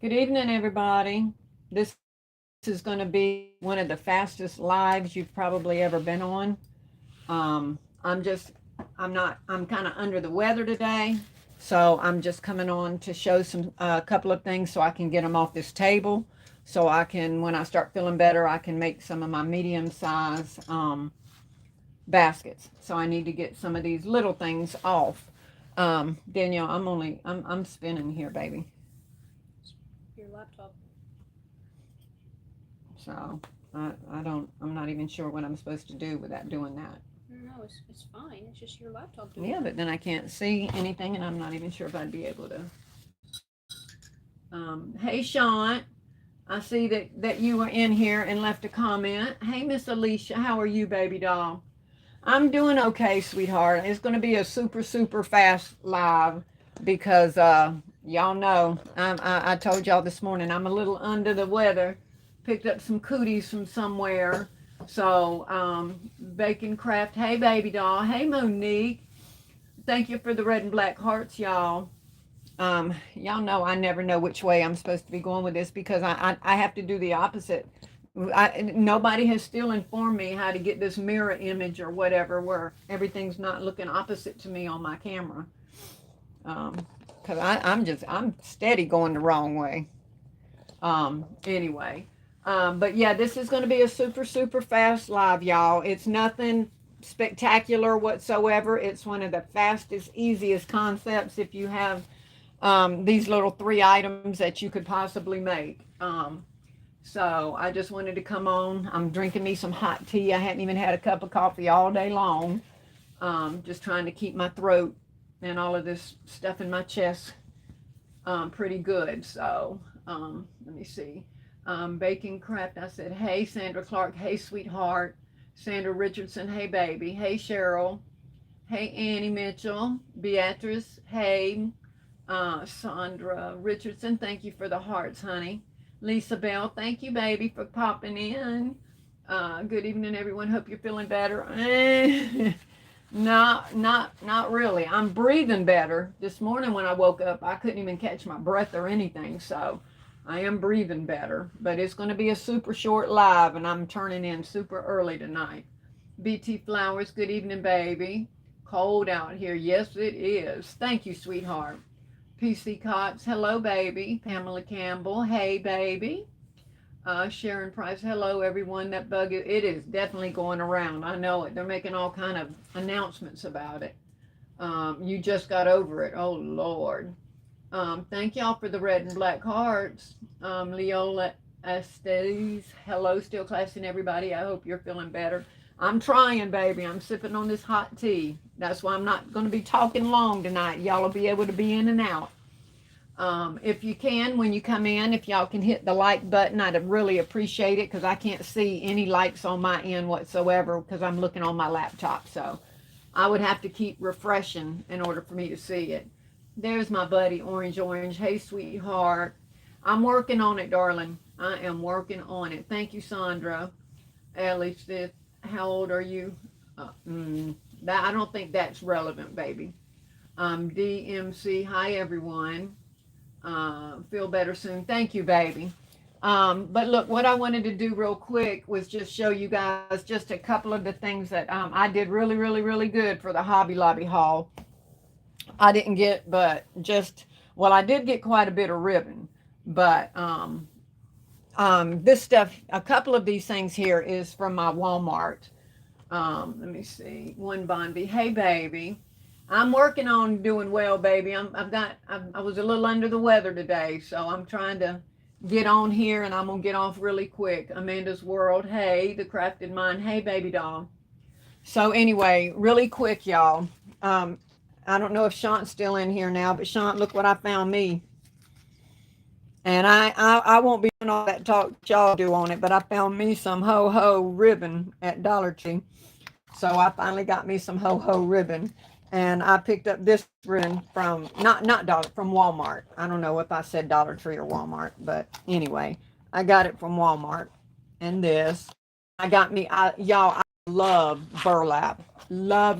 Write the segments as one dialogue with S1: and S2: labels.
S1: Good evening, everybody. This is going to be one of the fastest lives you've probably ever been on. Um, I'm just, I'm kind of under the weather today. So I'm just coming on to show a couple of things so I can get them off this table. So I can, when I start feeling better, I can make some of my medium size baskets. So I need to get some of these little things off. Danielle, I'm spinning here, baby.
S2: Your laptop.
S1: So I'm not even sure what I'm supposed to do without doing that.
S2: No, it's fine. It's just your laptop doing
S1: Yeah,
S2: that.
S1: but then I can't see anything, and I'm not even sure if I'd be able to. Hey, Sean, I see that you were in here and left a comment. Hey, Miss Alicia, how are you, baby doll? I'm doing okay, sweetheart. It's going to be a super fast live because y'all know I told y'all this morning I'm a little under the weather. Picked up some cooties from somewhere. So, Bacon Craft. Hey, baby doll. Hey, Monique. Thank you for the red and black hearts, y'all. Y'all know I never know which way I'm supposed to be going with this because I have to do the opposite. Nobody has still informed me how to get this mirror image or whatever where everything's not looking opposite to me on my camera. Because I'm steady going the wrong way. Anyway, but yeah, this is going to be a super fast live, y'all. It's nothing spectacular whatsoever. It's one of the fastest, easiest concepts if you have these little three items that you could possibly make. So I just wanted to come on. I'm drinking me some hot tea. I hadn't even had a cup of coffee all day long. Just trying to keep my throat and all of this stuff in my chest pretty good. So let me see. Bacon Craft, I said, hey, Sandra Clark. Hey, sweetheart. Sandra Richardson, hey, baby. Hey, Cheryl. Hey, Annie Mitchell. Beatrice, hey. Sandra Richardson, thank you for the hearts, honey. Lisa Bell, thank you, baby, for popping in. Good evening, everyone. Hope you're feeling better. Not really. I'm breathing better. This morning when I woke up, I couldn't even catch my breath or anything. So I am breathing better. But it's going to be a super short live, and I'm turning in super early tonight. BT Flowers, good evening, baby. Cold out here. Yes, it is. Thank you, sweetheart. PC Cox, hello, baby. Pamela Campbell, hey, baby. Sharon Price, hello, everyone. That bug, it is definitely going around. I know it. They're making all kind of announcements about it. You just got over it. Oh, Lord. Thank y'all for the red and black hearts. Leola Estes, hello, still classing everybody. I hope you're feeling better. I'm trying, baby. I'm sipping on this hot tea. That's why I'm not going to be talking long tonight. Y'all will be able to be in and out. If you can, when you come in, if y'all can hit the like button, I'd really appreciate it because I can't see any likes on my end whatsoever because I'm looking on my laptop. So I would have to keep refreshing in order for me to see it. There's my buddy, Orange. Hey, sweetheart. I'm working on it, darling. I am working on it. Thank you, Sandra. Ellie said, how old are you? That I don't think that's relevant, baby. DMC, hi, everyone. Feel better soon. Thank you, baby. But look, what I wanted to do real quick was just show you guys just a couple of the things that I did really good for the Hobby Lobby haul. I didn't get, but just, well, I did get quite a bit of ribbon, but this stuff, a couple of these things here is from my Walmart. Let me see. One Bonby. Hey, baby. I'm working on doing well, baby. I was a little under the weather today, so I'm trying to get on here and I'm gonna get off really quick. Amanda's World. Hey, the Crafted Mind. Hey, baby doll. So anyway, really quick, y'all. I don't know if Sean's still in here now, but Sean, look what I found me. And I won't be doing all that talk y'all do on it, but I found me some ho-ho ribbon at Dollar Tree. So I finally got me some ho-ho ribbon. And I picked up this ribbon from, not Dollar, from Walmart. I don't know if I said Dollar Tree or Walmart, but anyway, I got it from Walmart. And this, y'all, I love burlap. Love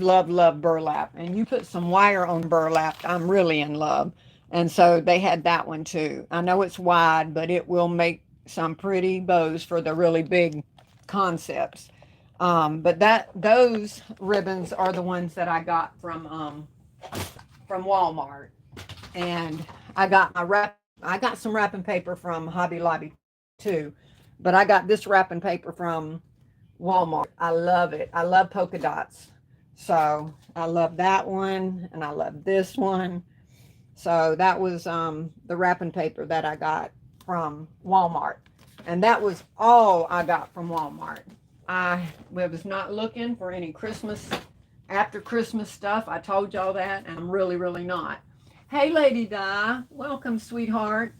S1: burlap. And you put some wire on burlap, I'm really in love. And so they had that one too. I know it's wide, but it will make some pretty bows for the really big concepts. But those ribbons are the ones that I got from Walmart. And I got some wrapping paper from Hobby Lobby too. But I got this wrapping paper from Walmart. I love it. I love polka dots. So I love that one and I love this one. So that was the wrapping paper that I got from Walmart. And that was all I got from Walmart. I was not looking for any after Christmas stuff. I told y'all that, and I'm really, really not. Hey, Lady Di. Welcome, sweetheart.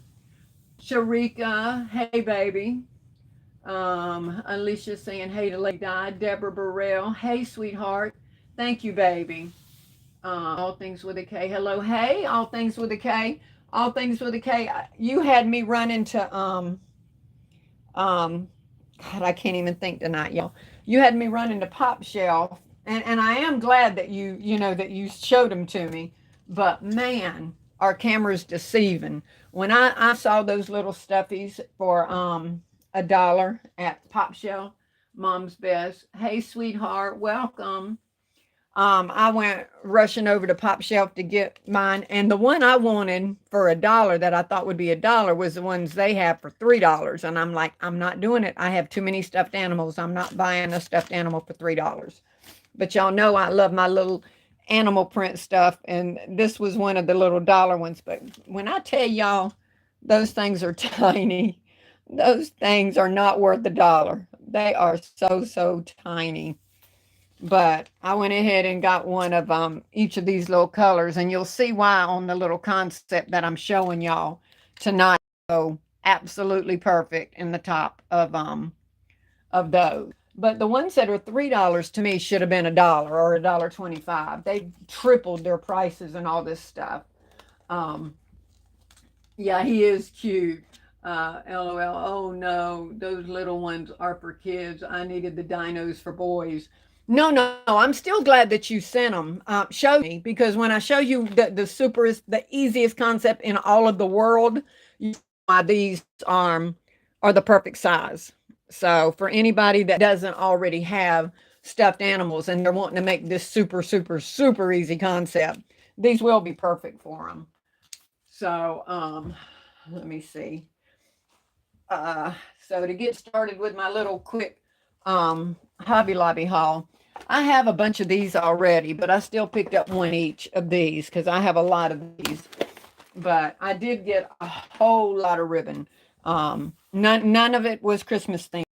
S1: Sharika. Hey, baby. Alicia saying hey to Lady Di. Deborah Burrell. Hey, sweetheart. Thank you, baby. All things with a K. Hello, hey. All things with a K. All things with a K. You had me run into God, I can't even think tonight, y'all. You had me run into Pop Shelf, and I am glad that that you showed them to me. But man, our camera's deceiving. When I saw those little stuffies for $1 at Pop Shelf, Mom's Best. Hey, sweetheart, welcome. I went rushing over to Pop Shelf to get mine, and the one I wanted for $1 that I thought would be $1 was the ones they have for $3. And I'm like, I'm not doing it. I have too many stuffed animals. I'm not buying a stuffed animal for $3. But y'all know I love my little animal print stuff, and this was one of the little dollar ones. But when I tell y'all, those things are tiny. Those things are not worth $1. They are so tiny. But I went ahead and got one of each of these little colors, and you'll see why on the little concept that I'm showing y'all tonight. So absolutely perfect in the top of those. But the ones that are $3 to me should have been $1 or $1.25. They tripled their prices and all this stuff. Yeah, he is cute. LOL. Oh no, those little ones are for kids. I needed the dinos for boys. No. I'm still glad that you sent them. Show me, because when I show you the easiest concept in all of the world, you see why these are the perfect size. So for anybody that doesn't already have stuffed animals and they're wanting to make this super easy concept, these will be perfect for them. So let me see. So to get started with my little quick Hobby Lobby haul, I have a bunch of these already, but I still picked up one each of these because I have a lot of these. But I did get a whole lot of ribbon. None of it was Christmas themed.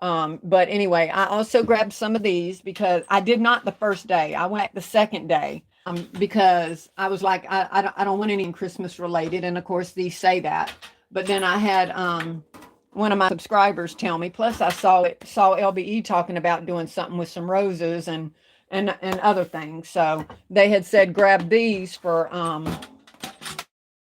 S1: But anyway, I also grabbed some of these because I did not the first day. I went the second day because I was like, I don't want anything Christmas related. And of course, these say that. But then I had one of my subscribers tell me, plus I saw LBE talking about doing something with some roses and other things. So they had said grab these for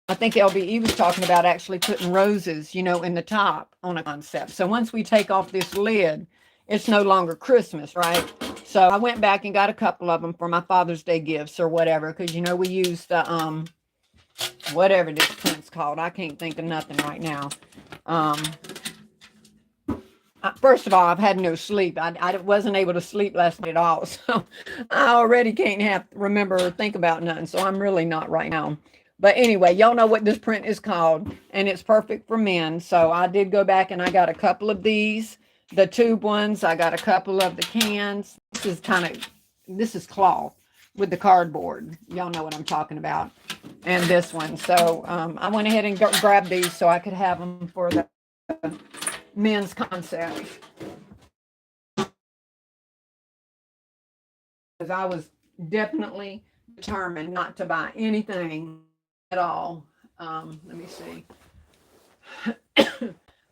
S1: I think LBE was talking about actually putting roses, in the top on a concept. So once we take off this lid, it's no longer Christmas, right? So I went back and got a couple of them for my Father's Day gifts or whatever, because we use the whatever this print's called. I can't think of nothing right now. First of all, I've had no sleep. I wasn't able to sleep last night at all. So I already can't remember or think about nothing. So I'm really not right now. But anyway, y'all know what this print is called, and it's perfect for men. So I did go back and I got a couple of these, the tube ones. I got a couple of the cans. This is cloth with the cardboard. Y'all know what I'm talking about. And this one. So I went ahead and grabbed these so I could have them for the men's concept. Because I was definitely determined not to buy anything at all. Let me see.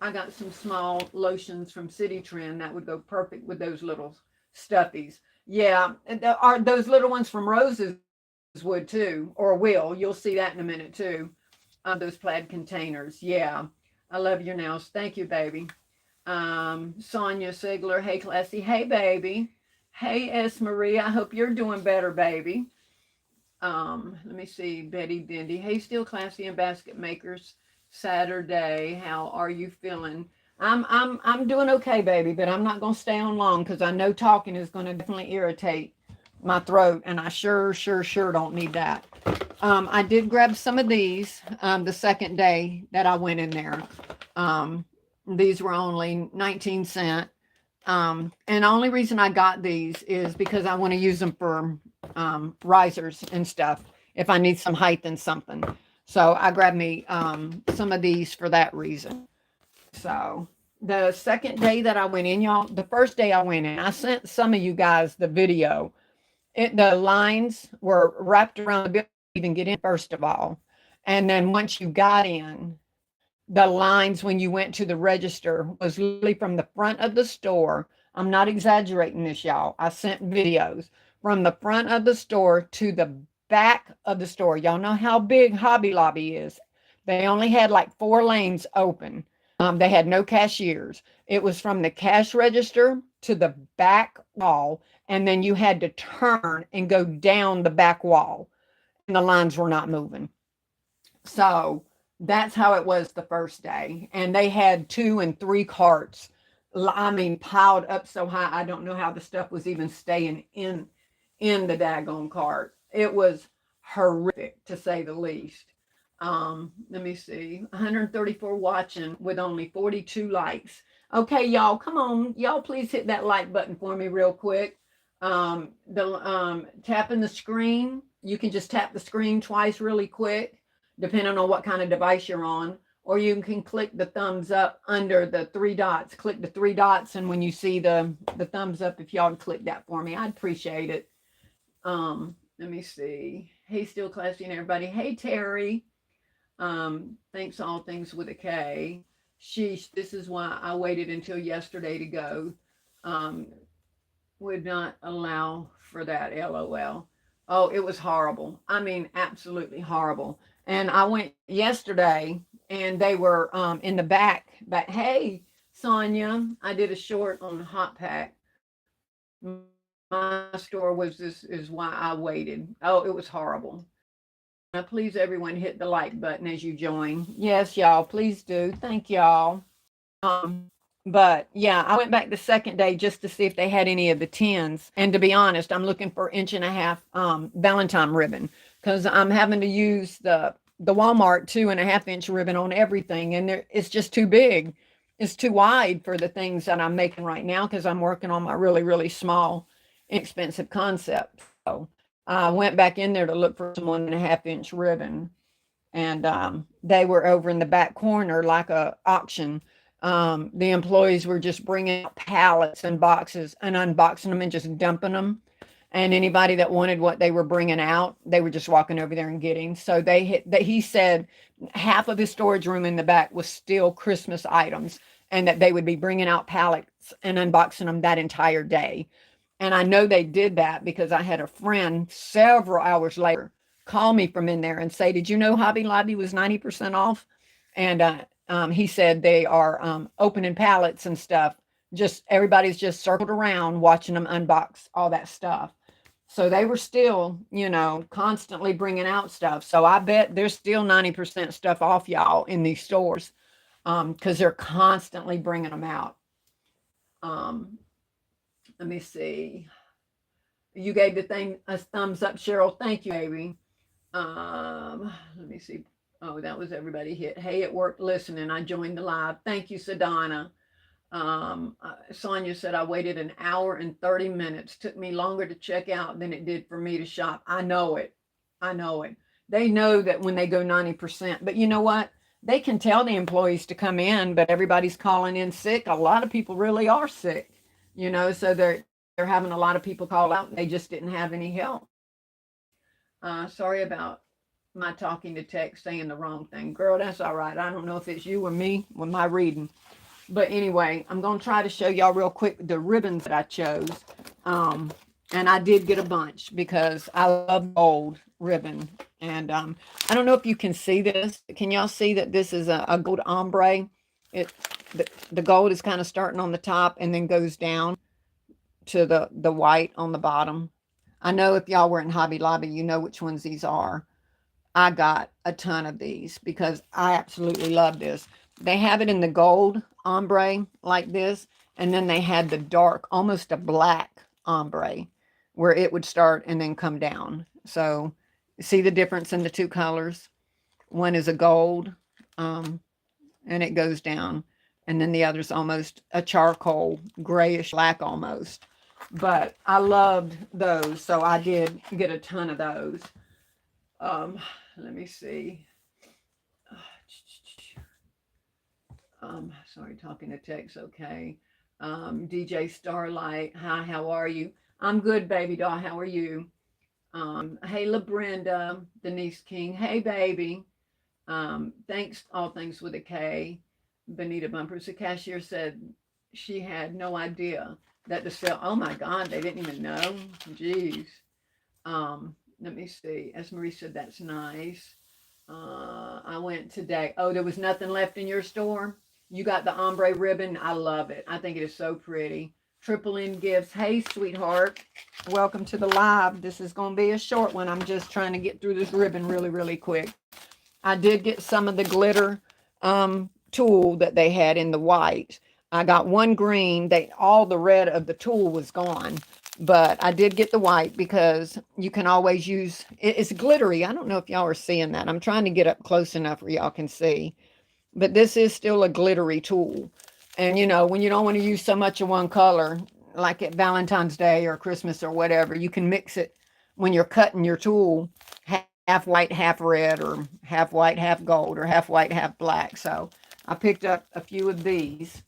S1: I got some small lotions from City Trend that would go perfect with those little stuffies. Yeah, those little ones from Roses would too, or will. You'll see that in a minute too. Those plaid containers. Yeah, I love your nails. Thank you, baby. Sonia Sigler. Hey, Classy. Hey, baby. Hey, S. Marie. I hope you're doing better, baby. Let me see. Betty Bendy. Hey, Still Classy and Basket Makers Saturday. How are you feeling? I'm doing okay, baby, but I'm not gonna stay on long because I know talking is gonna definitely irritate my throat, and I sure don't need that. I did grab some of these the second day that I went in there. Um, these were only 19 cents. And the only reason I got these is because I want to use them for risers and stuff if I need some height and something. So I grabbed me some of these for that reason. So the second day that I went in, y'all, the first day I went in, I sent some of you guys the video. The lines were wrapped around the building to even get in, first of all. And then once you got in, the lines when you went to the register was literally from the front of the store. I'm not exaggerating this, y'all. I sent videos from the front of the store to the back of the store. Y'all know how big Hobby Lobby is. They only had like 4 lanes open. They had no cashiers. It was from the cash register to the back wall, and then you had to turn and go down the back wall, and the lines were not moving. So that's how it was the first day. And they had 2 and 3 carts. I mean, piled up so high. I don't know how the stuff was even staying in the daggone cart. It was horrific to say the least. Let me see. 134 watching with only 42 likes. Okay, y'all, come on. Y'all please hit that like button for me real quick. Tapping the screen. You can just tap the screen twice really quick, depending on what kind of device you're on. Or you can click the thumbs up under the 3 dots. Click the 3 dots, and when you see the thumbs up, if y'all would click that for me, I'd appreciate it. Let me see. Hey, Still Classy and everybody. Hey, Terry. Thanks all things with a K. Sheesh, this is why I waited until yesterday to go. Would not allow for that, LOL. Oh, it was horrible. I mean, absolutely horrible. And I went yesterday and they were in the back. But hey, Sonia, I did a short on Hot Pack. My store was this is why I waited. Oh, it was horrible. Now, please, everyone, hit the like button as you join. Yes, y'all, please do. Thank y'all. Um, but yeah, I went back the second day just to see if they had any of the tins. And to be honest, I'm looking for 1.5 inch Valentine ribbon because I'm having to use the Walmart 2.5 inch ribbon on everything, and it's just too big. It's too wide for the things that I'm making right now because I'm working on my really small, inexpensive concept. So I went back in there to look for some 1.5 inch ribbon, and they were over in the back corner like a auction. The employees were just bringing out pallets and boxes and unboxing them and just dumping them. And anybody that wanted what they were bringing out, they were just walking over there and getting. So he said half of his storage room in the back was still Christmas items, and that they would be bringing out pallets and unboxing them that entire day. And I know they did that because I had a friend several hours later call me from in there and say, "Did you know Hobby Lobby was 90% off?" And he said they are opening pallets and stuff. Just everybody's just circled around watching them unbox all that stuff. So they were still, constantly bringing out stuff. So I bet there's still 90% stuff off, y'all, in these stores, because they're constantly bringing them out. Let me see. You gave the thing a thumbs up, Cheryl. Thank you, baby. Let me see. Oh, that was everybody hit. Hey, it worked listening. I joined the live. Thank you, Sadonna. Sonia said I waited 1 hour and 30 minutes. Took me longer to check out than it did for me to shop. I know it. They know that when they go 90%, but you know what? They can tell the employees to come in, but everybody's calling in sick. A lot of people really are sick, so they're having a lot of people call out and they just didn't have any help. Sorry about my talking to text saying the wrong thing. Girl, that's all right. I don't know if it's you or me with my reading. But anyway, I'm going to try to show y'all real quick the ribbons that I chose. And I did get a bunch because I love gold ribbon. And I don't know if you can see this. Can y'all see that this is a gold ombre? The gold is kind of starting on the top and then goes down to the white on the bottom. I know if y'all were in Hobby Lobby, you know which ones these are. I got a ton of these because I absolutely love this. They have it in the gold ombre like this, and then they had the dark, almost a black ombre where it would start and then come down. So see the difference in the two colors? One is a gold, um, and it goes down, and then the other's almost a charcoal, grayish black almost. But I loved those, so I did get a ton of those. Um, Let me see. Sorry, talking to text. Okay. DJ Starlight. Hi, how are you? I'm good, baby doll. How are you? Hey, LaBrenda, Denise King. Hey, baby. Thanks, all things with a K. Benita Bumpers. The cashier said she had no idea that the sale. Oh my God, they didn't even know. Jeez. Let me see. As Marie said, that's nice. I went today. Oh, there was nothing left in your store. You got the ombre ribbon. I love it. I think it is so pretty. Triple N Gifts. Hey, sweetheart. Welcome to the live. This is going to be a short one. I'm just trying to get through this ribbon really, really quick. I did get some of the glitter tulle that they had in the white. I got one green. All the red of the tulle was gone. But I did get the white because you can always use it's glittery. I don't know if y'all are seeing that. I'm trying to get up close enough where y'all can see. But this is still a glittery tulle. And you know, when you don't want to use so much of one color, like at Valentine's Day or Christmas or whatever, you can mix it when you're cutting your tulle, half white, half red, or half white, half gold, or half white, half black. So I picked up a few of these.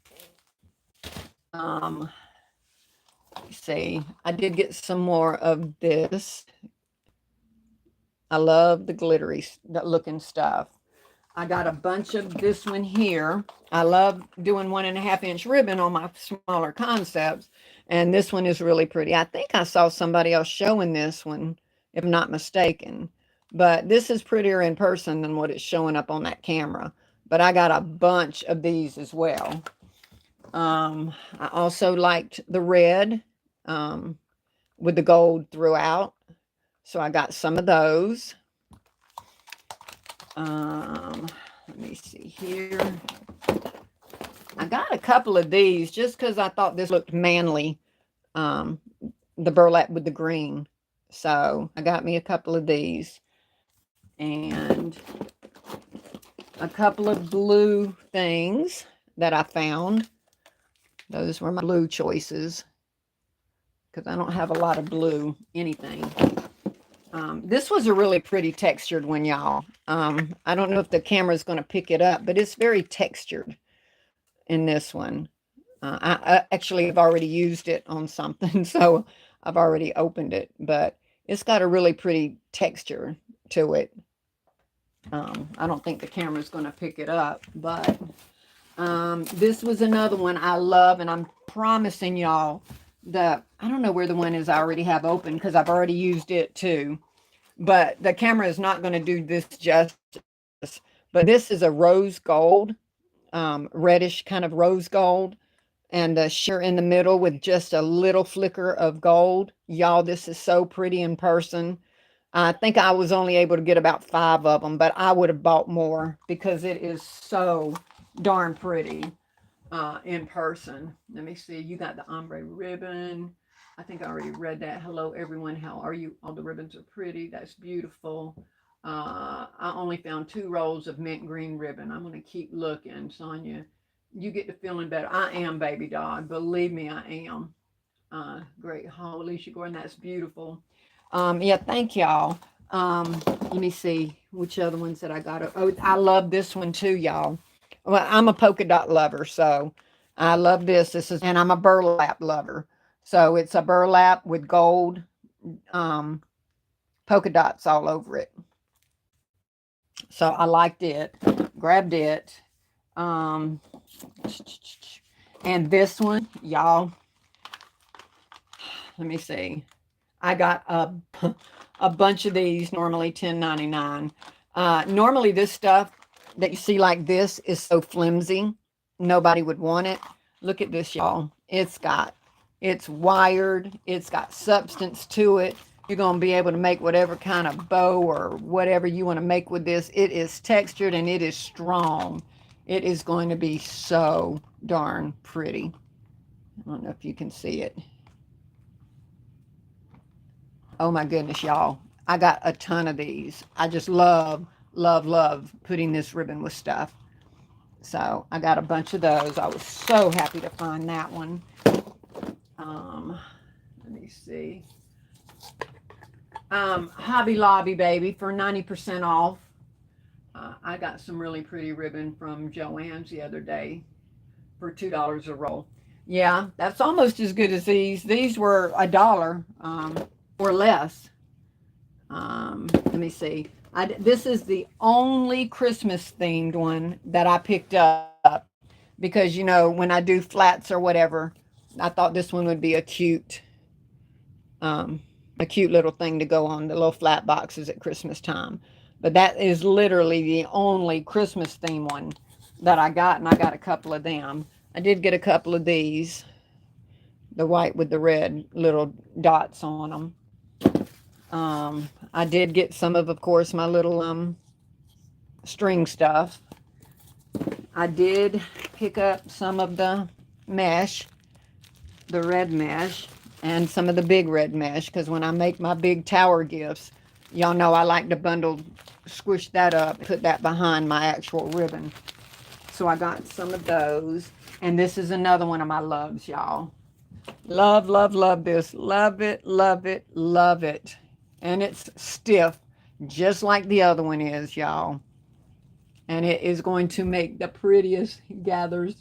S1: See, I did get some more of this. I love the glittery looking stuff. I got a bunch of this one here. I love doing 1.5 inch ribbon on my smaller concepts. And this one is really pretty. I think I saw somebody else showing this one, if I'm not mistaken. But this is prettier in person than what it's showing up on that camera. But I got a bunch of these as well. I also liked the red with the gold throughout. So I got some of those. Let me see here. I got a couple of these just because I thought this looked manly. The burlap with the green. So I got me a couple of these. And a couple of blue things that I found. Those were my blue choices. Because I don't have a lot of blue anything. This was a really pretty textured one, y'all. I don't know if the camera is going to pick it up, but it's very textured in this one. I actually have already used it on something, so I've already opened it, but it's got a really pretty texture to it. I don't think the camera is going to pick it up, but this was another one I love, and I'm promising y'all I don't know where the one is I already have open because I've already used it too. But the camera is not going to do this justice. But this is a rose gold, reddish kind of rose gold, and a sheer in the middle with just a little flicker of gold. Y'all, this is so pretty in person. I think I was only able to get about 5 of them, but I would have bought more because it is so darn pretty in person. Let me see. You got the ombre ribbon. I think I already read that. Hello, everyone. How are you? All the ribbons are pretty. That's beautiful. I only found 2 rolls of mint green ribbon. I'm going to keep looking, Sonia. You get to feeling better. I am, baby dog. Believe me, I am. Great. Oh, Alicia Gordon, that's beautiful. Yeah, thank y'all. Let me see which other ones that I got. Oh, I love this one too, y'all. Well, I'm a polka dot lover, so I love this. And I'm a burlap lover. So it's a burlap with gold polka dots all over it. So I liked it, grabbed it. And this one, y'all, let me see. I got a bunch of these, normally $10.99. Normally this stuff that you see like this is so flimsy. Nobody would want it. Look at this, y'all. It's wired. It's got substance to it. You're going to be able to make whatever kind of bow or whatever you want to make with this. It is textured and it is strong. It is going to be so darn pretty. I don't know if you can see it. Oh my goodness, y'all. I got a ton of these. I just love, love, love putting this ribbon with stuff. So I got a bunch of those. I was so happy to find that one. Let me see. Hobby Lobby, baby, for 90% off. I got some really pretty ribbon from Joann's the other day for $2 a roll. Yeah, that's almost as good as these. These were $1 or less. Let me see. This is the only Christmas themed one that I picked up because, you know, when I do flats or whatever, I thought this one would be a cute little thing to go on the little flat boxes at Christmas time. But that is literally the only Christmas theme one that I got, and I got a couple of them. I did get a couple of these, the white with the red little dots on them. I did get some of course, my little string stuff. I did pick up some of the mesh, the red mesh, and some of the big red mesh, because when I make my big tower gifts, y'all know I like to bundle, squish that up, put that behind my actual ribbon. So I got some of those. And this is another one of my loves, y'all. Love, love, love this. Love it, love it, love it. And it's stiff, just like the other one is, y'all. And it is going to make the prettiest gathers.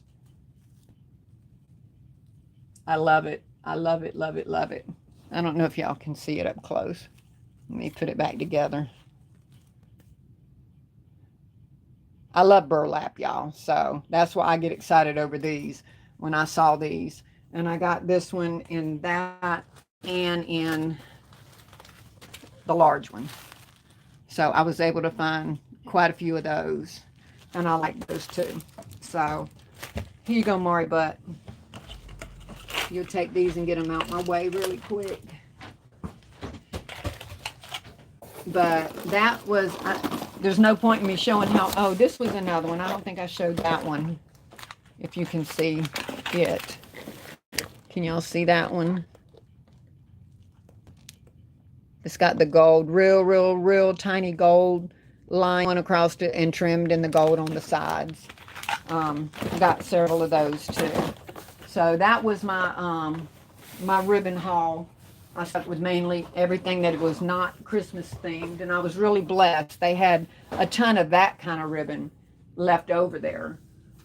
S1: I love it. I love it, love it, love it. I don't know if y'all can see it up close. Let me put it back together. I love burlap, y'all. So that's why I get excited over these when I saw these. And I got this one in that and in the large one. So I was able to find quite a few of those. And I like those too. So here you go, Maury Butt. You'll take these and get them out my way really quick. But that was, there's no point in me showing how, oh, this was another one. I don't think I showed that one. If you can see it. Can y'all see that one? It's got the gold, real tiny gold line across it and trimmed in the gold on the sides. Got several of those too. So that was my my ribbon haul. I stuck with mainly everything that was not Christmas themed, and I was really blessed. They had a ton of that kind of ribbon left over there,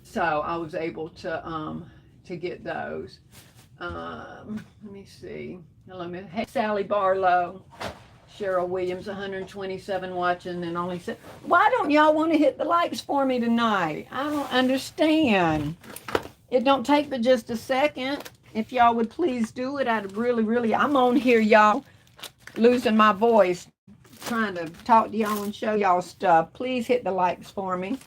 S1: so I was able to get those. Let me see. Hello, hey Sally Barlow, Cheryl Williams, 127 watching, and only said, why don't y'all want to hit the likes for me tonight? I don't understand. It don't take but just a second. If y'all would please do it, I'd really, I'm on here, y'all, losing my voice, trying to talk to y'all and show y'all stuff. Please hit the likes for me.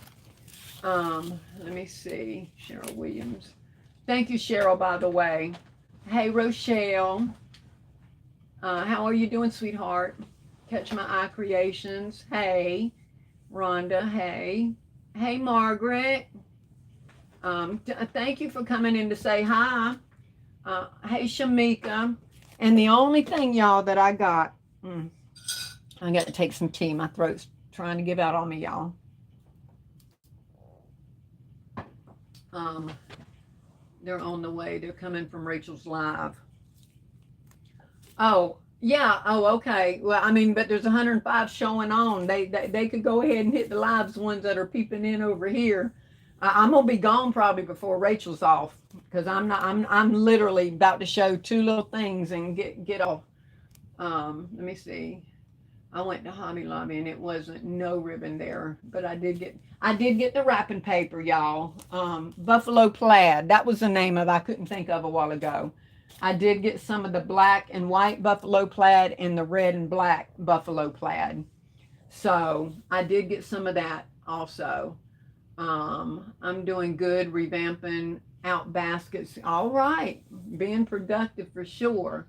S1: Let me see. Cheryl Williams. Thank you, Cheryl, by the way. Hey, Rochelle. How are you doing, sweetheart? Catch My Eye Creations. Hey. Rhonda. Hey. Hey, Margaret. Thank you for coming in to say hi. Hey, Shamika. And the only thing, y'all, that I got, I got to take some tea. My throat's trying to give out on me, y'all. They're on the way. They're coming from Rachel's Live. Oh, yeah. Oh, okay. Well, I mean, but there's 105 showing on. They could go ahead and hit the lives, ones that are peeping in over here. I'm gonna be gone probably before Rachel's off, because I'm literally about to show two little things and get off. Let me see. I went to Hobby Lobby and it wasn't no ribbon there, but I did get the wrapping paper, y'all. Buffalo plaid. That was the name of it I couldn't think of a while ago. I did get some of the black and white buffalo plaid and the red and black buffalo plaid. So I did get some of that also. I'm doing good, revamping out baskets. All right, being productive for sure.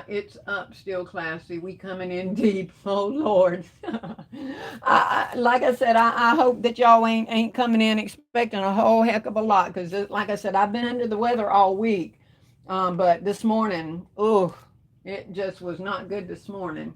S1: It's up still classy. We coming in deep. Oh Lord. Like I said, I hope that y'all ain't coming in expecting a whole heck of a lot because, like I said, I've been under the weather all week. But this morning, oh, it just was not good this morning.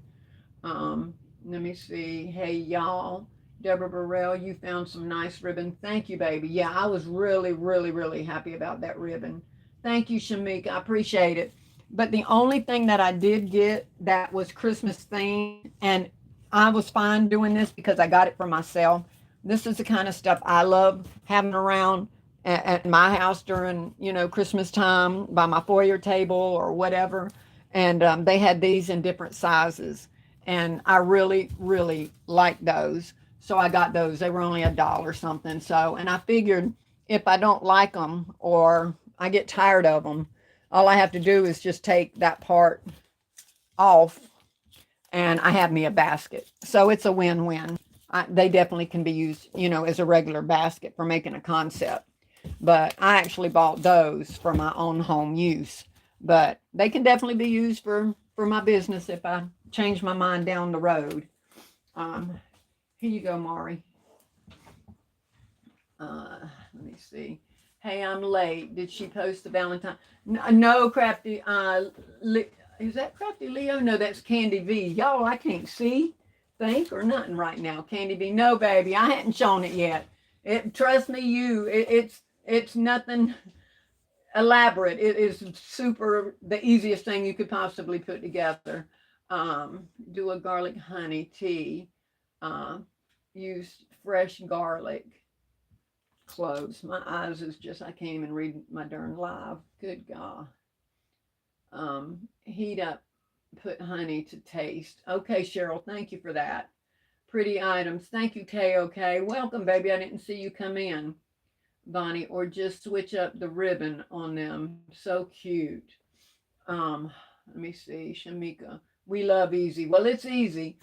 S1: Let me see. Hey y'all, Deborah Burrell, you found some nice ribbon. Thank you, baby. Yeah, I was really, really, really happy about that ribbon. Thank you, Shamika. I appreciate it. But the only thing that I did get that was Christmas themed, and I was fine doing this because I got it for myself. This is the kind of stuff I love having around at my house during, Christmas time by my foyer table or whatever. And they had these in different sizes, and I really, really like those. So I got those. They were only $1 something. So, and I figured if I don't like them or I get tired of them, all I have to do is just take that part off and I have me a basket. So it's a win-win. They definitely can be used, as a regular basket for making a concept. But I actually bought those for my own home use. But they can definitely be used for my business if I change my mind down the road. Here you go, Mari. Let me see. Hey, I'm late. Did she post the Valentine? No, Crafty. Is that Crafty Leo? No, that's Candy V. Y'all, I can't see, think, or nothing right now. Candy V. No, baby, I hadn't shown it yet. Trust me, it's nothing elaborate. It is super the easiest thing you could possibly put together. Do a garlic honey tea. Use fresh garlic. Close. My eyes is just, I can't even read my darn live. Good God. Heat up, put honey to taste. Okay, Cheryl, thank you for that. Pretty items. Thank you, KOK. Welcome, baby. I didn't see you come in, Bonnie. Or just switch up the ribbon on them. So cute. Let me see. Shamika. We love easy. Well, it's easy.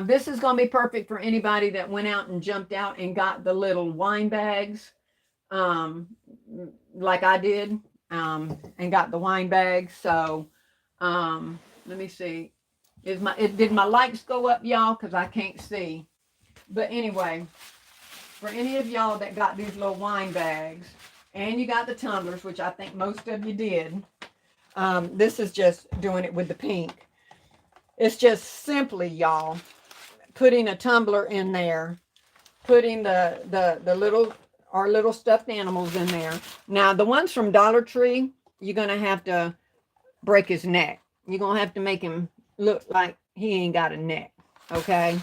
S1: This is going to be perfect for anybody that went out and jumped out and got the little wine bags, like I did, and got the wine bags. So, let me see. Did my lights go up, y'all? Because I can't see. But anyway, for any of y'all that got these little wine bags and you got the tumblers, which I think most of you did, this is just doing it with the pink. It's just simply, y'all, putting a tumbler in there, putting the our little stuffed animals in there. Now, the ones from Dollar Tree, you're going to have to break his neck. You're going to have to make him look like he ain't got a neck, okay?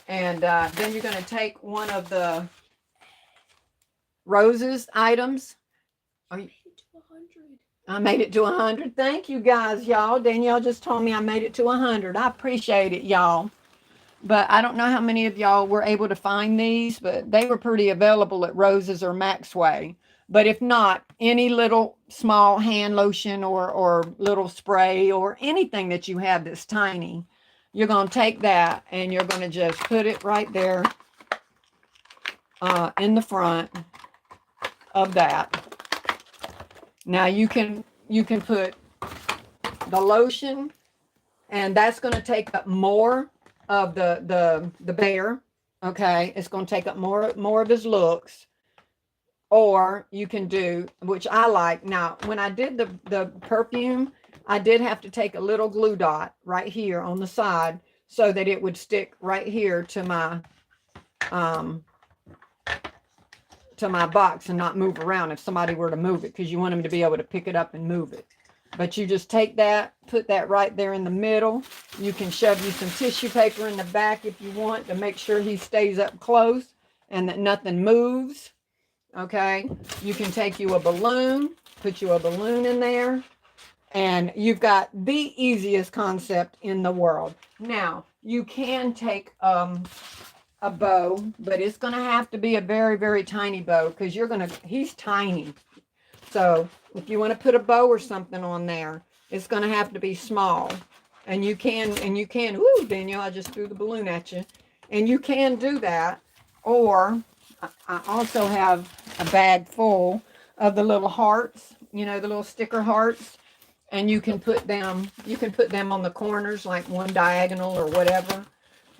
S1: And then you're going to take one of the Rose's items. I made it to 100. Thank you guys, y'all. Danielle just told me I made it to 100. I appreciate it, y'all. But I don't know how many of y'all were able to find these, but they were pretty available at Rose's or Maxway. But if not, any little small hand lotion or little spray or anything that you have that's tiny, you're going to take that and you're going to just put it right there in the front of that. Now you can put the lotion, and that's going to take up more of the bear. Okay, it's going to take up more of his looks. Or you can do, which I like. Now, when I did the perfume, I did have to take a little glue dot right here on the side so that it would stick right here to my box and not move around if somebody were to move it, because you want them to be able to pick it up and move it. But you just take that, put that right there in the middle. You can shove you some tissue paper in the back if you want to make sure he stays up close and that nothing moves. Okay, you can take you a balloon, put you a balloon in there, and you've got the easiest concept in the world. Now, you can take a bow, but it's going to have to be a very, very tiny bow because he's tiny. So if you want to put a bow or something on there, it's going to have to be small. And you can, ooh, Danielle, I just threw the balloon at you. And you can do that. Or I also have a bag full of the little hearts, the little sticker hearts. and you can put them on the corners, like one diagonal or whatever.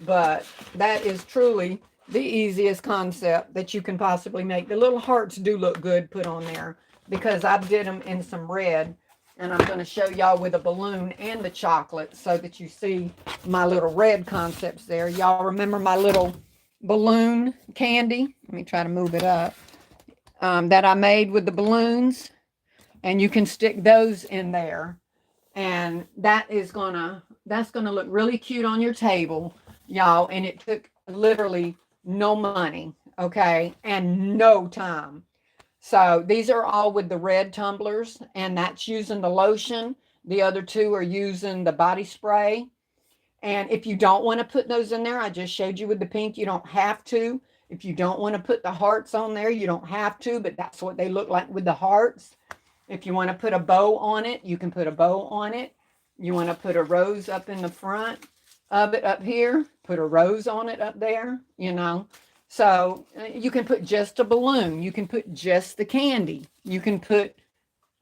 S1: But that is truly the easiest concept that you can possibly make. The little hearts do look good put on there because I did them in some red, and I'm going to show y'all with a balloon and the chocolate so that you see my little red concepts there. Y'all remember my little balloon candy? Let me try to move it up. That I made with the balloons, and you can stick those in there, and that's gonna look really cute on your table, y'all. And it took literally no money, okay, and no time. So these are all with the red tumblers, and that's using the lotion. The other two are using the body spray. And if you don't want to put those in there, I just showed you with the pink, you don't have to. If you don't want to put the hearts on there, you don't have to, but that's what they look like with the hearts. If you want to put a bow on it, you can put a bow on it. You want to put a rose up in the front of it up here, put a rose on it up there, you know. So you can put just a balloon. You can put just the candy. You can put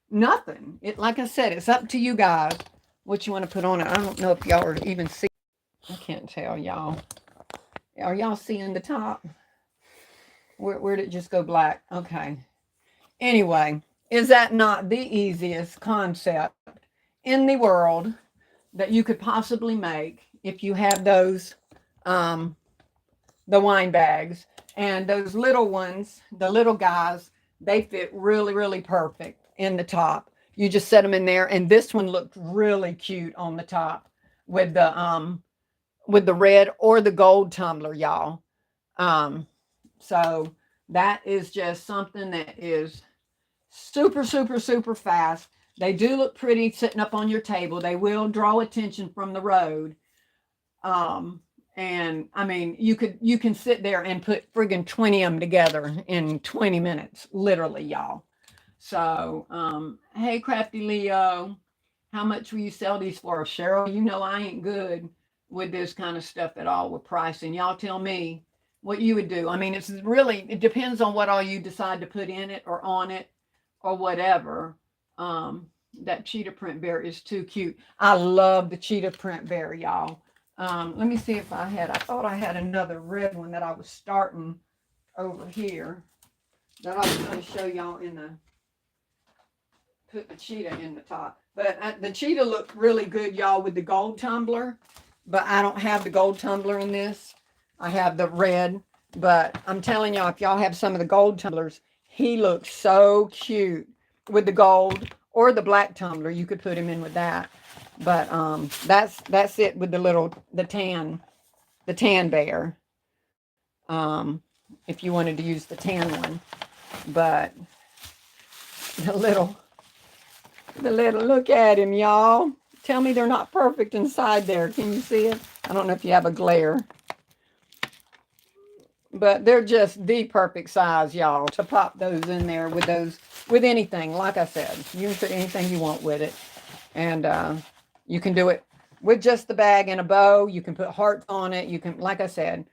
S1: nothing. Like I said, it's up to you guys what you want to put on it. I don't know if y'all are even seeing. I can't tell y'all. Are y'all seeing the top? Where did it just go black? Okay. Anyway, is that not the easiest concept in the world that you could possibly make if you have those, the wine bags? And those little ones, the little guys, they fit really, really perfect in the top. You just set them in there, and this one looked really cute on the top with the red or the gold tumbler, y'all. So that is just something that is super, super, super fast. They do look pretty sitting up on your table. They will draw attention from the road. And I mean, you can sit there and put friggin' 20 of them together in 20 minutes, literally, y'all. So, hey, Crafty Leo, how much will you sell these for? Cheryl, you know I ain't good with this kind of stuff at all with pricing. Y'all tell me what you would do. I mean, it depends on what all you decide to put in it or on it or whatever. That cheetah print bear is too cute. I love the cheetah print bear, y'all. Let me see if I thought I had another red one that I was starting over here that I was going to show y'all put the cheetah in the top. But the cheetah looked really good, y'all, with the gold tumbler. But I don't have the gold tumbler in this. I have the red. But I'm telling y'all, if y'all have some of the gold tumblers, he looks so cute with the gold or the black tumbler. You could put him in with that. But that's it with the tan bear. If you wanted to use the tan one. But the little, look at him, y'all. Tell me they're not perfect inside there. Can you see it? I don't know if you have a glare. But they're just the perfect size, y'all, to pop those in there with anything. Like I said, you can put anything you want with it. And you can do it with just the bag and a bow. You can put hearts on it. You can, like I said,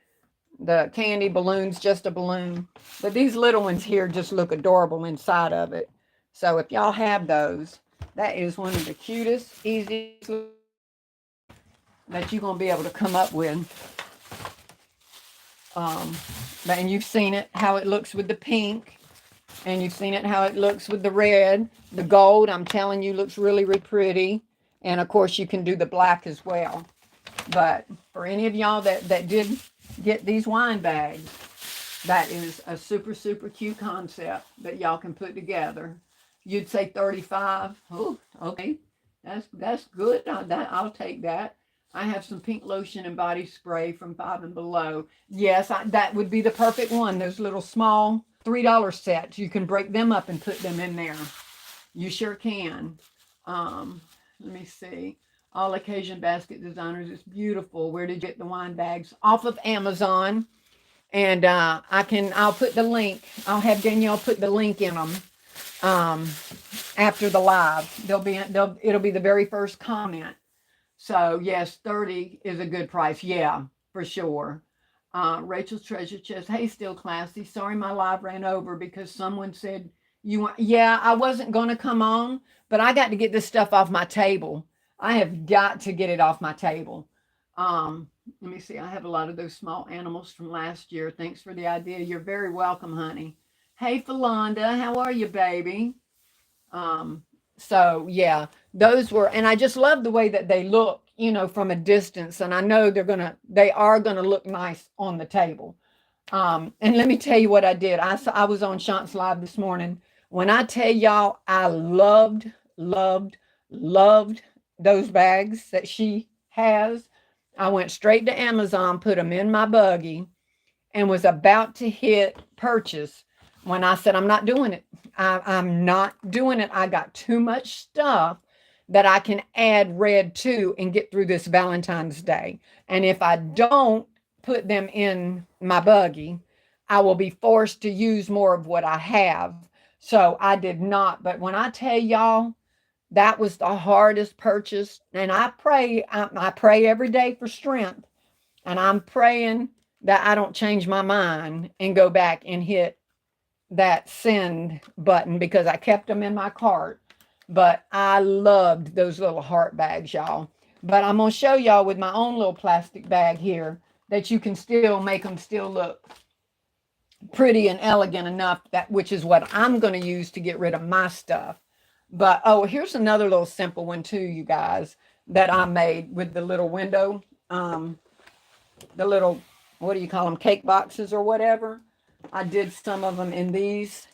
S1: the candy balloons, just a balloon. But these little ones here just look adorable inside of it. So if y'all have those, that is one of the cutest, easiest that you're going to be able to come up with. And you've seen it, how it looks with the pink. And you've seen it, how it looks with the red. The gold, I'm telling you, looks really, really pretty. And, of course, you can do the black as well. But for any of y'all that did get these wine bags, that is a super, super cute concept that y'all can put together. You'd say 35. Oh, okay. That's good. I'll take that. I have some pink lotion and body spray from Five and Below. Yes, that would be the perfect one. Those little small $3 sets. You can break them up and put them in there. You sure can. Let me see. All Occasion Basket Designers. It's beautiful. Where did you get the wine bags? Off of Amazon. And I'll put the link. I'll have Danielle put the link in them after the live. It'll be the very first comment. So yes, 30 is a good price. Yeah, for sure. Rachel's Treasure Chest. Hey, Still Classy. Sorry my live ran over because someone said You want, yeah, I wasn't going to come on, but I got to get this stuff off my table. I have got to get it off my table. Let me see. I have a lot of those small animals from last year. Thanks for the idea. You're very welcome, honey. Hey, Philonda, how are you, baby? Um, so yeah, those were, and I just love the way that they look, you know, from a distance. And I know they are gonna look nice on the table. And let me tell you what I did. I was on Shant's Live this morning. When I tell y'all, I loved, loved those bags that she has. I went straight to Amazon, put them in my buggy, and was about to hit purchase when I said, I'm not doing it. I'm not doing it. I got too much stuff that I can add red to and get through this Valentine's Day. And if I don't put them in my buggy, I will be forced to use more of what I have. So I did not. But when I tell y'all, that was the hardest purchase. And I pray every day for strength. And I'm praying that I don't change my mind and go back and hit that send button because I kept them in my cart. But I loved those little heart bags, y'all. But I'm going to show y'all with my own little plastic bag here that you can still make them still look pretty and elegant enough, that which is what I'm going to use to get rid of my stuff. But oh, here's another little simple one too, you guys, that I made with the little window, the little, what do you call them, cake boxes or whatever. I did some of them in these.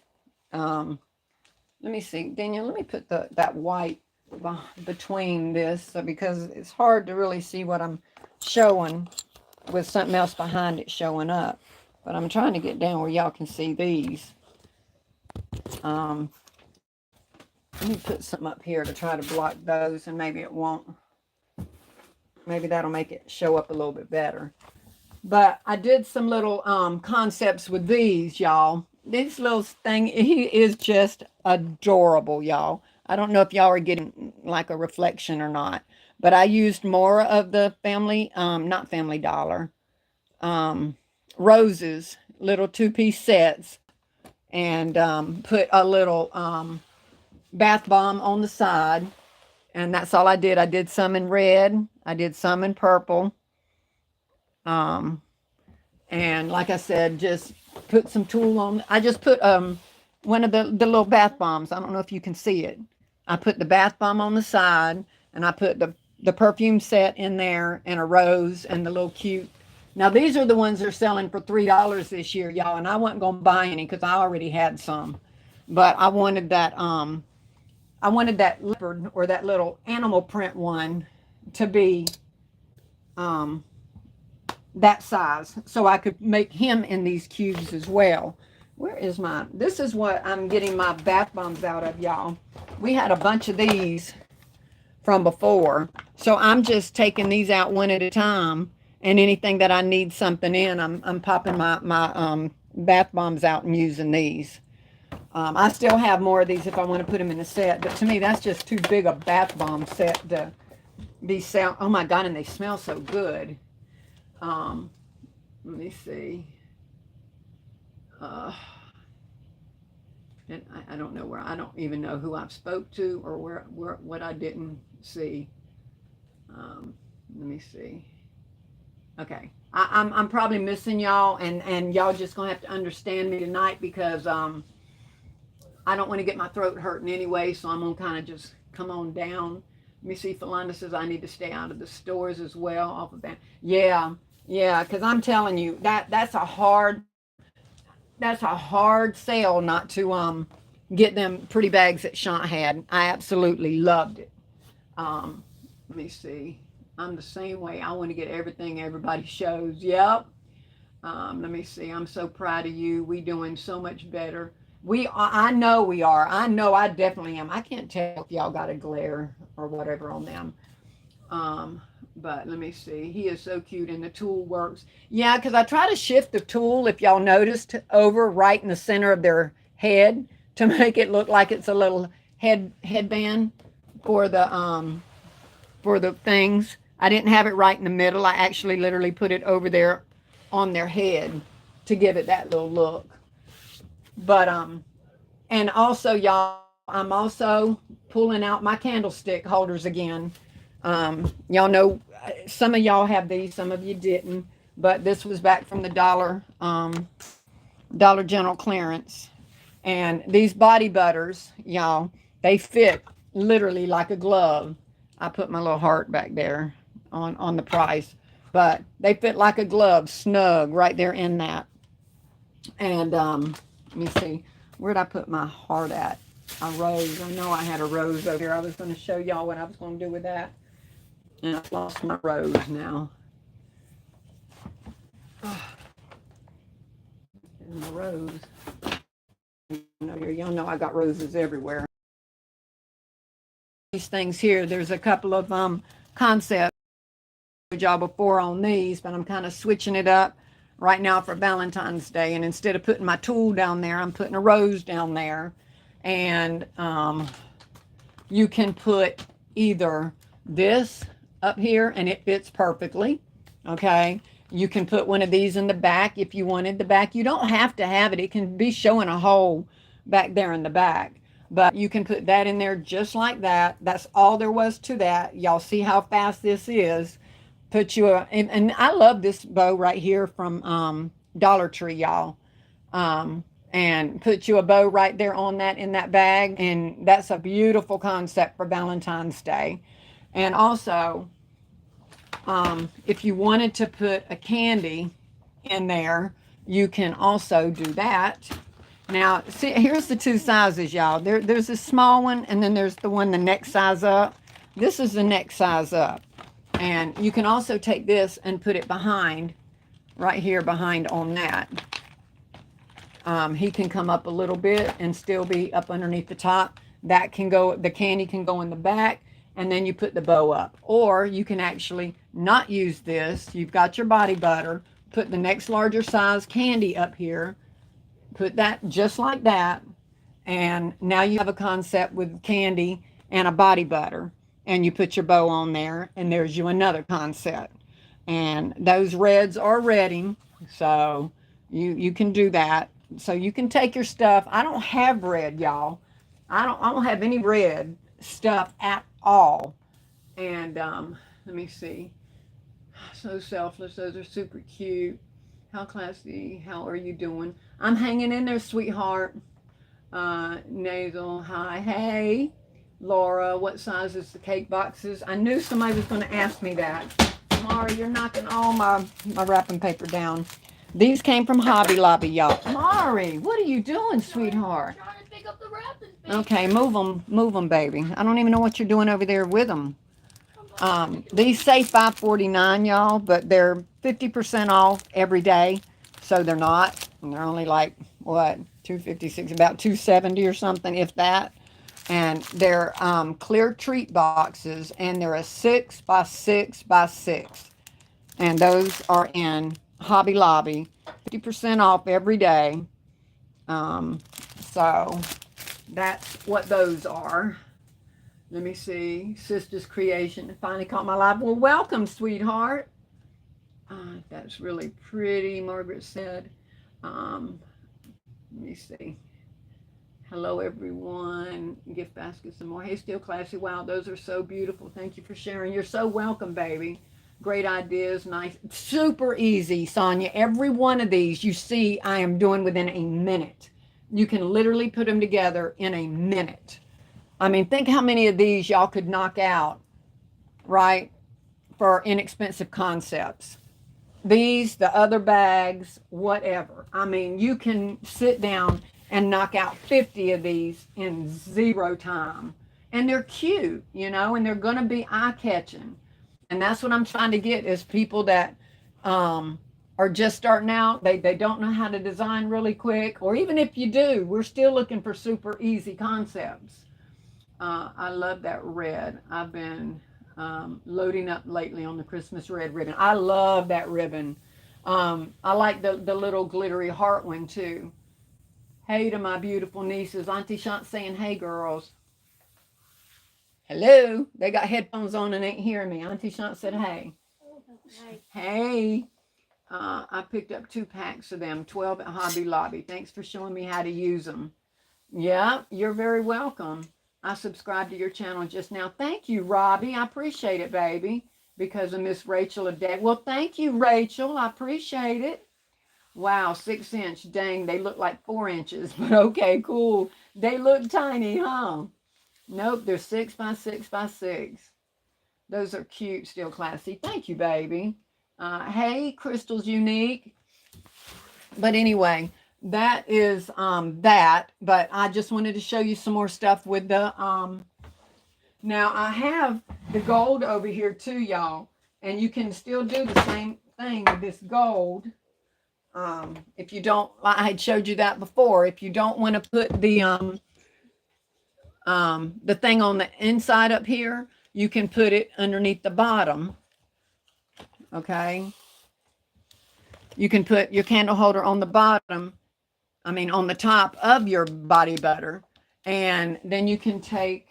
S1: Let me see, Daniel, let me put that white between this, because it's hard to really see what I'm showing with something else behind it showing up. But I'm trying to get down where y'all can see these. Let me put something up here to try to block those, and maybe it won't. Maybe that'll make it show up a little bit better. But I did some little concepts with these, y'all. This little thing, he is just adorable, y'all. I don't know if y'all are getting like a reflection or not, but I used more of the not Family Dollar, roses, little 2-piece sets, and put a little bath bomb on the side. And that's all I did. I did some in red. I did some in purple. And like I said, just put some tulle on. I just put one of the little bath bombs. I don't know if you can see it. I put the bath bomb on the side, and I put the perfume set in there, and a rose, and the little cute. Now these are the ones they're selling for $3 this year, y'all. And I wasn't gonna buy any because I already had some, but I wanted that leopard or that little animal print one to be that size, so I could make him in these cubes as well. Where is my, this is what I'm getting my bath bombs out of, y'all. We had a bunch of these from before, so I'm just taking these out one at a time, and anything that I need something in, I'm popping my bath bombs out and using these. I still have more of these if I want to put them in a set, but to me that's just too big a bath bomb set to be sound. Oh my God, and they smell so good. Let me see. And I don't know where, I don't even know who I've spoke to or where what I didn't see. Let me see. Okay, I'm probably missing y'all, and y'all just gonna have to understand me tonight because I don't want to get my throat hurting anyway, so I'm gonna kind of just come on down. Let me see. Philonda says I need to stay out of the stores as well off of that. Yeah, because I'm telling you that's a hard sale not to get them pretty bags that Shant had. I absolutely loved it. Let me see. I'm the same way. I want to get everything everybody shows. Yep. Let me see. I'm so proud of you. We doing so much better. I know we are. I know I definitely am. I can't tell if y'all got a glare or whatever on them. But let me see. He is so cute, and the tool works. Yeah, because I try to shift the tool, if y'all noticed, over right in the center of their head to make it look like it's a little headband for the things. I didn't have it right in the middle. I actually literally put it over there on their head to give it that little look. But And also, y'all, I'm also pulling out my candlestick holders again. Y'all know some of y'all have these, some of you didn't, but this was back from the Dollar General clearance. And these body butters, y'all, they fit literally like a glove. I put my little heart back there on the price, but they fit like a glove, snug right there in that. And let me see, where'd I put my heart at? A rose. I know I had a rose over here. I was going to show y'all what I was going to do with that. And I've lost my rose now. Oh, my rose. Y'all know I got roses everywhere. These things here, there's a couple of concepts y'all before on these, but I'm kind of switching it up right now for Valentine's Day. And instead of putting my tulle down there, I'm putting a rose down there. And you can put either this up here and it fits perfectly. Okay. You can put one of these in the back if you wanted the back. You don't have to have it. It can be showing a hole back there in the back. But you can put that in there just like that. That's all there was to that. Y'all see how fast this is. Put you a, and I love this bow right here from Dollar Tree, y'all. And put you a bow right there on that in that bag. And that's a beautiful concept for Valentine's Day. And also, if you wanted to put a candy in there, you can also do that. Now, see, here's the two sizes, y'all. There's a small one, and then there's the one the next size up. This is the next size up. And you can also take this and put it behind, right here behind on that. He can come up a little bit and still be up underneath the top. That can go, the candy can go in the back, and then you put the bow up. Or you can actually not use this. You've got your body butter, put the next larger size candy up here, put that just like that, and now you have a concept with candy and a body butter, and you put your bow on there, and there's you another concept. And those reds are ready, so you can do that. So you can take your stuff. I don't have red, y'all. I don't have any red stuff at all. And let me see. So selfless. Those are super cute. How classy. How are you doing? I'm hanging in there, sweetheart. Nasal. Hi. Hey. Laura, what size is the cake boxes? I knew somebody was going to ask me that. Mari, you're knocking all my wrapping paper down. These came from Hobby Lobby, y'all. Mari, what are you doing, sweetheart?
S2: Trying to pick up the wrapping paper.
S1: Okay, move them, baby. I don't even know what you're doing over there with them. These say $5.49, y'all, but they're 50% off every day, so they're not. And they're only like what, $2.56, about $2.70 or something, if that. And they're clear treat boxes, and they're a 6 by 6 by 6, and those are in Hobby Lobby, 50% off every day. So that's what those are. Let me see. Sister's Creation finally caught my live. Well, welcome, sweetheart. That's really pretty, Margaret said. Let me see. Hello, everyone. Gift baskets and more. Hey, Still Classy. Wow, those are so beautiful. Thank you for sharing. You're so welcome, baby. Great ideas. Nice. Super easy, Sonia. Every one of these you see I am doing within a minute. You can literally put them together in a minute. I mean, think how many of these y'all could knock out, right, for inexpensive concepts. These, the other bags, whatever. I mean, you can sit down and knock out 50 of these in zero time. And they're cute, you know, and they're going to be eye-catching. And that's what I'm trying to get is people that are just starting out. They don't know how to design really quick. Or even if you do, we're still looking for super easy concepts. I love that red. I've been loading up lately on the Christmas red ribbon. I love that ribbon. I like the little glittery heart one too. Hey to my beautiful nieces. Auntie Shant saying, hey girls. Hello. They got headphones on and ain't hearing me. Auntie Shant said, hey. Hey. I picked up 2 packs of them, 12 at Hobby Lobby. Thanks for showing me how to use them. Yeah, you're very welcome. I subscribed to your channel just now. Thank you, Robbie. I appreciate it, baby. Because of Miss Rachel of Day. Well, thank you, Rachel. I appreciate it. Wow, 6 inch. Dang, they look like 4 inches. But okay, cool. They look tiny, huh? Nope, they're 6 by 6 by 6. Those are cute, still classy. Thank you, baby. Hey, Crystal's unique. But anyway, that is that. But I just wanted to show you some more stuff with the now I have the gold over here too, y'all. And you can still do the same thing with this gold. If you don't, I had showed you that before. If you don't want to put the thing on the inside up here, you can put it underneath the bottom. Okay. You can put your candle holder on the bottom, on the top of your body butter. And then you can take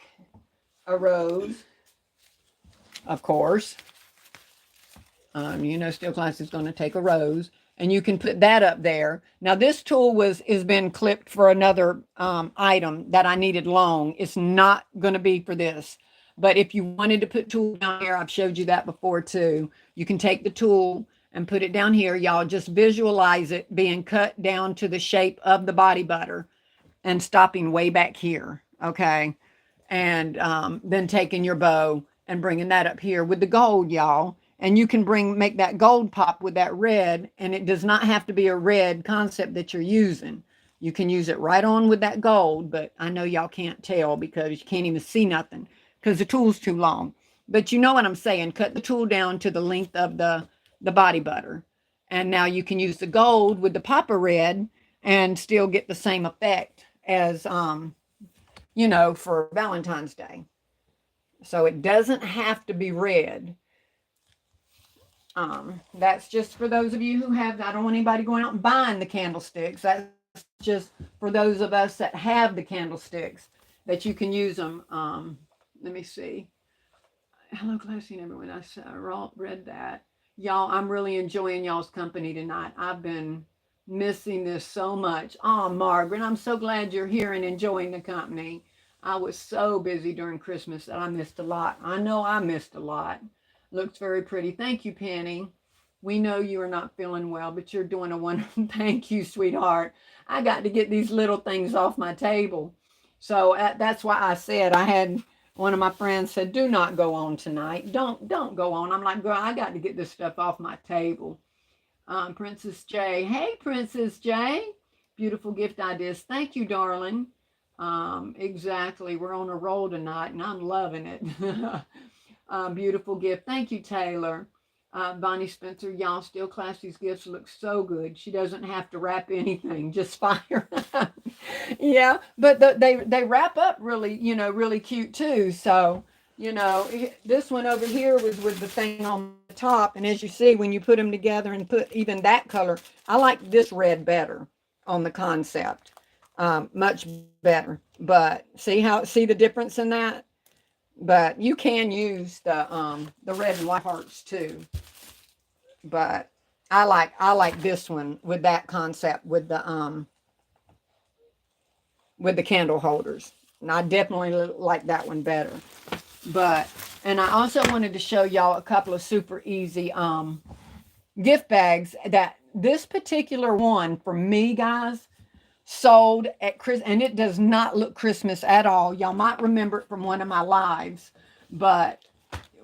S1: a rose, of course. Steel Class is going to take a rose, and you can put that up there. Now, this tool is been clipped for another item that I needed long. It's not going to be for this. But if you wanted to put tool down here, I've showed you that before too. You can take the tool and put it down here. Y'all just visualize it being cut down to the shape of the body butter and stopping way back here. Okay. And then taking your bow and bringing that up here with the gold, y'all. And you can make that gold pop with that red. And it does not have to be a red concept that you're using. You can use it right on with that gold, but I know y'all can't tell because you can't even see nothing because the tool's too long. But you know what I'm saying. Cut the tool down to the length of the body butter. And now you can use the gold with the popper red and still get the same effect as, for Valentine's Day. So it doesn't have to be red. That's just for those of you who have, I don't want anybody going out and buying the candlesticks. That's just for those of us that have the candlesticks that you can use them. Let me see. Hello, classy and everyone. I read that. Y'all, I'm really enjoying y'all's company tonight. I've been missing this so much. Oh, Margaret, I'm so glad you're here and enjoying the company. I was so busy during Christmas that I missed a lot. I know I missed a lot. Looks very pretty. Thank you, Penny. We know you are not feeling well, but you're doing a wonderful. Thank you, sweetheart. I got to get these little things off my table. So that's why I said I had one of my friends said, do not go on tonight. Don't go on. I'm like, girl, I got to get this stuff off my table. Princess J. Hey, Princess J. Beautiful gift ideas. Thank you, darling. Exactly. We're on a roll tonight, and I'm loving it. Beautiful gift. Thank you, Taylor. Bonnie Spencer, y'all, Still Classy's gifts look so good. She doesn't have to wrap anything, just fire. Yeah, but they wrap up really, really cute too. So, this one over here was with the thing on the top. And as you see, when you put them together and put even that color, I like this red better on the concept. Much better. But see the difference in that? But you can use the red and white hearts too. But I like this one with that concept with the candle holders. And I definitely like that one better. And I also wanted to show y'all a couple of super easy gift bags that this particular one for me, guys, sold at Christmas, and it does not look Christmas at all. Y'all might remember it from one of my lives, but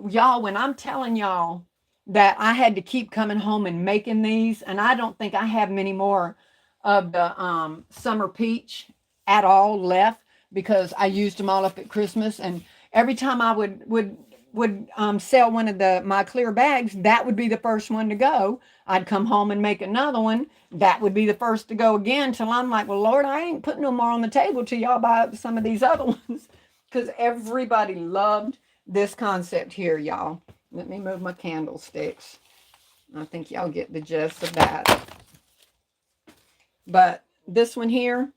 S1: y'all, when I'm telling y'all that I had to keep coming home and making these, and I don't think I have many more of the summer peach at all left because I used them all up at Christmas. And every time I would sell one of my clear bags, that would be the first one to go. I'd come home and make another one. That would be the first to go again till I'm like, well, Lord, I ain't putting no more on the table till y'all buy up some of these other ones. Because everybody loved this concept here, y'all. Let me move my candlesticks. I think y'all get the gist of that. But this one here,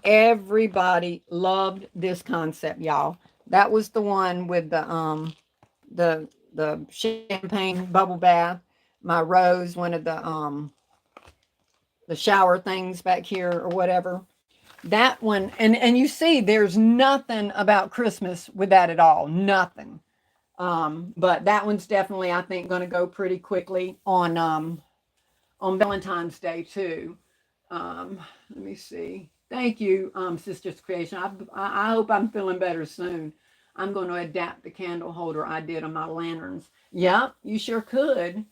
S1: everybody loved this concept, y'all. That was the one with the champagne bubble bath. My rose, one of the shower things back here or whatever. that one, and you see, there's nothing about Christmas with that at all. Nothing. But that one's definitely, I think, going to go pretty quickly on Valentine's Day too. Let me see. Thank you, Sisters Creation. I hope I'm feeling better soon. I'm going to adapt the candle holder I did on my lanterns. Yep, you sure could.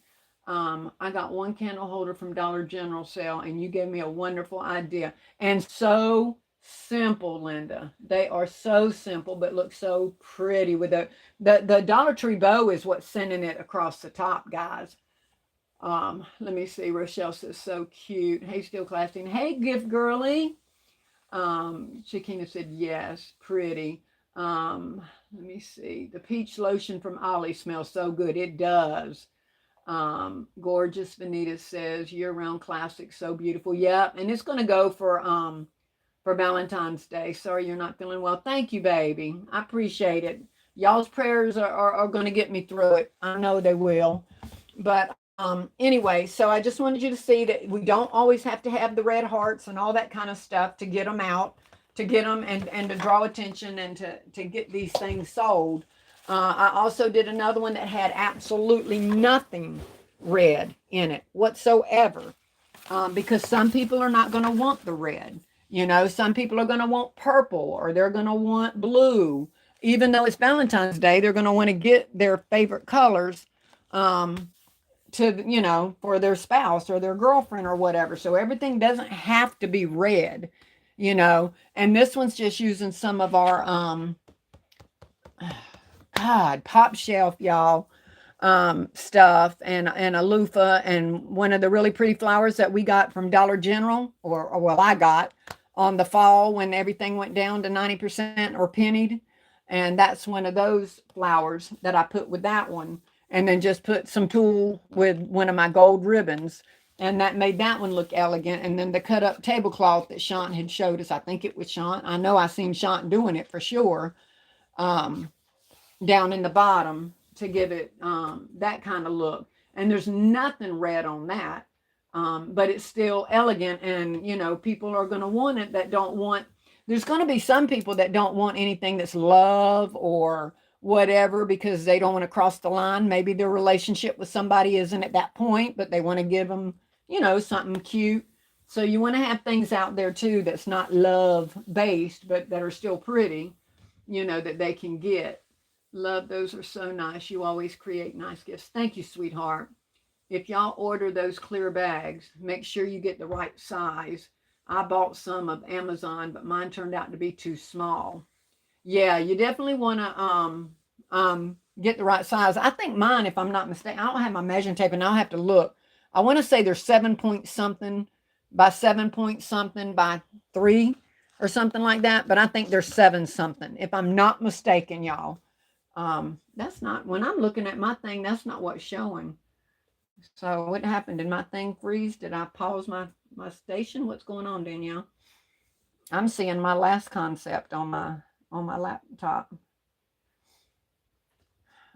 S1: I got one candle holder from Dollar General sale, and you gave me a wonderful idea. And so simple, Linda. They are so simple, but look so pretty with the Dollar Tree bow is what's sending it across the top, guys. Let me see. Rochelle says so cute. Hey, still classy. Hey, gift girly. Shakina said yes, pretty. Let me see. The peach lotion from Ollie smells so good. It does. Gorgeous Vanita says year-round classic, so beautiful. Yep, and it's going to go for Valentine's Day. Sorry you're not feeling well. Thank you, baby. I appreciate it. Y'all's prayers are going to get me through it. I know they will. But anyway, so I just wanted you to see that we don't always have to have the red hearts and all that kind of stuff to get them out, to get them and to draw attention and to get these things sold. I also did another one that had absolutely nothing red in it whatsoever, because some people are not going to want the red. You know, some people are going to want purple or they're going to want blue. Even though it's Valentine's Day, they're going to want to get their favorite colors to, you know, for their spouse or their girlfriend or whatever. So everything doesn't have to be red, you know. And this one's just using some of our pop shelf, y'all, stuff and a loofah and one of the really pretty flowers that we got from Dollar General, or well, I got on the fall when everything went down to 90% or pennied. And that's one of those flowers that I put with that one. And then just put some tulle with one of my gold ribbons. And that made that one look elegant. And then the cut up tablecloth that Shant had showed us, I think it was Shant. I know I seen Shant doing it for sure. Down in the bottom to give it that kind of look. And there's nothing red on that, but it's still elegant. And, you know, people are going to want it that don't want, there's going to be some people that don't want anything that's love or whatever because they don't want to cross the line. Maybe their relationship with somebody isn't at that point, but they want to give them, you know, something cute. So you want to have things out there too that's not love based, but that are still pretty, you know, that they can get. Love, those are so nice. You always create nice gifts. Thank you, sweetheart. If y'all order those clear bags, make sure you get the right size. I bought some of Amazon, but mine turned out to be too small. Yeah, you definitely want to get the right size. I think mine, if I'm not mistaken, I don't have my measuring tape and I'll have to look. I want to say they're 7 point something by 7 point something by 3 or something like that, but I think they're 7 something, if I'm not mistaken, y'all. That's not, when I'm looking at my thing, that's not what's showing. So what happened? Did my thing freeze? Did I pause my station? What's going on, Danielle? I'm seeing my last concept on my laptop.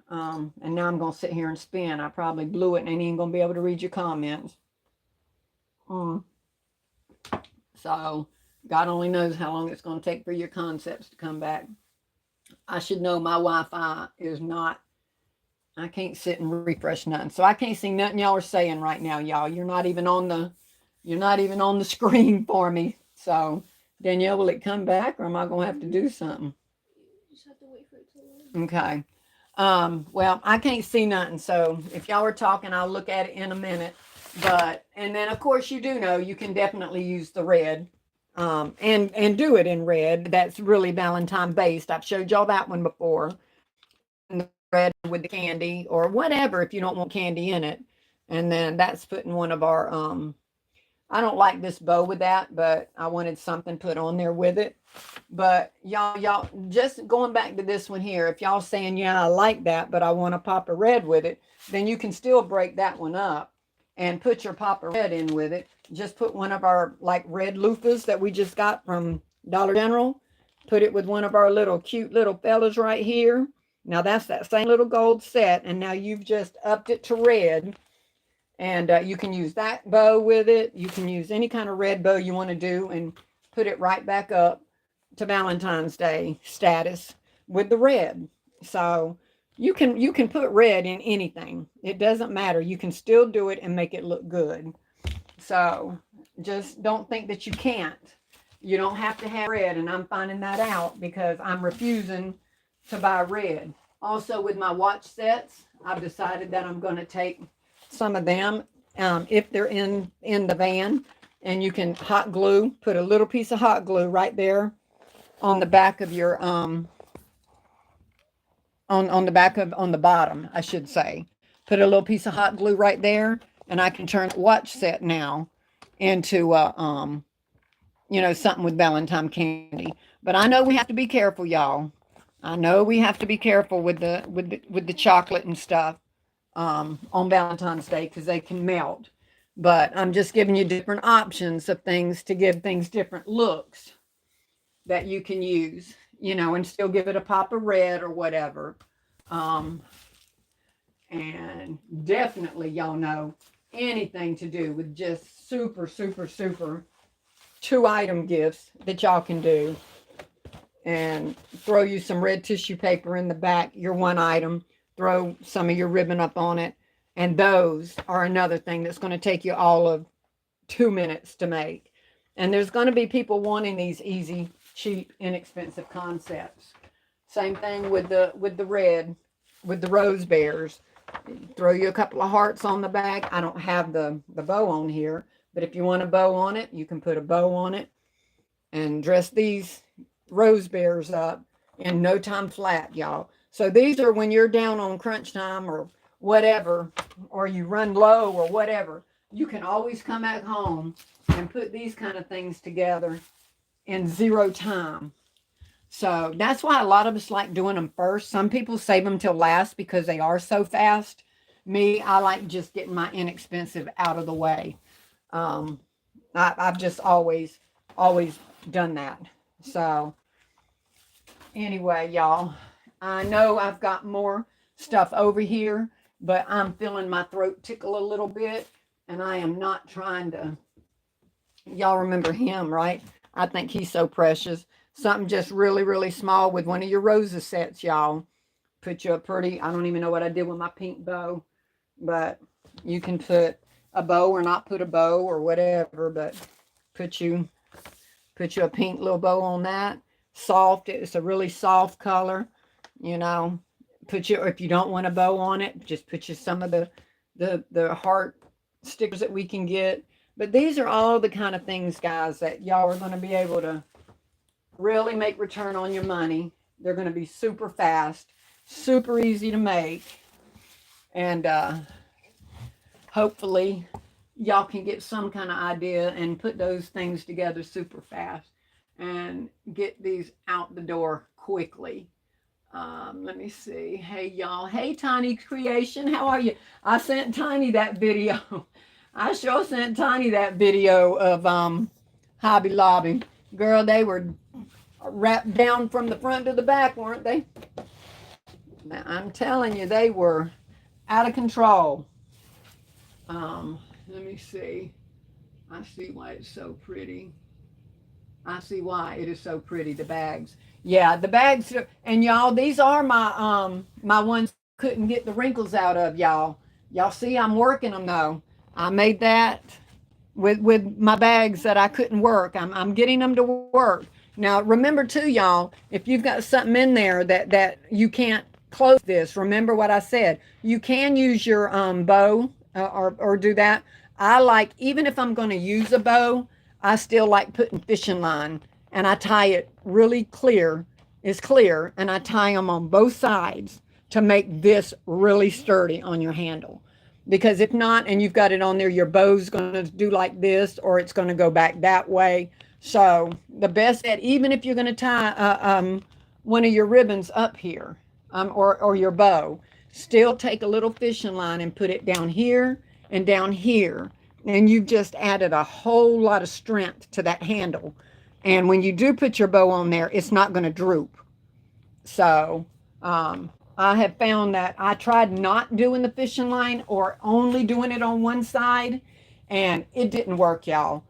S1: And now I'm going to sit here and spin. I probably blew it and ain't even going to be able to read your comments. So God only knows how long it's going to take for your concepts to come back. I should know my Wi-Fi is not, I can't sit and refresh nothing. So I can't see nothing y'all are saying right now, y'all. You're not even on the screen for me. So Danielle, will it come back or am I going to have to do something?
S2: You just have to wait for it to load.
S1: Okay. Well, I can't see nothing. So if y'all are talking, I'll look at it in a minute. But, and then of course you do know you can definitely use the red. And do it in red. That's really Valentine based. I've showed y'all that one before. And the red with the candy or whatever if you don't want candy in it. And then that's putting one of our I don't like this bow with that, but I wanted something put on there with it. But y'all just going back to this one here, if y'all saying, yeah, I like that, but I want to pop a red with it, then you can still break that one up and put your pop a red in with it. Just put one of our like red loofahs that we just got from Dollar General. Put it with one of our little cute little fellas right here. Now that's that same little gold set. And now you've just upped it to red. And you can use that bow with it. You can use any kind of red bow you want to do. And put it right back up to Valentine's Day status with the red. So you can put red in anything. It doesn't matter. You can still do it and make it look good. So just don't think that you can't. You don't have to have red, and I'm finding that out because I'm refusing to buy red. Also, with my watch sets, I've decided that I'm going to take some of them if they're in the van, and you can hot glue, put a little piece of hot glue right there on the back of your on the back of on the bottom, I should say. Put a little piece of hot glue right there, and I can turn the watch set now into something with Valentine candy. But I know we have to be careful, y'all. I know we have to be careful with the chocolate and stuff on Valentine's Day because they can melt. But I'm just giving you different options of things to give things different looks that you can use, and still give it a pop of red or whatever. And definitely, y'all know anything to do with just super, super, super 2-item gifts that y'all can do. And throw you some red tissue paper in the back, your 1 item, throw some of your ribbon up on it. And those are another thing that's going to take you all of 2 minutes to make. And there's going to be people wanting these easy, cheap, inexpensive concepts. Same thing with the red, with the rose bears. Throw you a couple of hearts on the back. I don't have the bow on here, but if you want a bow on it, you can put a bow on it and dress these rose bears up in no time flat, y'all. So these are when you're down on crunch time or whatever, or you run low or whatever, you can always come back home and put these kind of things together in 0 time. So that's why a lot of us like doing them first. Some people save them till last because they are so fast. Me, I like just getting my inexpensive out of the way. I've just always done that. So anyway, y'all, I know I've got more stuff over here, but I'm feeling my throat tickle a little bit, and I am not trying to. Y'all remember him, right? I think he's so precious. Something just really, really small with one of your roses sets, y'all. Put you a pretty, I don't even know what I did with my pink bow, but you can put a bow or not put a bow or whatever, but put you a pink little bow on that. Soft, it's a really soft color, Put you, if you don't want a bow on it, just put you some of the heart stickers that we can get. But these are all the kind of things, guys, that y'all are going to be able to really make return on your money. They're going to be super fast, super easy to make, and hopefully y'all can get some kind of idea and put those things together super fast and get these out the door quickly. Let me see. Hey, y'all. Hey, Tiny Creation. How are you? I sent Tiny that video. I sure sent Tiny that video of Hobby Lobby. Girl, they were wrapped down from the front to the back, weren't they? Now, I'm telling you, they were out of control. Let me see. I see why it's so pretty. I see why it is so pretty, the bags. Yeah, the bags, and y'all, these are my my ones couldn't get the wrinkles out of, y'all. Y'all see I'm working them though. I made that with my bags that I couldn't work. I'm getting them to work. Now, remember too, y'all, if you've got something in there that you can't close this, remember what I said. You can use your bow or do that. I like, even if I'm going to use a bow, I still like putting fishing line, and I tie it really clear, and I tie them on both sides to make this really sturdy on your handle. Because if not, and you've got it on there, your bow's going to do like this, or it's going to go back that way. So the best bet, even if you're going to tie one of your ribbons up here, or your bow, still take a little fishing line and put it down here and down here. And you've just added a whole lot of strength to that handle. And when you do put your bow on there, it's not going to droop. So I have found that I tried not doing the fishing line or only doing it on one side, and it didn't work, y'all.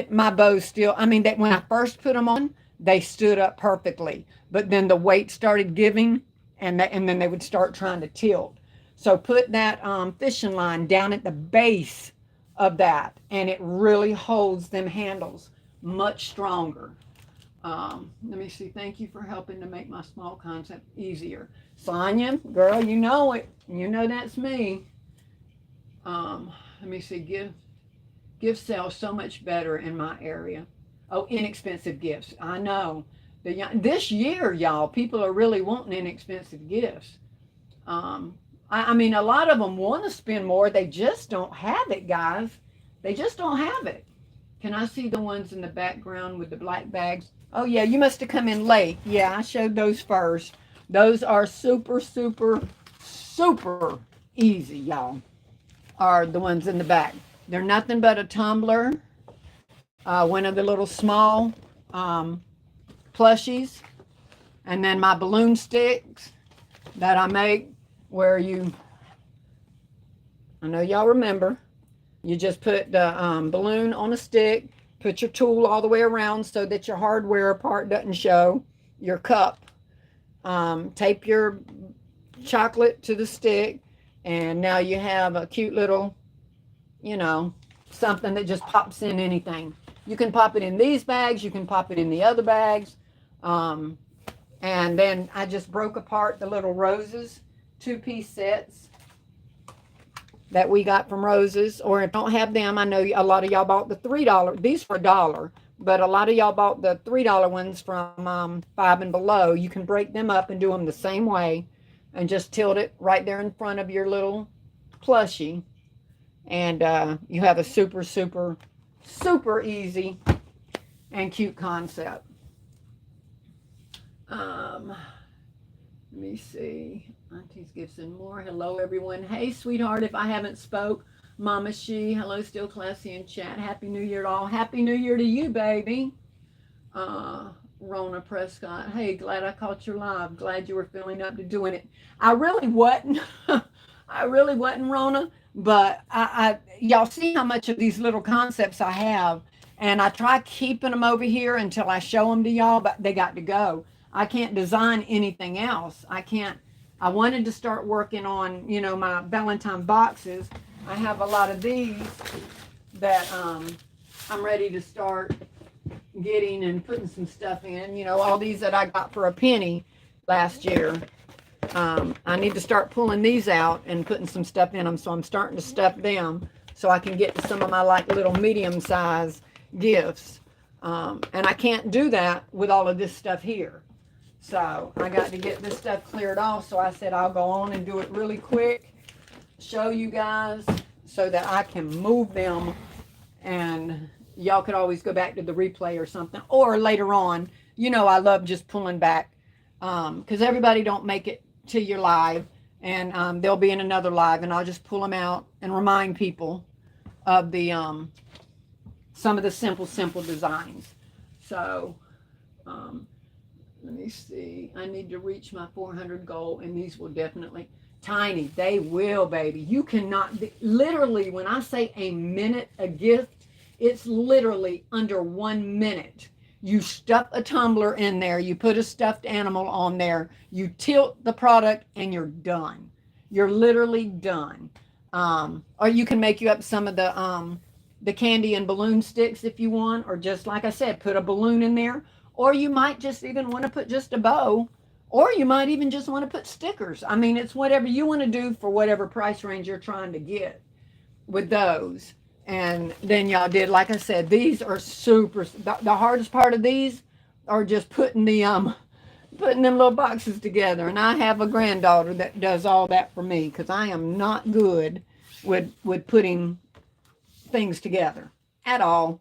S1: my bows still, I mean, that when I first put them on, they stood up perfectly. But then the weight started giving, and then they would start trying to tilt. So put that fishing line down at the base of that, and it really holds them handles much stronger. Let me see. Thank you for helping to make my small concept easier. Sonia, girl, you know it. You know that's me. Let me see. Gift sells so much better in my area. Oh, inexpensive gifts. I know. This year, y'all, people are really wanting inexpensive gifts. I mean, a lot of them want to spend more. They just don't have it, guys. They just don't have it. Can I see the ones in the background with the black bags? Oh, yeah, you must have come in late. Yeah, I showed those first. Those are super, super, super easy, y'all, are the ones in the back. They're nothing but a tumbler, one of the little small plushies, and then my balloon sticks that I make where I know y'all remember, you just put the balloon on a stick, put your tool all the way around so that your hardware part doesn't show, your cup, tape your chocolate to the stick, and now you have a cute little, something that just pops in anything. You can pop it in these bags, you can pop it in the other bags. And then I just broke apart the little roses, 2-piece sets that we got from Roses. Or if you don't have them, I know a lot of y'all bought the $3. These were $1, but a lot of y'all bought the $3 ones from 5 and below. You can break them up and do them the same way and just tilt it right there in front of your little plushie. And you have a super, super, super easy and cute concept. Let me see. Auntie's Gibson Moore. Hello, everyone. Hey, sweetheart, if I haven't spoke. Mama She. Hello, still classy in chat. Happy New Year to all. Happy New Year to you, baby. Rona Prescott. Hey, glad I caught your live. Glad you were feeling up to doing it. I really wasn't. I really wasn't, Rona. But y'all see how much of these little concepts I have. And I try keeping them over here until I show them to y'all, but they got to go. I can't design anything else. I wanted to start working on, my Valentine boxes. I have a lot of these that I'm ready to start getting and putting some stuff in. All these that I got for a penny last year. I need to start pulling these out and putting some stuff in them. So I'm starting to stuff them so I can get to some of my little medium size gifts. And I can't do that with all of this stuff here. So I got to get this stuff cleared off. So I said I'll go on and do it really quick, show you guys so that I can move them, and y'all could always go back to the replay or something, or later on. I love just pulling back because everybody don't make it to your live, and they'll be in another live, and I'll just pull them out and remind people of the some of the simple designs. So let me see. I need to reach my 400 goal, and these will definitely tiny. They will, baby. You cannot literally, when I say a minute a gift, it's literally under 1 minute. You stuff a tumbler in there, you put a stuffed animal on there, you tilt the product, and you're done. You're literally done. Or you can make you up some of the candy and balloon sticks if you want, or just like I said, put a balloon in there. Or you might just even want to put just a bow, or you might even just want to put stickers. I mean, it's whatever you want to do for whatever price range you're trying to get with those. And then y'all did, like I said, these are super, the hardest part of these are just putting them little boxes together. And I have a granddaughter that does all that for me, because I am not good with putting things together at all.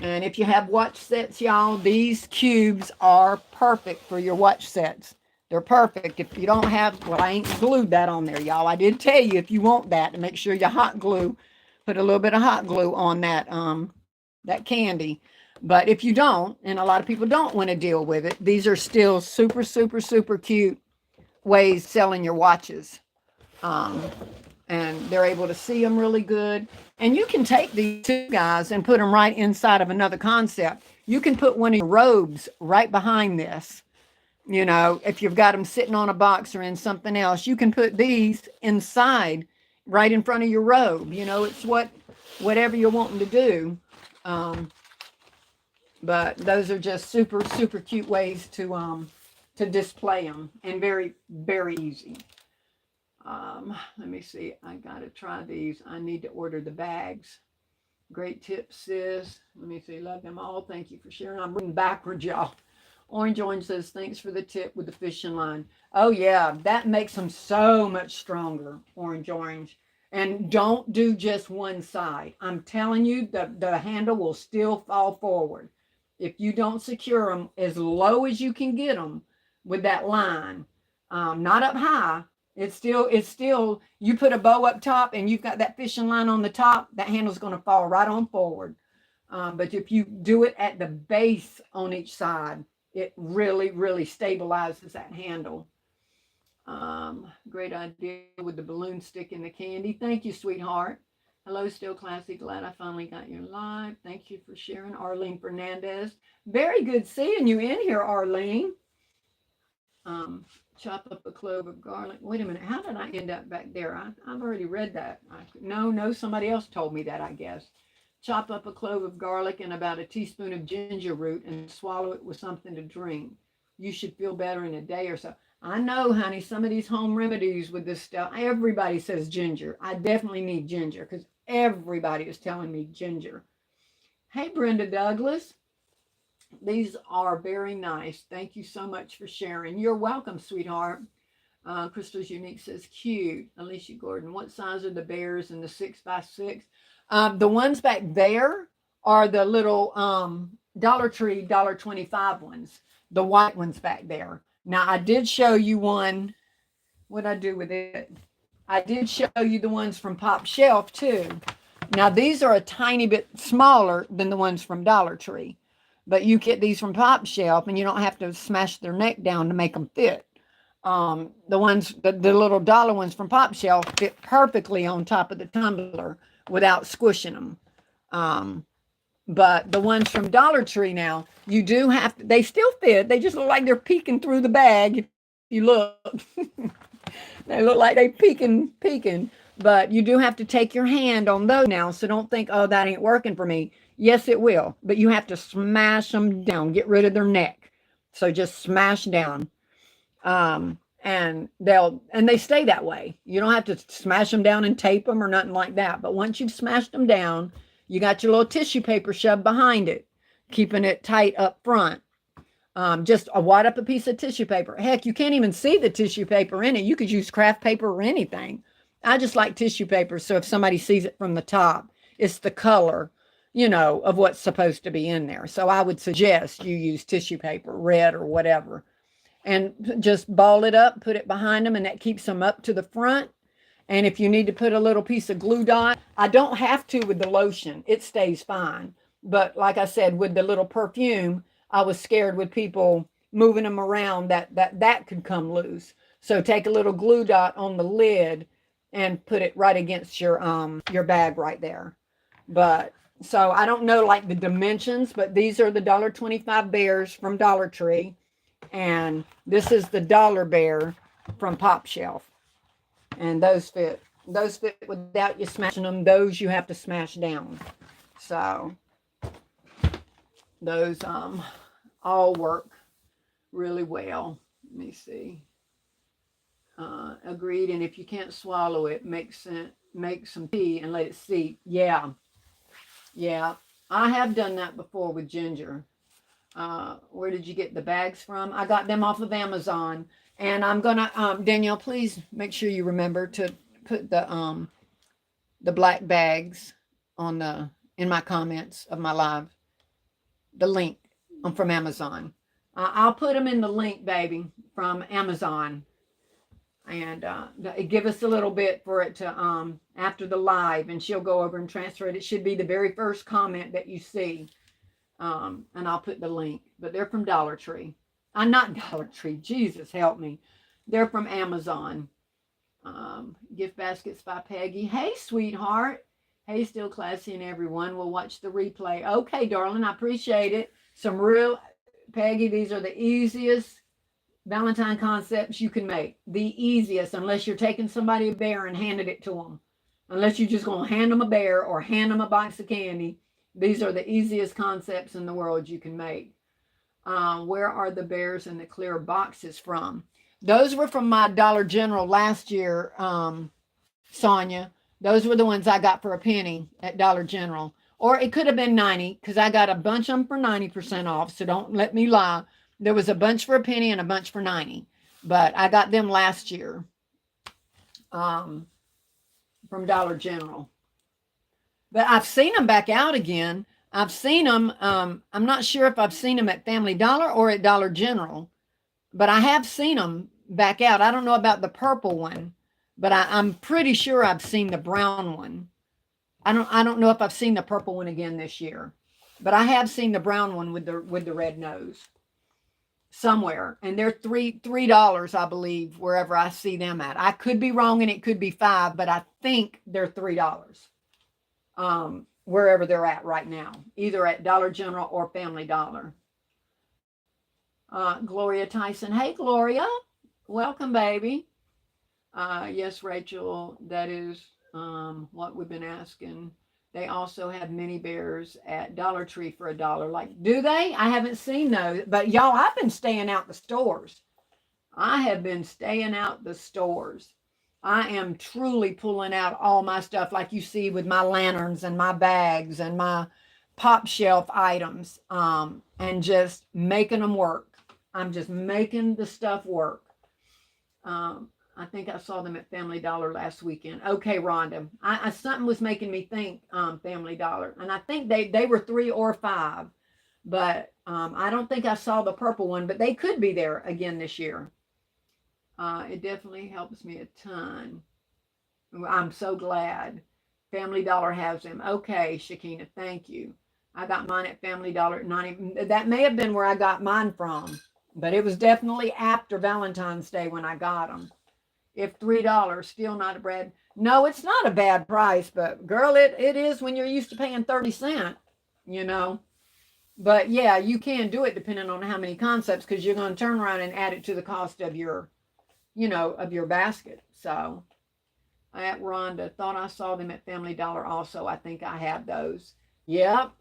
S1: And if you have watch sets, y'all, these cubes are perfect for your watch sets. They're perfect. If you don't have, well, I ain't glued that on there, y'all. I did tell you if you want that, to make sure you hot glue, put a little bit of hot glue on that that candy. But if you don't, and a lot of people don't want to deal with it, these are still super, super, super cute ways selling your watches. and they're able to see them really good. And you can take these two guys and put them right inside of another concept. You can put one of your robes right behind this. You know, if you've got them sitting on a box or in something else, you can put these inside right in front of your robe. You know, it's whatever you're wanting to do. But those are just super, super cute ways to display them, and very, very easy. Let me see. I gotta try these. I need to order the bags. Great tips, sis. Let me see. Love them all. Thank you for sharing. I'm reading backwards, y'all. Orange says, thanks for the tip with the fishing line. Oh, yeah. That makes them so much stronger. Orange. And don't do just one side. I'm telling you, the handle will still fall forward. If you don't secure them as low as you can get them with that line, not up high, it's still, you put a bow up top and you've got that fishing line on the top, that handle's going to fall right on forward. But if you do it at the base on each side, it really, really stabilizes that handle. Great idea with the balloon stick in the candy. Thank you, sweetheart. Hello, Still Classy. Glad I finally got you live. Thank you for sharing. Arlene Fernandez. Very good seeing you in here, Arlene. Chop up a clove of garlic. Wait a minute. How did I end up back there? I've already read that. No, somebody else told me that, I guess. Chop up a clove of garlic and about a teaspoon of ginger root and swallow it with something to drink. You should feel better in a day or so. I know, honey, some of these home remedies with this stuff, everybody says ginger. I definitely need ginger because everybody is telling me ginger. Hey, Brenda Douglas. These are very nice. Thank you so much for sharing. You're welcome, sweetheart. Crystal's Unique says, cute. Alicia Gordon, what size are the bears in the 6x6? The ones back there are the little Dollar Tree $1.25 ones. The white ones back there. Now, I did show you one. What'd I do with it? I did show you the ones from Pop Shelf, too. Now, these are a tiny bit smaller than the ones from Dollar Tree. But you get these from Pop Shelf, and you don't have to smash their neck down to make them fit. The little dollar ones from Pop Shelf fit perfectly on top of the tumbler without squishing them. But the ones from Dollar Tree now, you do have to, they still fit. They just look like they're peeking through the bag. If you look, they look like they peeking. But you do have to take your hand on those now. So don't think, oh, that ain't working for me. Yes, it will. But you have to smash them down, get rid of their neck. So just smash down. And they stay that way. You don't have to smash them down and tape them or nothing like that. But once you've smashed them down, you got your little tissue paper shoved behind it, keeping it tight up front. Just wad up a piece of tissue paper. Heck, you can't even see the tissue paper in it. You could use craft paper or anything. I just like tissue paper. So if somebody sees it from the top, it's the color, of what's supposed to be in there. So I would suggest you use tissue paper, red or whatever. And just ball it up, put it behind them, and that keeps them up to the front. And if you need to put a little piece of glue dot, I don't have to with the lotion. It stays fine. But like I said, with the little perfume, I was scared with people moving them around that could come loose. So take a little glue dot on the lid and put it right against your bag right there. But so I don't know like the dimensions, but these are the $1.25 bears from Dollar Tree. And this is the dollar bear from Pop Shelf. And those fit without you smashing them. Those you have to smash down. So those all work really well. Let me see. Agreed. And if you can't swallow it, make some tea and let it seep. Yeah. I have done that before with ginger. Where did you get the bags from? I got them off of Amazon. And I'm gonna Danielle, please make sure you remember to put the black bags in my comments of my live, the link from Amazon. I'll put them in the link, baby, from Amazon. And give us a little bit for it to after the live, and she'll go over and transfer it. It should be the very first comment that you see. And I'll put the link. But they're from Dollar Tree. Not Dollar Tree. Jesus help me. They're from Amazon. Gift baskets by Peggy. Hey, sweetheart. Hey, still classy and everyone. We'll watch the replay. Okay, darling, I appreciate it. Some real, Peggy, these are the easiest Valentine concepts you can make. The easiest, unless you're taking somebody a bear and handing it to them. Unless you're just going to hand them a bear or hand them a box of candy. These are the easiest concepts in the world you can make. Where are the bears and the clear boxes from? Those were from my Dollar General last year, Sonia. Those were the ones I got for a penny at Dollar General. Or it could have been 90 because I got a bunch of them for 90% off. So don't let me lie. There was a bunch for a penny and a bunch for 90. But I got them last year from Dollar General. But I've seen them back out again. I've seen them. I'm not sure if I've seen them at Family Dollar or at Dollar General. But I have seen them back out. I don't know about the purple one. But I'm pretty sure I've seen the brown one. I don't know if I've seen the purple one again this year, but I have seen the brown one with the red nose somewhere, and they're $3, I believe, wherever I see them at. I could be wrong, and it could be $5, but I think they're $3 wherever they're at right now, either at Dollar General or Family Dollar. Gloria Tyson, hey Gloria, welcome, baby. Yes, Rachel, that is what we've been asking. They also have mini bears at Dollar Tree for $1. Like, do they? I haven't seen those. But y'all, I've been staying out the stores. I have been staying out the stores. I am truly pulling out all my stuff like you see with my lanterns and my bags and my pop shelf items and just making them work. I'm just making the stuff work. I think I saw them at Family Dollar last weekend. Okay, Rhonda. Something was making me think Family Dollar. And I think they were $3 or $5. But I don't think I saw the purple one. But they could be there again this year. It definitely helps me a ton. I'm so glad. Family Dollar has them. Okay, Shakina, thank you. I got mine at Family Dollar at 90. That may have been where I got mine from. But it was definitely after Valentine's Day when I got them. If $3, still not a bad. No, it's not a bad price, but girl, it is when you're used to paying 30 cents, you know. But yeah, you can do it depending on how many concepts, because you're going to turn around and add it to the cost of your, of your basket. So at Rhonda, thought I saw them at Family Dollar also. I think I have those. Yep.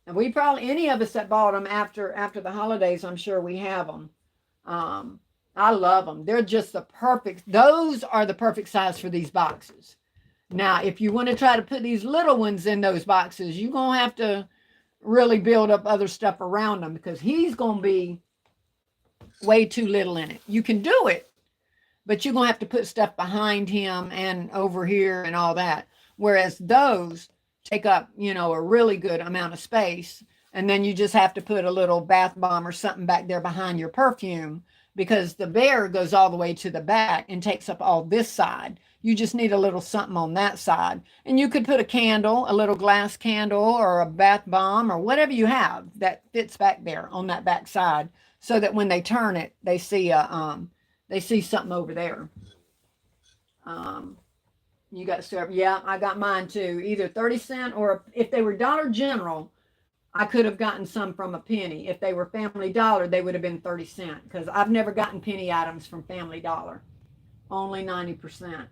S1: And we probably, any of us that bought them after the holidays, I'm sure we have them. I love them. They're just the perfect, those are the perfect size for these boxes. Now, if you want to try to put these little ones in those boxes, you're going to have to really build up other stuff around them because he's going to be way too little in it. You can do it, but you're going to have to put stuff behind him and over here and all that. Whereas those take up, a really good amount of space. And then you just have to put a little bath bomb or something back there behind your perfume, because the bear goes all the way to the back and takes up all this side. You just need a little something on that side. And you could put a candle, a little glass candle or a bath bomb or whatever you have that fits back there on that back side, so that when they turn it, they see something over there. You got syrup. Yeah, I got mine too. Either 30 cents or if they were Dollar General, I could have gotten some from a penny. If they were Family Dollar, they would have been 30 cents, because I've never gotten penny items from Family Dollar. Only 90%.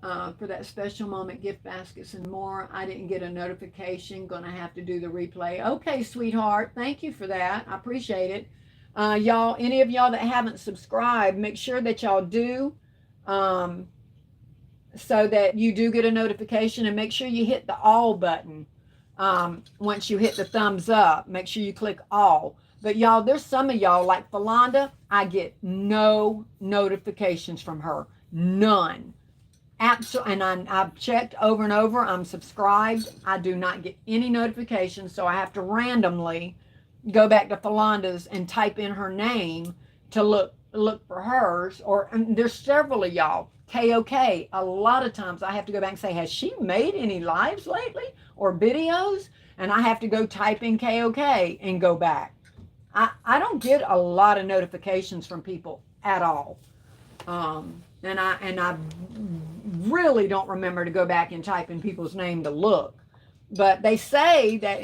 S1: For that special moment, gift baskets and more. I didn't get a notification. Gonna have to do the replay. Okay, sweetheart. Thank you for that. I appreciate it. Y'all, any of y'all that haven't subscribed, make sure that y'all do. So that you do get a notification, and make sure you hit the all button. Once you hit the thumbs up, make sure you click all. But y'all, there's some of y'all like Philonda, I get no notifications from her. None. Absolutely. And I've checked over and over. I'm subscribed. I do not get any notifications. So I have to randomly go back to Philonda's and type in her name to look for hers. Or there's several of y'all. KOK. A lot of times I have to go back and say, has she made any lives lately or videos? And I have to go type in KOK and go back. I don't get a lot of notifications from people at all. And I really don't remember to go back and type in people's name to look. But they say that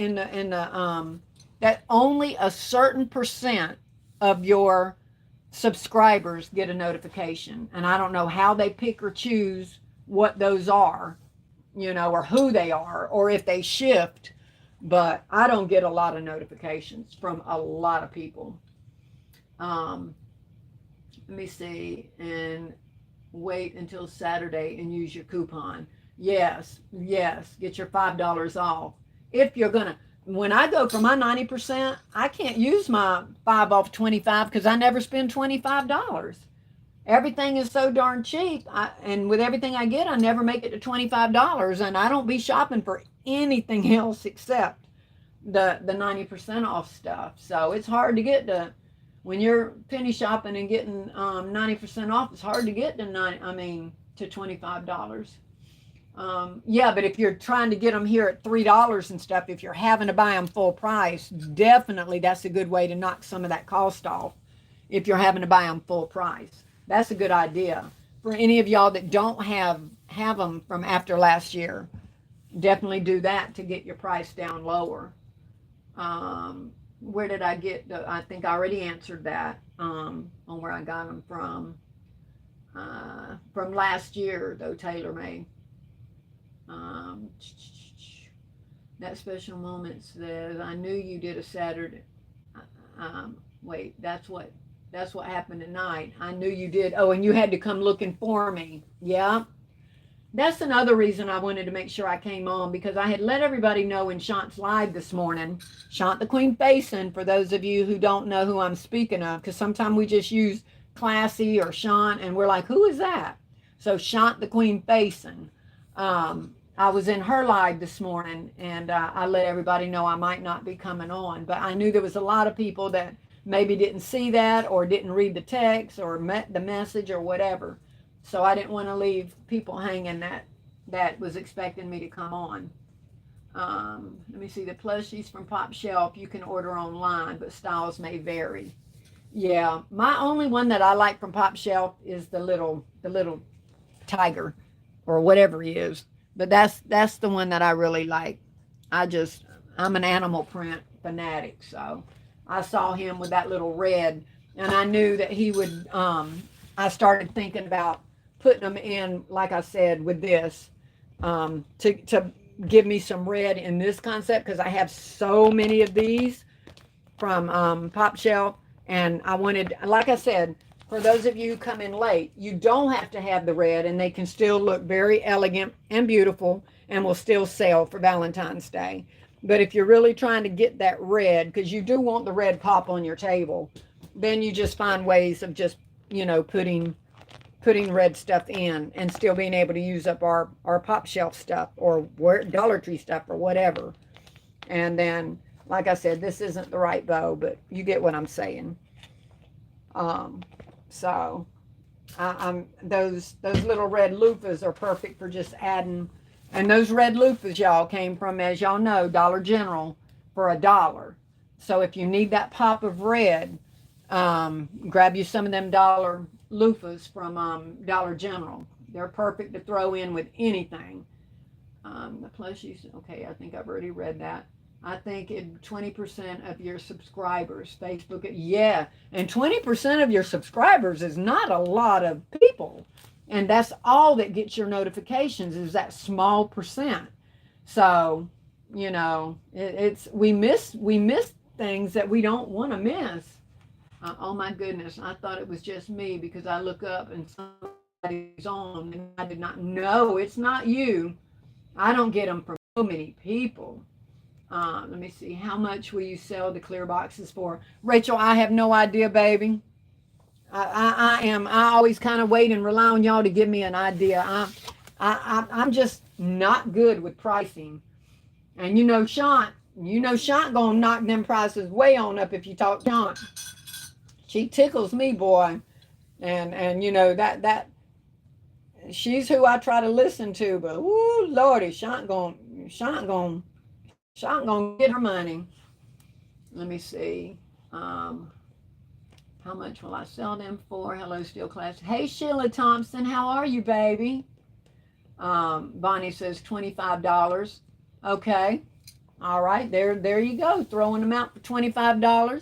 S1: that only a certain percent of your subscribers get a notification. And I don't know how they pick or choose what those are, or who they are, or if they shift. But I don't get a lot of notifications from a lot of people. Um, Let me see. And wait until Saturday and use your coupon. Yes, yes, get your $5 off. If you're gonna, when I go for my 90%, I can't use my 5 off 25 because I never spend $25. Everything is so darn cheap. And with everything I get, I never make it to $25. And I don't be shopping for anything else except the 90% off stuff. So it's hard to get to, when you're penny shopping and getting 90% off, it's hard to get to $25. Yeah, but if you're trying to get them here at $3 and stuff, if you're having to buy them full price, definitely that's a good way to knock some of that cost off. If you're having to buy them full price, that's a good idea. For any of y'all that don't have them from after last year, definitely do that to get your price down lower. Where did I get I think I already answered that on where I got them from last year, though, TaylorMade. That special moment says, I knew you did a Saturday. Wait, that's what happened tonight. I knew you did. Oh, and you had to come looking for me. Yeah. That's another reason I wanted to make sure I came on, because I had let everybody know in Shant's live this morning. Shant the Queen Facing, for those of you who don't know who I'm speaking of, because sometimes we just use Classy or Shant and we're like, who is that? So Shant the Queen Facing. I was in her live this morning, and I let everybody know I might not be coming on, but I knew there was a lot of people that maybe didn't see that or didn't read the text or met the message or whatever. So I didn't want to leave people hanging that was expecting me to come on. Let me see, the plushies from Pop Shelf you can order online, but styles may vary. Yeah, my only one that I like from Pop Shelf is the little tiger or whatever he is. But that's the one that I really like. I'm an animal print fanatic, so I saw him with that little red, and I knew that he would. I started thinking about putting them in, like I said, with this to give me some red in this concept, because I have so many of these from Pop Shelf, and I wanted, like I said, for those of you who come in late, you don't have to have the red, and they can still look very elegant and beautiful and will still sell for Valentine's Day. But if you're really trying to get that red, because you do want the red pop on your table, then you just find ways of just, putting red stuff in and still being able to use up our Pop Shelf stuff or Dollar Tree stuff or whatever. And then, like I said, this isn't the right bow, but you get what I'm saying. So I'm those little red loofahs are perfect for just adding. And those red loofahs, y'all, came from, as y'all know, Dollar General for $1. So if you need that pop of red, grab you some of them dollar loofahs from Dollar General. They're perfect to throw in with anything. The plushies, okay, I think I've already read that. I think 20% of your subscribers, Facebook, yeah, and 20% of your subscribers is not a lot of people. And that's all that gets your notifications, is that small percent. So, we miss things that we don't want to miss. Oh my goodness, I thought it was just me because I look up and somebody's on and I did not know it's not you. I don't get them from so many people. Let me see, how much will you sell the clear boxes for? Rachel, I have no idea, baby. I always kind of wait and rely on y'all to give me an idea. I'm just not good with pricing. And Shant gonna knock them prices way on up if you talk Shant. She tickles me, boy. And that she's who I try to listen to, but woo Lordy, Shant gonna get her money. Let me see. How much will I sell them for? Hello, Steel Class. Hey, Sheila Thompson, how are you, baby? Bonnie says $25. Okay. All right, there you go. Throwing them out for $25.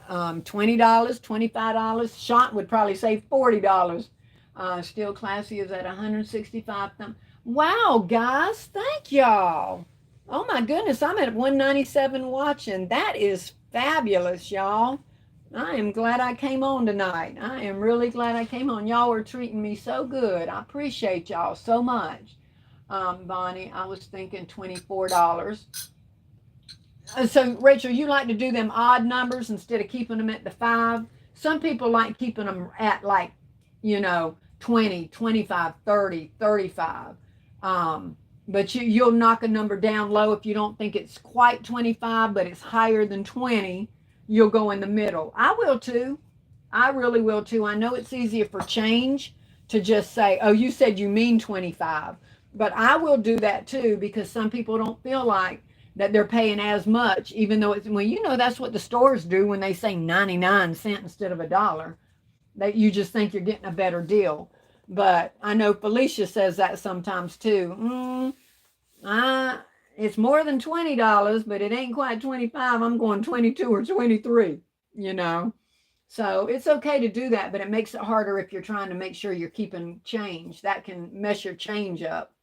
S1: $20, $25. Shot would probably say $40. Still Classy is at 165. Wow, guys, thank y'all. Oh my goodness, I'm at 197 watching. That is fabulous, y'all. I am glad I came on tonight. I am really glad I came on. Y'all are treating me so good. I appreciate y'all so much. Bonnie, I was thinking $24. So, Rachel, you like to do them odd numbers instead of keeping them at the 5? Some people like keeping them at, like, 20, 25, 30, 35. But you'll knock a number down low if you don't think it's quite 25, but it's higher than 20. You'll go in the middle. I will too. I really will too. I know it's easier for change to just say, oh, you said you mean 25. But I will do that too, because some people don't feel like that they're paying as much, even though it's, well, that's what the stores do when they say 99 cents instead of $1. That you just think you're getting a better deal. But I know Felicia says that sometimes too. It's more than $20, but it ain't quite 25. I'm going 22 or 23. So it's okay to do that, but it makes it harder if you're trying to make sure you're keeping change. That can mess your change up.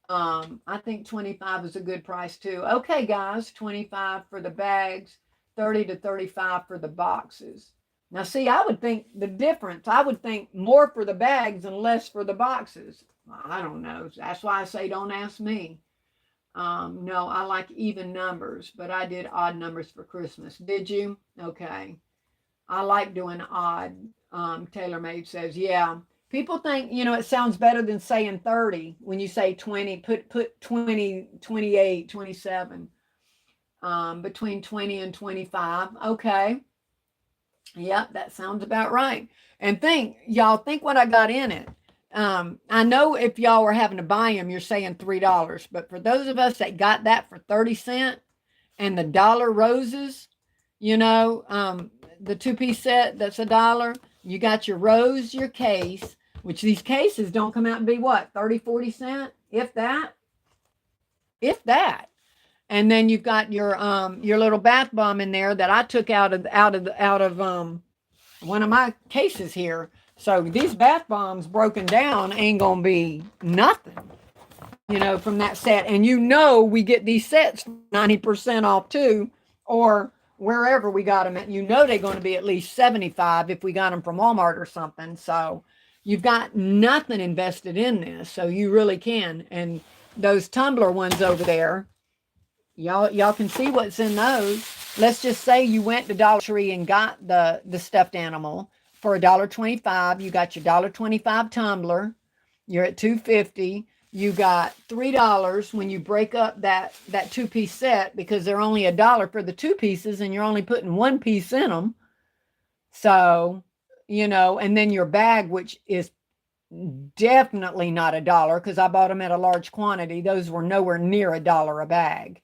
S1: I think 25 is a good price too. Okay, guys, 25 for the bags, 30 to 35 for the boxes. Now, see, I would think the difference. I would think more for the bags and less for the boxes. I don't know. That's why I say don't ask me. No, I like even numbers, but I did odd numbers for Christmas. Did you? Okay. I like doing odd. TaylorMade says, yeah. People think, it sounds better than saying 30. When you say 20, put 20, 28, 27. Between 20 and 25. Okay. Yep, that sounds about right. And y'all think what I got in it. I know if y'all were having to buy them, you're saying $3. But for those of us that got that for 30 cents and the dollar roses, the 2-piece set that's $1, you got your rose, your case, which these cases don't come out to be what, 30, 40 cents, if that. And then you've got your little bath bomb in there that I took out of one of my cases here. So these bath bombs broken down ain't gonna be nothing, from that set. And we get these sets 90% off too, or wherever we got them at. They're going to be at least 75 if we got them from Walmart or something. So you've got nothing invested in this, so you really can. And those tumbler ones over there, y'all can see what's in those. Let's just say you went to Dollar Tree and got the stuffed animal for $1.25. You got your $1.25 tumbler. You're at $2.50. You got $3 when you break up that 2-piece set, because they're only $1 for the 2 pieces and you're only putting 1 piece in them. So, and then your bag, which is definitely not $1, because I bought them at a large quantity. Those were nowhere near $1 a bag.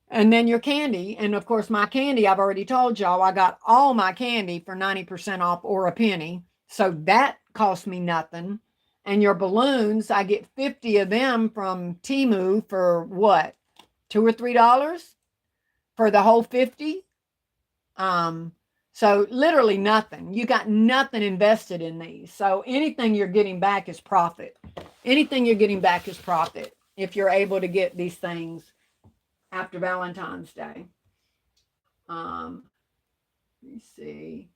S1: And then your candy. And of course, my candy, I've already told y'all, I got all my candy for 90% off or a penny. So that cost me nothing. And your balloons, I get 50 of them from Temu for what? $2 or $3 for the whole 50. So literally nothing. You got nothing invested in these. So anything you're getting back is profit. Anything you're getting back is profit if you're able to get these things after Valentine's Day. Let me see.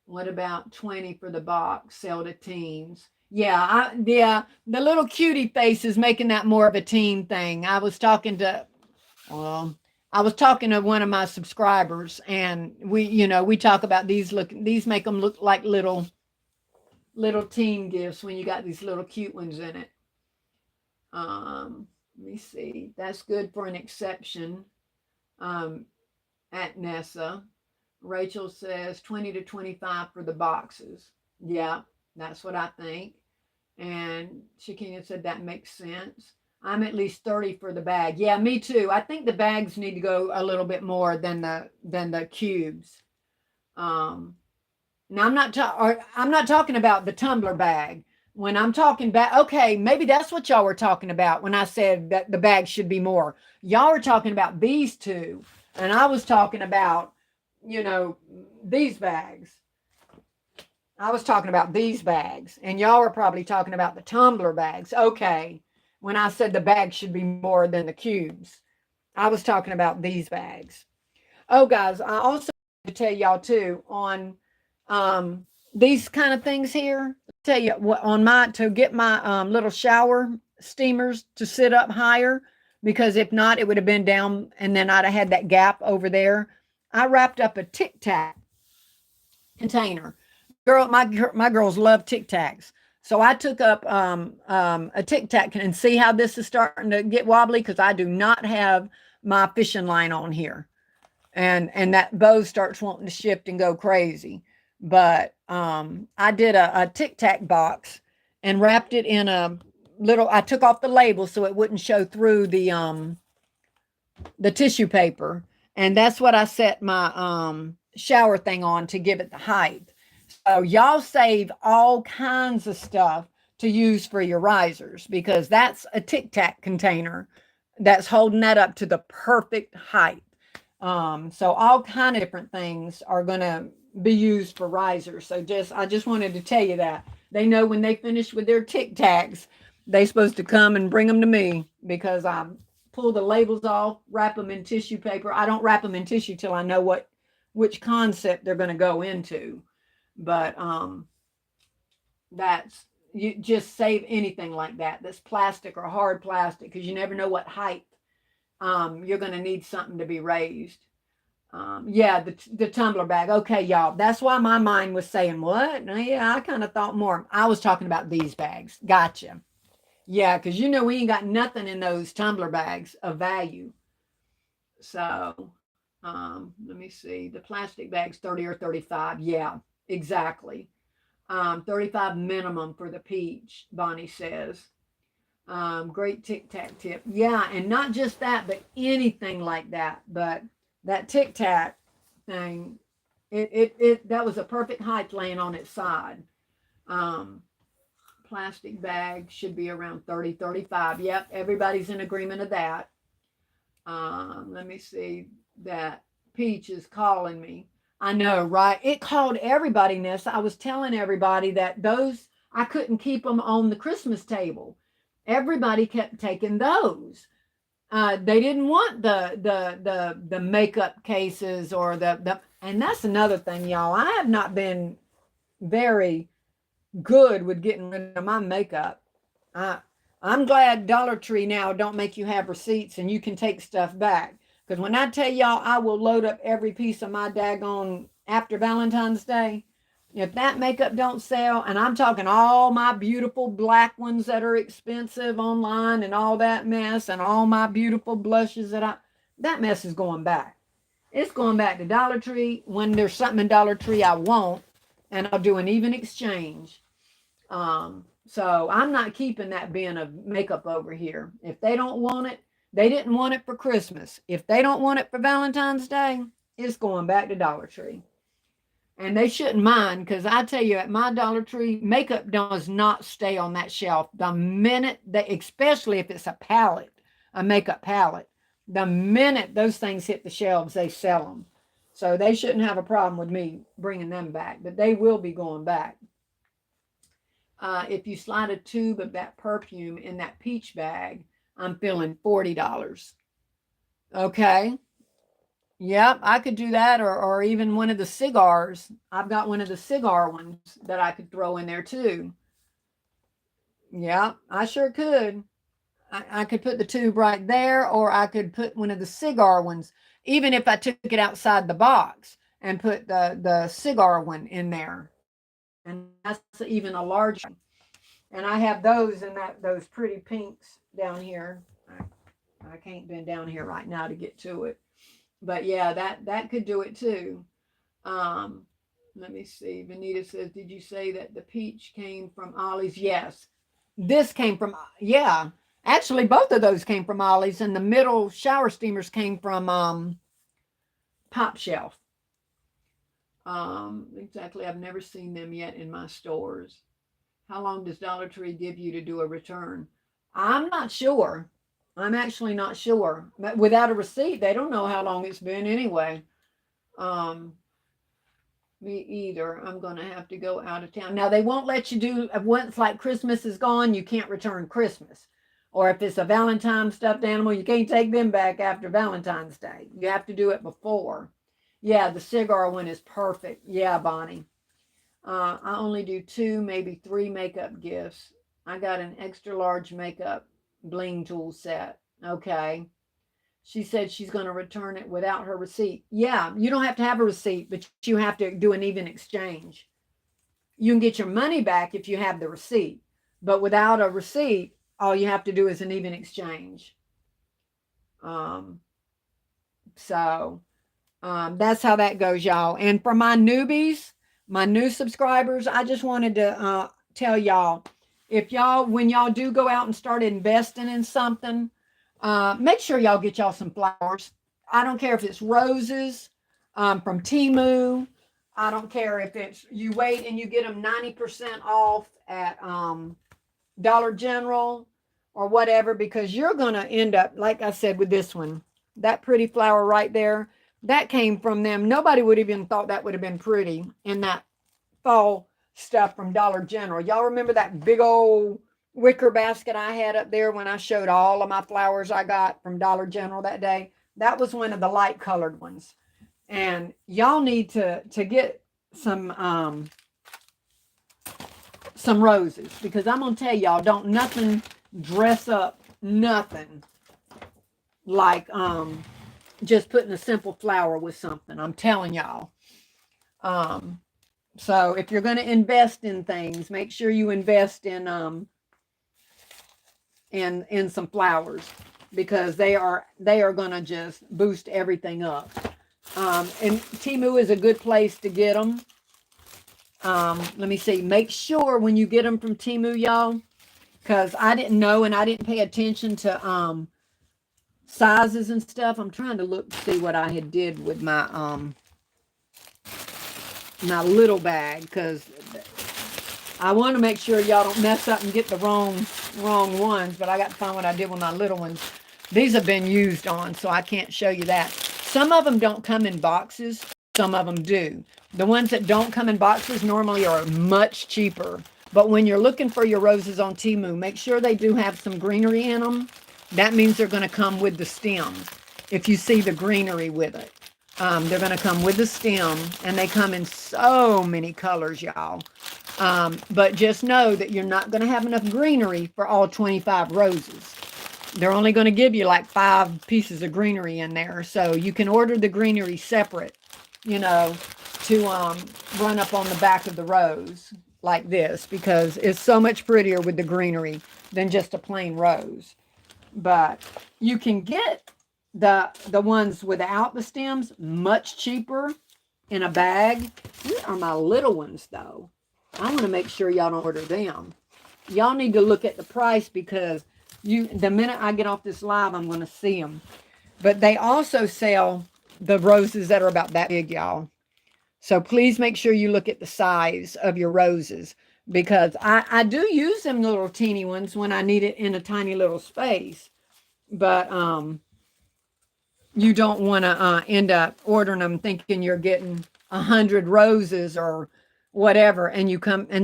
S1: What about 20 for the box? Sell to teens. Yeah, the little cutie face is making that more of a teen thing. I was talking to one of my subscribers, and we talk about these make them look like little teen gifts when you got these little cute ones in it. Let me see. That's good for an exception. At Nessa. Rachel says 20 to 25 for the boxes. Yeah, that's what I think. And Shakina said that makes sense. I'm at least 30 for the bag. Yeah, me too. I think the bags need to go a little bit more than the cubes. Now I'm not talking about the tumbler bag. When I'm talking about, okay, maybe that's what y'all were talking about when I said that the bag should be more. Y'all were talking about these two, and I was talking about, you know, these bags. I was talking about these bags, and y'all were probably talking about the tumbler bags. Okay, when I said the bag should be more than the cubes, I was talking about these bags. Oh, guys, I also to tell y'all too on these kind of things here. Tell you what on my to get my little shower steamers to sit up higher because if not, it would have been down, and then I'd have had that gap over there. I wrapped up a Tic Tac container. My girls love Tic Tacs. So I took up a Tic Tac and see how this is starting to get wobbly because I do not have my fishing line on here, and that bow starts wanting to shift and go crazy. But I did a Tic Tac box and wrapped it in a little. I took off the label so it wouldn't show through the tissue paper, and that's what I set my shower thing on to give it the height. So y'all save all kinds of stuff to use for your risers because that's a Tic Tac container that's holding that up to the perfect height. So all kind of different things are going to be used for risers. So I just wanted to tell you that they know when they finish with their Tic Tacs, they supposed to come and bring them to me because I pull the labels off, wrap them in tissue paper. I don't wrap them in tissue till I know which concept they're going to go into. But that's you just save anything like that that's plastic or hard plastic because you never know what height you're going to need something to be raised. Yeah, the tumbler bag. Okay, y'all. That's why my mind was saying, what? Yeah, I kind of thought more. I was talking about these bags. Gotcha. Yeah, because you know we ain't got nothing in those tumbler bags of value. So let me see. The plastic bags, 30 or 35. Yeah, exactly. 35 minimum for the peach, Bonnie says. Great Tic Tac tip. Yeah, and not just that, but anything like that. But that Tic Tac thing, it that was a perfect height laying on its side. Um, Plastic bag should be around 30, 35. Yep, everybody's in agreement of that. Let me see. That peach is calling me. I know, right? It called everybody, Ness. I was telling everybody that those I couldn't keep them on the Christmas table. Everybody kept taking those. They didn't want the makeup cases or the and that's another thing, y'all. I have not been very good with getting rid of my makeup. I I'm glad Dollar Tree now don't make you have receipts and you can take stuff back. Because when I tell y'all I will load up every piece of my daggone after Valentine's Day, if that makeup don't sell, and I'm talking all my beautiful black ones that are expensive online and all that mess, and all my beautiful blushes that mess is going back. It's going back to Dollar Tree when there's something in Dollar Tree I want, and I'll do an even exchange. So I'm not keeping that bin of makeup over here. If they don't want it, they didn't want it for Christmas. If they don't want it for Valentine's Day, it's going back to Dollar Tree. And they shouldn't mind because I tell you, at my Dollar Tree, makeup does not stay on that shelf. The minute they, especially if it's a palette, a makeup palette, the minute those things hit the shelves, they sell them. So they shouldn't have a problem with me bringing them back, but they will be going back. If you slide a tube of that perfume in that peach bag, I'm feeling $40. Okay. Yep, I could do that, or even one of the cigars. I've got one of the cigar ones that I could throw in there too. Yeah, I sure could. I could put the tube right there, or I could put one of the cigar ones, even if I took it outside the box and put the cigar one in there. And that's even a large one. And I have those in those pretty pinks down here. I can't bend down here right now to get to it. But yeah, that could do it too. Um, Let me see. Vanita says, "Did you say that the peach came from Ollie's?" Yes. This came from yeah. Actually, both of those came from Ollie's, and the middle shower steamers came from Pop Shelf. Exactly. I've never seen them yet in my stores. How long does Dollar Tree give you to do a return? I'm not sure. I'm actually not sure. But without a receipt, they don't know how long it's been anyway. Um, Me either. I'm going to have to go out of town. Now, they won't let you do, once like Christmas is gone, you can't return Christmas. Or if it's a Valentine stuffed animal, you can't take them back after Valentine's Day. You have to do it before. Yeah, the cigar one is perfect. Yeah, Bonnie. I only do two, maybe three makeup gifts. I got an extra large makeup bling tool set. Okay. She said she's going to return it without her receipt. Yeah, you don't have to have a receipt, but you have to do an even exchange. You can get your money back if you have the receipt, but without a receipt, all you have to do is an even exchange. Um, so that's how that goes, y'all. And for my newbies, my new subscribers, I just wanted to tell y'all, if y'all, when y'all do go out and start investing in something, make sure y'all get y'all some flowers. I don't care if it's roses from Temu. I don't care if it's, you wait and you get them 90% off at Dollar General or whatever, because you're going to end up, like I said, with this one, that pretty flower right there, that came from them. Nobody would have even thought that would have been pretty in that fall stuff from Dollar General. Y'all remember that big old wicker basket I had up there when I showed all of my flowers I got from Dollar General that day? That was one of the light colored ones. And y'all need to get some roses, because I'm gonna tell y'all, don't nothing dress up nothing like just putting a simple flower with something. I'm telling y'all. Um so if you're going to invest in things, make sure you invest in some flowers, because they are going to just boost everything up. And Temu is a good place to get them. Let me see. Make sure when you get them from Temu, y'all, because I didn't know and I didn't pay attention to sizes and stuff. I'm trying to look to see what I had did with my little bag, because I want to make sure y'all don't mess up and get the wrong ones. But I got to find what I did with my little ones. These have been used on, so I can't show you that. Some of them don't come in boxes. Some of them do. The ones that don't come in boxes normally are much cheaper. But when you're looking for your roses on Temu, make sure they do have some greenery in them. That means they're going to come with the stem. If you see the greenery with it, they're going to come with the stem, and they come in so many colors, y'all. But just know that you're not going to have enough greenery for all 25 roses. They're only going to give you like 5 pieces of greenery in there. So you can order the greenery separate, to run up on the back of the rose like this, because it's so much prettier with the greenery than just a plain rose. But you can get the ones without the stems much cheaper in a bag. These are my little ones, though. I want to make sure y'all don't order them. Y'all need to look at the price, because the minute I get off this live, I'm going to see them. But they also sell the roses that are about that big, y'all. So please make sure you look at the size of your roses, because I do use them little teeny ones when I need it in a tiny little space. But you don't want to end up ordering them thinking you're getting 100 roses or whatever, and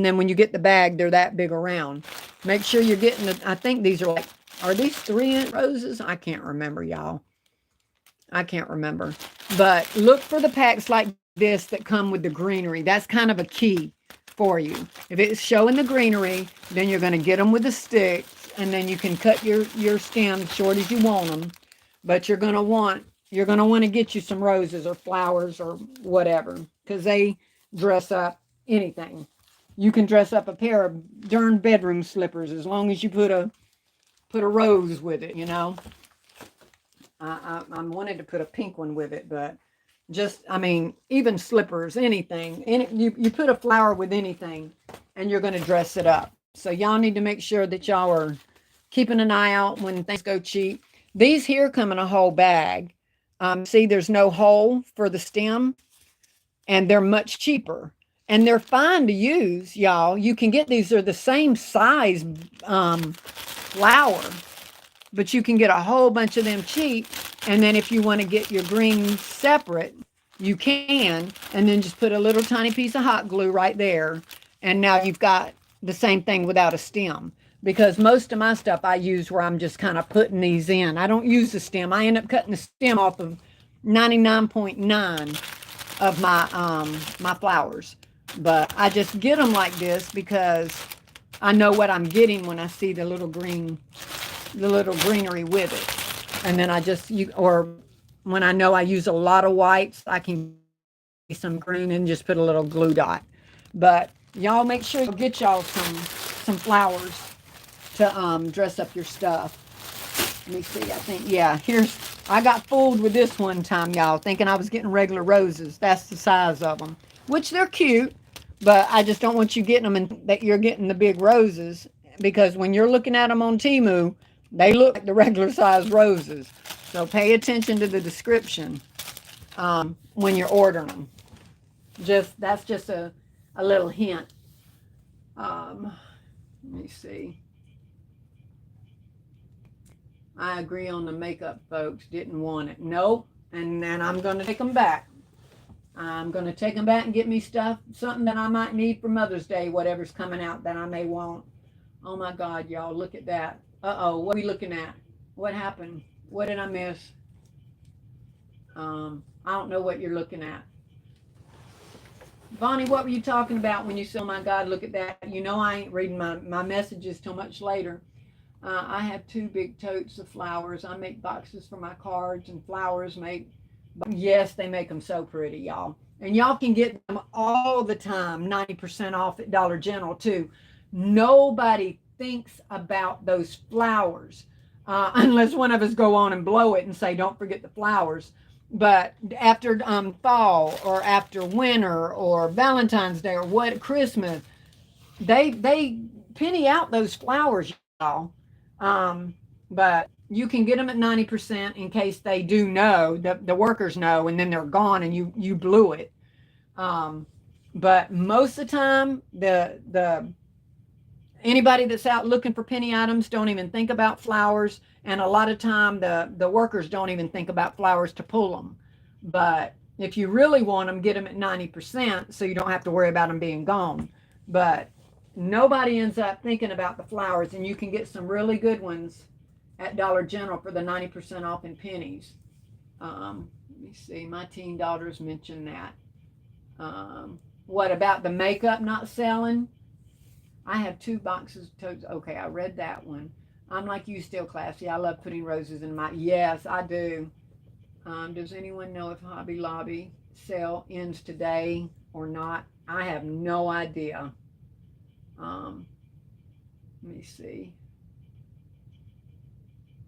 S1: then when you get the bag, they're that big around. Make sure you're getting I think these are these 3-inch roses? I can't remember, y'all. I can't remember. But look for the packs like this that come with the greenery. That's kind of a key for you. If it's showing the greenery, then you're going to get them with the sticks, and then you can cut your stems short as you want them. But you're going to want to get you some roses or flowers or whatever, because they dress up anything. You can dress up a pair of darn bedroom slippers as long as you put a rose with it, I wanted to put a pink one with it, but even slippers, anything. You put a flower with anything, and you're going to dress it up. So y'all need to make sure that y'all are keeping an eye out when things go cheap. These here come in a whole bag. See, there's no hole for the stem. and they're much cheaper. And they're fine to use, y'all. You can get these, are the same size flower, but you can get a whole bunch of them cheap. And then if you want to get your green separate, you can, and then just put a little tiny piece of hot glue right there. And now you've got the same thing without a stem. Because most of my stuff I use where I'm just kind of putting these in. I don't use the stem. I end up cutting the stem off of 99.9 of my flowers. But I just get them like this because I know what I'm getting when I see the little greenery with it. And then or when I know I use a lot of whites, I can use some green and just put a little glue dot. But y'all make sure you get y'all some flowers to dress up your stuff. Let me see. I think, yeah, I got fooled with this one time, y'all, thinking I was getting regular roses. That's the size of them, which they're cute, but I just don't want you getting them and that you're getting the big roses, because when you're looking at them on Temu, they look like the regular size roses. So pay attention to the description when you're ordering them. That's just a little hint. Let me see. I agree on the makeup, folks. Didn't want it. Nope. And then I'm going to take them back. I'm going to take them back and get me something that I might need for Mother's Day, whatever's coming out that I may want. Oh my God, y'all, look at that. Uh-oh, what are we looking at? What happened? What did I miss? I don't know what you're looking at. Bonnie, what were you talking about when you said, oh my God, look at that? You know I ain't reading my messages till much later. I have 2 big totes of flowers. I make boxes for my cards, and flowers yes, they make them so pretty, y'all. And y'all can get them all the time, 90% off at Dollar General too. Nobody thinks about those flowers unless one of us go on and blow it and say, don't forget the flowers. But after fall or after winter or Valentine's Day or Christmas, they penny out those flowers, y'all. But you can get them at 90% in case they do know, the workers know, and then they're gone and you blew it. But most of the time, anybody that's out looking for penny items don't even think about flowers. And a lot of time the workers don't even think about flowers to pull them. But if you really want them, get them at 90% so you don't have to worry about them being gone. But nobody ends up thinking about the flowers, and you can get some really good ones at Dollar General for the 90% off in pennies. Let me see, my teen daughters mentioned that. What about the makeup not selling? I have 2 boxes of totes. Okay, I read that one. I'm like you, still classy. I love putting roses in my, yes, I do. Does anyone know if Hobby Lobby sale ends today or not? I have no idea. Let me see.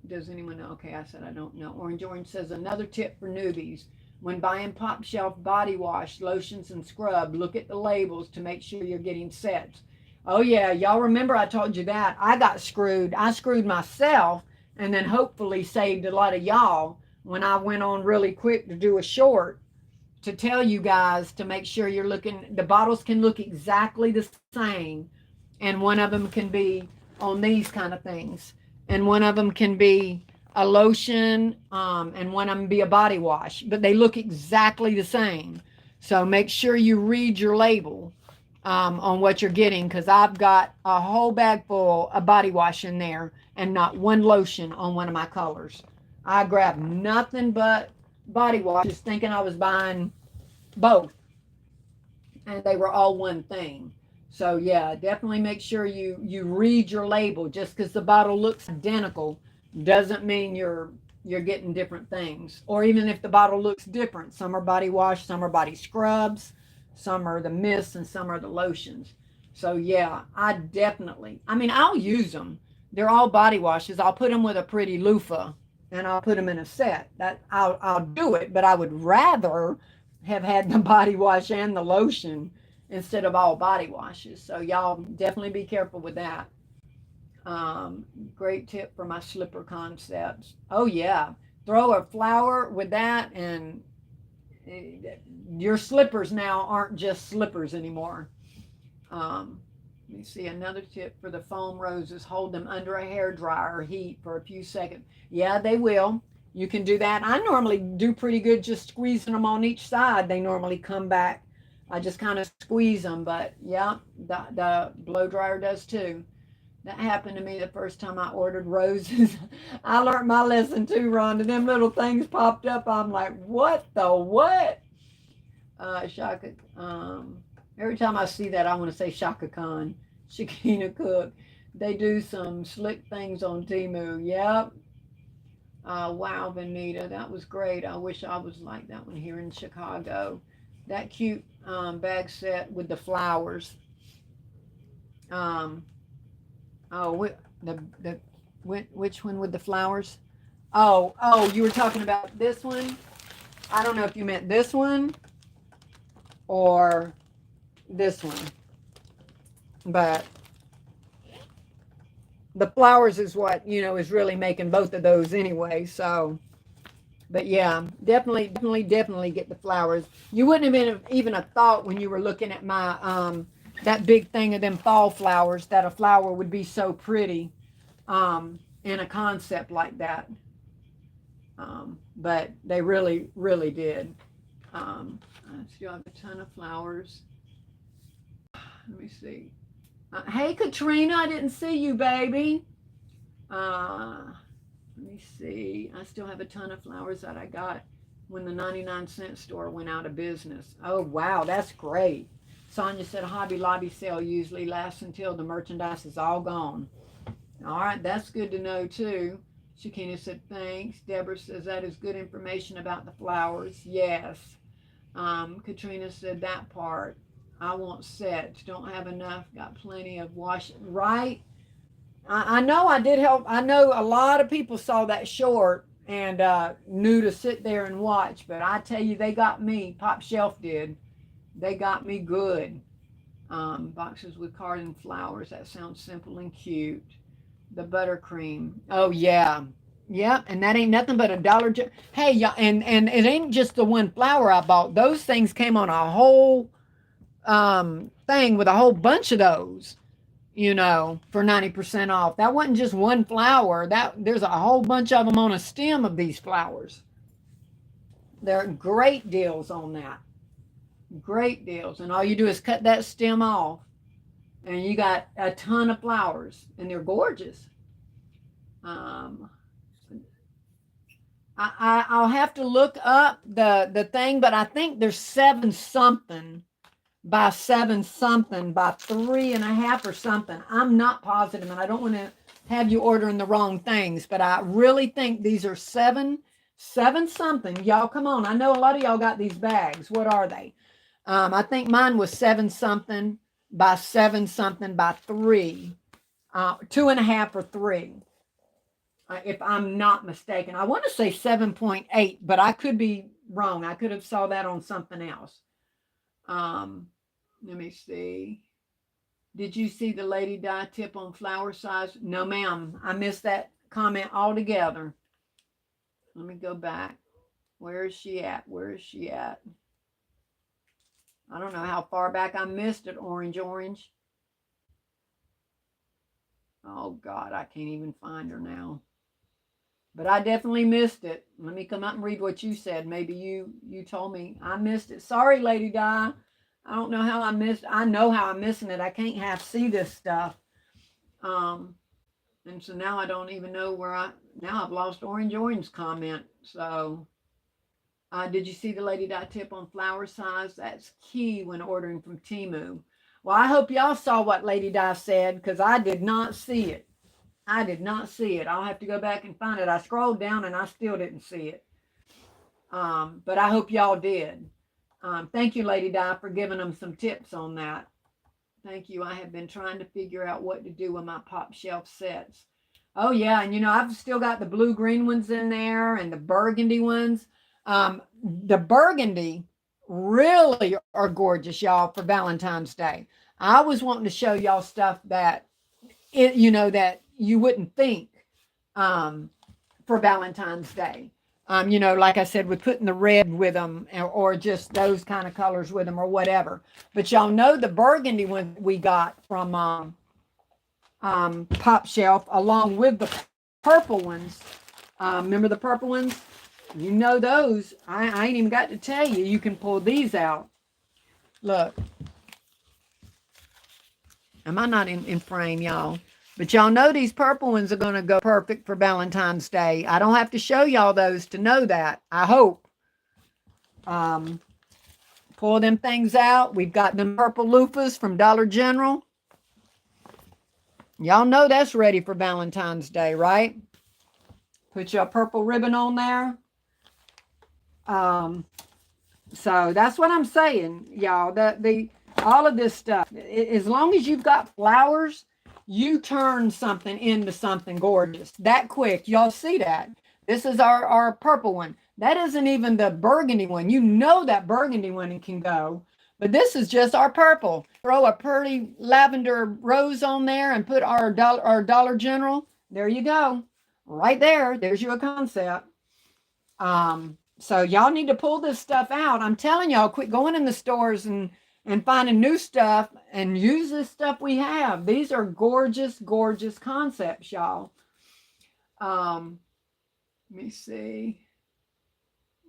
S1: Does anyone know? Okay, I said I don't know. Orange says, another tip for newbies. When buying pop shelf body wash, lotions, and scrub, look at the labels to make sure you're getting sets. Oh yeah, y'all remember I told you that. I got screwed. I screwed myself and then hopefully saved a lot of y'all when I went on really quick to do a short to tell you guys to make sure you're looking. The bottles can look exactly the same, and one of them can be on these kind of things, and one of them can be a lotion, and one of them be a body wash, but they look exactly the same. So make sure you read your label on what you're getting, because I've got a whole bag full of body wash in there and not one lotion on one of my colors. I grabbed nothing but body washes thinking I was buying both, and they were all one thing. So yeah, definitely make sure you read your label. Just because the bottle looks identical doesn't mean you're getting different things. Or even if the bottle looks different, some are body wash, some are body scrubs, some are the mists, and some are the lotions. So yeah, I'll use them. They're all body washes. I'll put them with a pretty loofah and I'll put them in a set. That I'll do it, but I would rather have had the body wash and the lotion instead of all body washes. So y'all definitely be careful with that. Great tip for my slipper concepts. Oh yeah, throw a flower with that, and your slippers now aren't just slippers anymore. Let me see another tip for the foam roses. Hold them under a hair dryer or heat for a few seconds. Yeah, they will. You can do that. I normally do pretty good just squeezing them on each side. They normally come back. I just kind of squeeze them, but yeah, the blow dryer does too. That happened to me the first time I ordered roses. I learned my lesson too, Rhonda. Them little things popped up. I'm like, what the what? Shaka. Every time I see that, I want to say Shaka Khan, Shakina Cook. They do some slick things on Temu. Yep. Wow, Benita, that was great. I wish I was like that one here in Chicago. That cute bag set with the flowers. Um, oh, the which one with the flowers? Oh, you were talking about this one. I don't know if you meant this one or this one, but the flowers is what is really making both of those anyway. So, but yeah, definitely get the flowers. You wouldn't have been even a thought when you were looking at my that big thing of them fall flowers that a flower would be so pretty in a concept like that. But they really did. I still have a ton of flowers. Let me see. Hey, Katrina, I didn't see you, baby. Let me see. I still have a ton of flowers that I got when the 99-cent store went out of business. Oh, wow, that's great. Sonia said Hobby Lobby sale usually lasts until the merchandise is all gone. All right, that's good to know, too. Shakina said, thanks. Deborah says that is good information about the flowers. Yes. Katrina said that part. I want sets. Don't have enough. Got plenty of wash. Right? I know I did help. I know a lot of people saw that short and knew to sit there and watch. But I tell you, they got me. Pop Shelf did. They got me good. Boxes with cards and flowers. That sounds simple and cute. The buttercream. Oh, yeah. Yep, and that ain't nothing but $1. Hey, y'all, and it ain't just the one flower I bought. Those things came on a whole thing with a whole bunch of those, for 90% off. That wasn't just one flower. There's a whole bunch of them on a stem of these flowers. They're great deals on that. Great deals. And all you do is cut that stem off and you got a ton of flowers and they're gorgeous. I'll have to look up the thing, but I think there's 7 something by 7 something by 3.5 or something. I'm not positive, and I don't want to have you ordering the wrong things, but I really think these are 7 something. Y'all, come on. I know a lot of y'all got these bags. What are they? I think mine was 7 something by 7 something by 3, 2.5 or 3. If I'm not mistaken. I want to say 7.8, but I could be wrong. I could have saw that on something else. Let me see. Did you see the Lady Di tip on flower size? No, ma'am. I missed that comment altogether. Let me go back. Where is she at? Where is she at? I don't know how far back I missed it, Orange. Oh, God, I can't even find her now. But I definitely missed it. Let me come up and read what you said. Maybe you told me I missed it. Sorry, Lady Di. I don't know how I missed. I know how I'm missing it. I can't half see this stuff. And so now I don't even know now I've lost Orange's comment. So did you see the Lady Di tip on flower size? That's key when ordering from Temu. Well, I hope y'all saw what Lady Di said because I did not see it. I'll have to go back and find it. I scrolled down and I still didn't see it. But I hope y'all did. Thank you, Lady Di, for giving them some tips on that. Thank you. I have been trying to figure out what to do with my pop shelf sets. Oh, yeah. And, I've still got the blue-green ones in there and the burgundy ones. The burgundy really are gorgeous, y'all, for Valentine's Day. I was wanting to show y'all stuff that, that you wouldn't think for Valentine's Day. You know, like I said, with putting the red with them or just those kind of colors with them or whatever. But y'all know the burgundy one we got from Pop Shelf along with the purple ones. Remember the purple ones? You know those. I ain't even got to tell you. You can pull these out. Look. Am I not in frame, y'all? But y'all know these purple ones are going to go perfect for Valentine's Day. I don't have to show y'all those to know that. I hope. Um, Pull them things out. We've got them purple loofahs from Dollar General. Y'all know that's ready for Valentine's Day, right? Put your purple ribbon on there. So that's what I'm saying, y'all. The all of this stuff, as long as you've got flowers, you turn something into something gorgeous that quick. Y'all see that? This is our purple one. That isn't even the burgundy one. You know that burgundy one can go, but this is just our purple. Throw a pretty lavender rose on there and put our Dollar General. There you go, right there. There's your concept. So y'all need to pull this stuff out. I'm telling y'all, quit going in the stores and finding new stuff and use this stuff we have. These are gorgeous, gorgeous concepts, y'all. Let me see.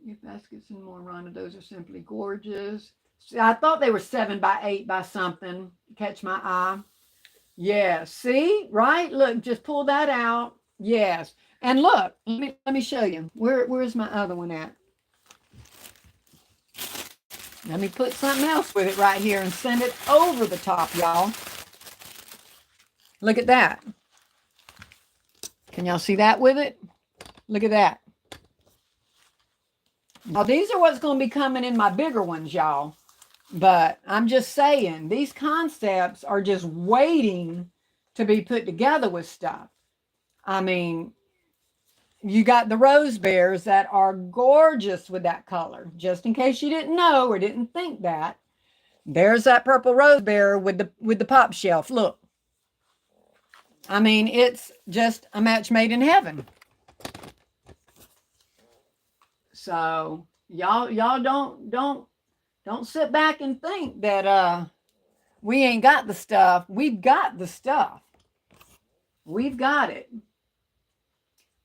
S1: Your baskets and more, Rhonda. Those are simply gorgeous. See, I thought they were 7 by 8 by something. Catch my eye. Yeah, see, right? Look, just pull that out. Yes. And look, let me show you. Where's my other one at? Let me put something else with it right here and send it over the top, y'all. Look at that. Can y'all see that with it? Look at that. Now, these are what's going to be coming in my bigger ones, y'all. But I'm just saying, these concepts are just waiting to be put together with stuff. I mean, you got the rose bears that are gorgeous with that color. Just in case you didn't know or didn't think that. There's that purple rose bear with the pop shelf. Look. I mean, it's just a match made in heaven. So y'all don't sit back and think that we ain't got the stuff. We've got the stuff. We've got it.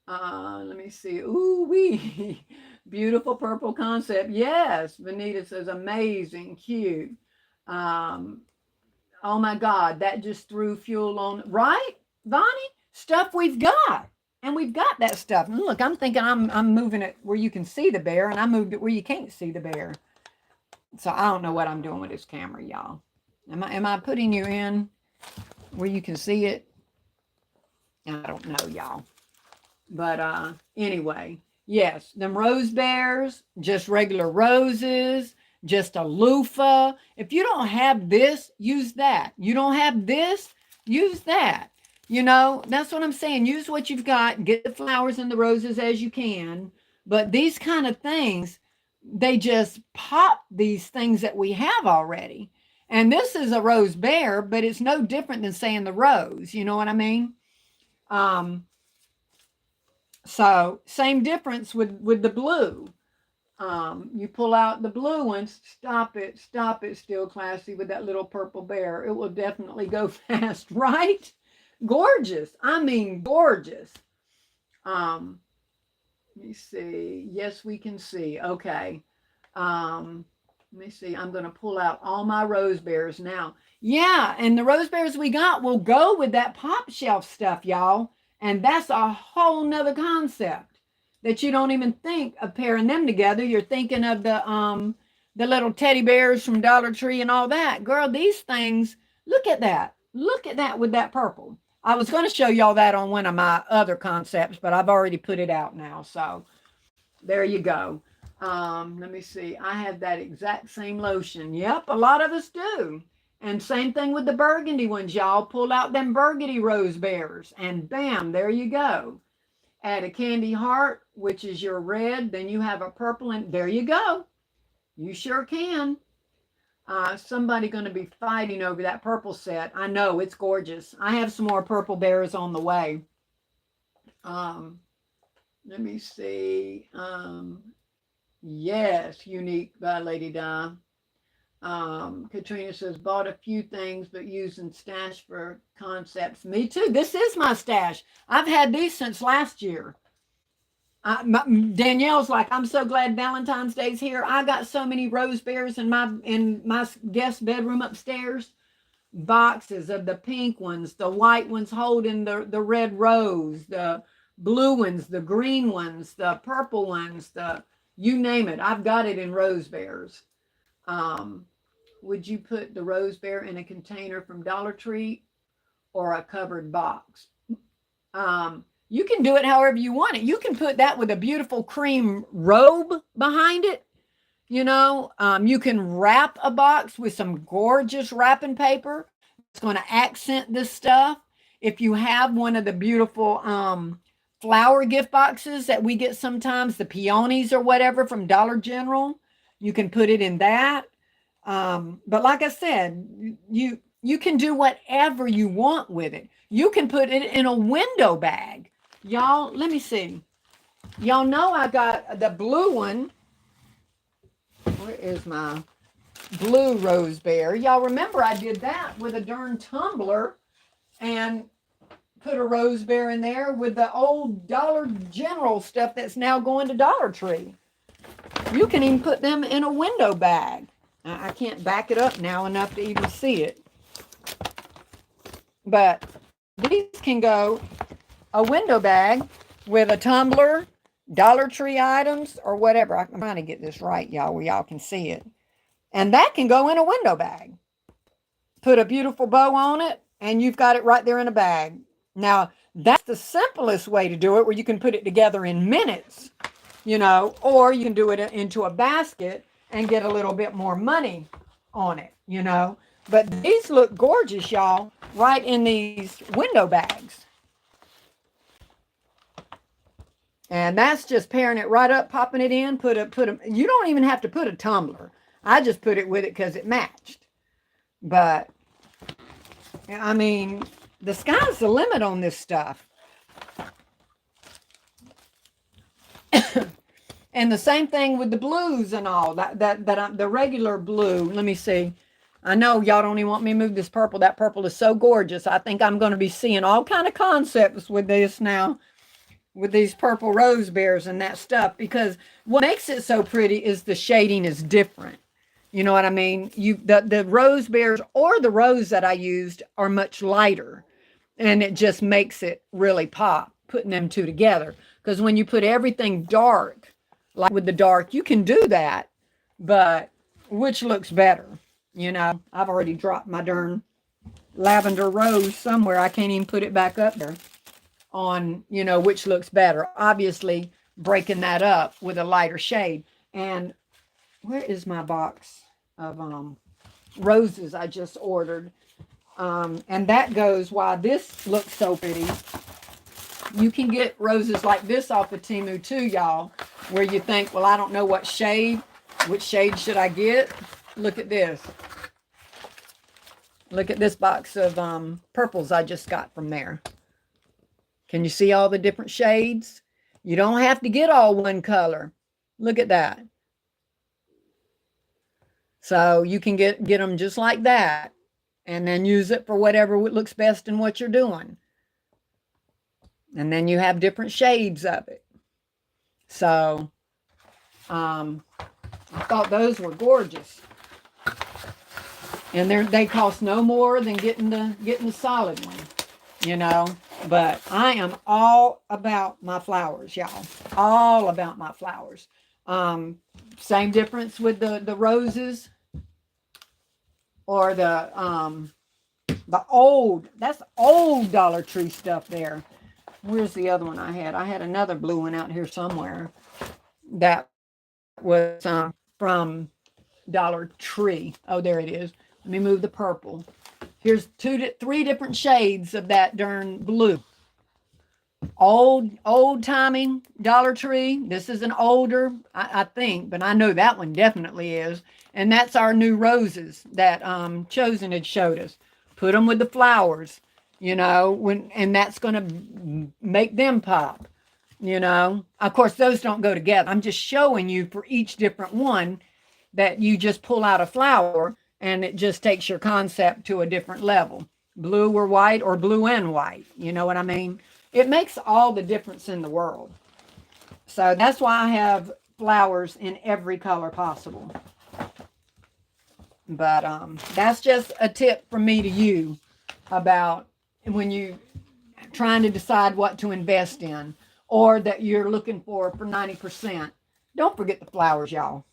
S1: Let me see. Ooh wee. Beautiful purple concept. Yes, Vanita says amazing, cute. Oh my God, that just threw fuel on, right, Bonnie? Stuff we've got. And we've got that stuff. And look, I'm thinking I'm moving it where you can see the bear, and I moved it where you can't see the bear. So I don't know what I'm doing with this camera, y'all. Am I putting you in where you can see it? I don't know, y'all. But anyway, yes, them rose bears, just regular roses, just a loofah. If you don't have this, use that. You don't have this, use that. You know, that's what I'm saying. Use what you've got. Get the flowers and the roses as you can. But these kind of things, they just pop these things that we have already. And this is a rose bear, but it's no different than saying the rose. You know what I mean? So same difference with the blue. You pull out the blue ones, stop it, still classy with that little purple bear. It will definitely go fast, right? Gorgeous. I mean, gorgeous. Let me see. Yes, we can see. Okay. Let me see. I'm going to pull out all my rose bears now. Yeah, and the rose bears we got will go with that pop shelf stuff, y'all. And that's a whole nother concept that you don't even think of pairing them together. You're thinking of the little teddy bears from Dollar Tree and all that. Girl, these things, look at that. Look at that with that purple. I was going to show y'all that on one of my other concepts, but I've already put it out now. So there you go. Let me see. I have that exact same lotion. Yep, a lot of us do. And same thing with the burgundy ones, y'all. Pull out them burgundy rose bears and bam, there you go. Add a candy heart, which is your red. Then you have a purple and there you go. You sure can. Somebody going to be fighting over that purple set. I know, it's gorgeous. I have some more purple bears on the way. Let me see. Yes, Unique by Lady Di. Katrina says, bought a few things, but using stash for concepts. Me too. This is my stash. I've had these since last year. Danielle's like, I'm so glad Valentine's Day's here. I got so many rose bears in my guest bedroom upstairs. Boxes of the pink ones, the white ones holding the red rose, the blue ones, the green ones, the purple ones, the you name it. I've got it in rose bears. Um, would you put the rose bear in a container from Dollar Tree or a covered box? You can do it however you want it. You can put that with a beautiful cream robe behind it. You can wrap a box with some gorgeous wrapping paper that's going to accent this stuff. If you have one of the beautiful flower gift boxes that we get sometimes, the peonies or whatever from Dollar General, you can put it in that. But like I said, you can do whatever you want with it. You can put it in a window bag. Y'all, let me see. Y'all know I got the blue one. Where is my blue rose bear? Y'all remember I did that with a darn tumbler and put a rose bear in there with the old Dollar General stuff that's now going to Dollar Tree. You can even put them in a window bag. I can't back it up now enough to even see it. But these can go a window bag with a tumbler, Dollar Tree items, or whatever. I'm trying to get this right, y'all, where y'all can see it. And that can go in a window bag. Put a beautiful bow on it, and you've got it right there in a bag. Now, that's the simplest way to do it, where you can put it together in minutes, or you can do it into a basket and get a little bit more money on it. But these look gorgeous, y'all, right in these window bags. And that's just pairing it right up, popping it in, you don't even have to put a tumbler. I just put it with it because it matched. But, I mean, the sky's the limit on this stuff. And the same thing with the blues and all, the regular blue. Let me see. I know y'all don't even want me to move this purple. That purple is so gorgeous. I think I'm going to be seeing all kind of concepts with this now, with these purple rose bears and that stuff, because what makes it so pretty is the shading is different. You know what I mean? The rose bears or the rose that I used are much lighter, and it just makes it really pop putting them two together. Because when you put everything dark, like with the dark, you can do that, but which looks better? I've already dropped my darn lavender rose somewhere. I can't even put it back up there on, which looks better. Obviously, breaking that up with a lighter shade. And where is my box of roses I just ordered? And that goes why this looks so pretty. You can get roses like this off of Temu too, y'all, where you think, well, I don't know which shade should I get? Look at this. Look at this box of purples I just got from there. Can you see all the different shades? You don't have to get all one color. Look at that. So you can get them just like that and then use it for whatever looks best in what you're doing. And then you have different shades of it. So I thought those were gorgeous. And they cost no more than getting the solid one, But I am all about my flowers, y'all. All about my flowers. Same difference with the roses or the old Dollar Tree stuff there. Where's the other one I had? I had another blue one out here somewhere that was from Dollar Tree. Oh, there it is. Let me move the purple. Here's 3 different shades of that darn blue. Old timing Dollar Tree. This is an older, I think, but I know that one definitely is. And that's our new roses that Chosen had showed us. Put them with the flowers, and that's going to make them pop. you know. Of course, those don't go together. I'm just showing you for each different one that you just pull out a flower and it just takes your concept to a different level. Blue or white or blue and white. You know what I mean? It makes all the difference in the world. So that's why I have flowers in every color possible. But that's just a tip from me to you about when you trying to decide what to invest in or that you're looking for 90%. Don't forget the flowers, y'all.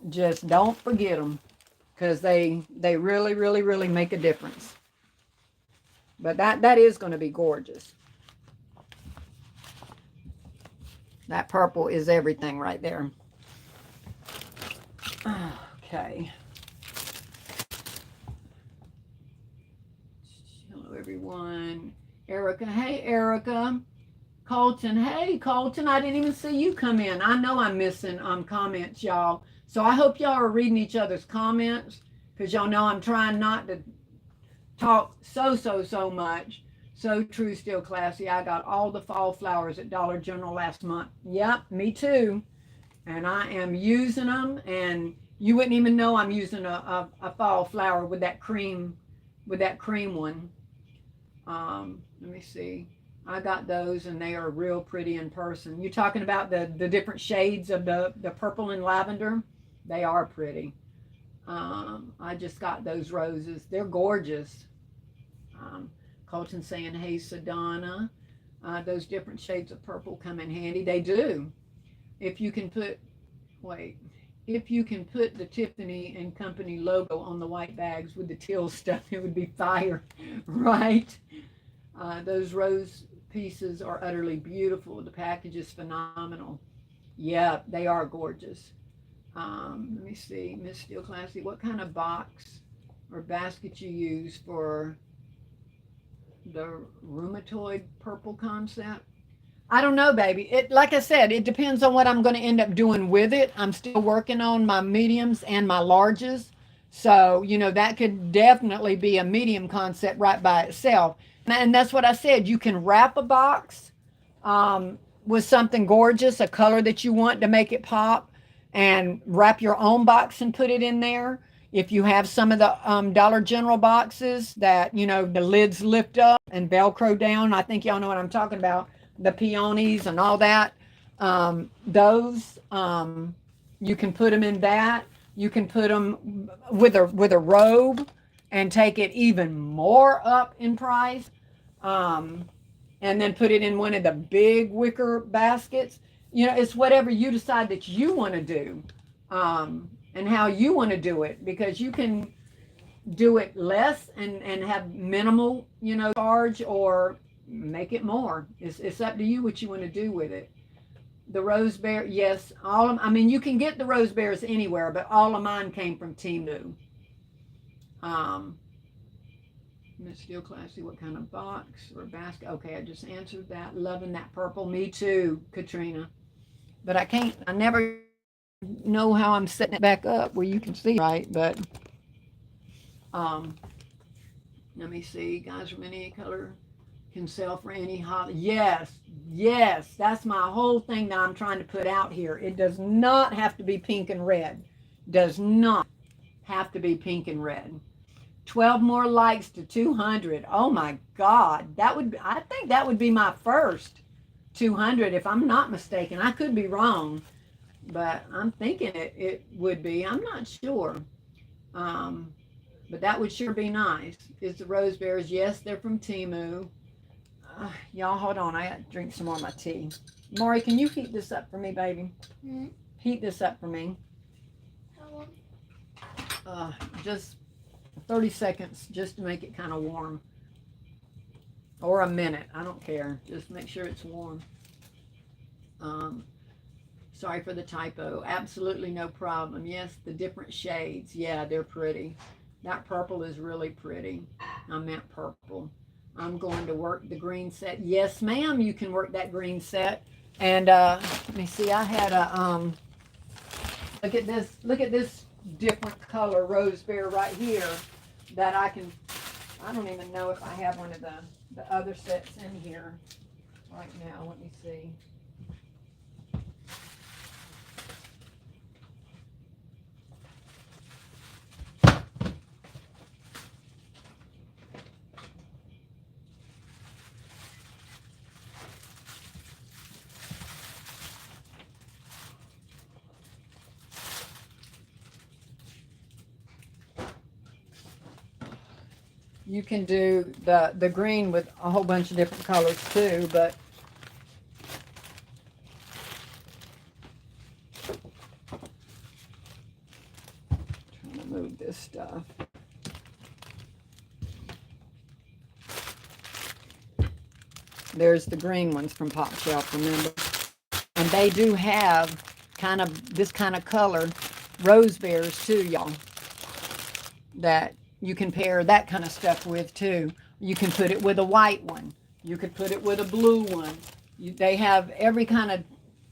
S1: Just don't forget them because they really, really, really make a difference. But that is going to be gorgeous. That purple is everything right there. Okay. Hello, everyone. Erica. Hey, Erica. Colton. Hey, Colton. I didn't even see you come in. I know I'm missing comments, y'all. So I hope y'all are reading each other's comments because y'all know I'm trying not to talk so much. So true, still classy. I got all the fall flowers at Dollar General last month. Yep, me too. And I am using them, and you wouldn't even know I'm using a fall flower with that cream one. Let me see. I got those, and they are real pretty in person. You're talking about the different shades of the purple and lavender? They are pretty. I just got those roses. They're gorgeous. Colton saying, hey, Sedona. Those different shades of purple come in handy. They do. If you can put the Tiffany and Company logo on the white bags with the teal stuff, it would be fire, right? Those rose pieces are utterly beautiful. The package is phenomenal. Yeah, they are gorgeous. Let me see, Miss Steel Classy, what kind of box or basket you use for the rheumatoid purple concept? I don't know, baby. It, like I said, it depends on what I'm going to end up doing with it. I'm still working on my mediums and my larges. So, you know, that could definitely be a medium concept right by itself. And that's what I said. You can wrap a box with something gorgeous, a color that you want to make it pop, and wrap your own box and put it in there. If you have some of the Dollar General boxes that, you know, the lids lift up and Velcro down, I think y'all know what I'm talking about, the peonies and all that. Those, you can put them in that. You can put them with a robe and take it even more up in price. And then put it in one of the big wicker baskets. You know, it's whatever you decide that you want to do. And how you want to do it, because you can do it less and have minimal, you know, charge, or make it more. It's up to you what you want to do with it. The rose bear, yes, all of, I mean, you can get the rose bears anywhere, but all of mine came from Temu. Miss Steel Classy, what kind of box or basket? Okay, I just answered that. Loving that purple. Me too, Katrina. But I never know how I'm setting it back up where you can see right, but let me see. Guys from any color can sell for any holiday. Yes, that's my whole thing that I'm trying to put out here. It does not have to be pink and red. Does not have to be pink and red. 12 more likes to 200. Oh my God, I think that would be my first 200 if I'm not mistaken. I could be wrong, but I'm thinking it would be. I'm not sure. But that would sure be nice. Is the rose bears? Yes, they're from Temu. Y'all, hold on. I got to drink some more of my tea. Maury, can you heat this up for me, baby?
S2: Hmm?
S1: Heat this up for me.
S2: How long?
S1: Just 30 seconds, just to make it kind of warm. Or a minute. I don't care. Just make sure it's warm. Sorry for the typo. Absolutely no problem. Yes, the different shades. Yeah, they're pretty. That purple is really pretty. I meant purple. I'm going to work the green set. Yes, ma'am, you can work that green set. And let me see, I had a look at this different color rose bear right here that I don't even know if I have one of the other sets in here. right now. Let me see. You can do the green with a whole bunch of different colors too, but trying to move this stuff. There's the green ones from Pop Shelf, remember? And they do have kind of this kind of color rose bears too, y'all, that you can pair that kind of stuff with too. You can put it with a white one. You could put it with a blue one. They have every kind of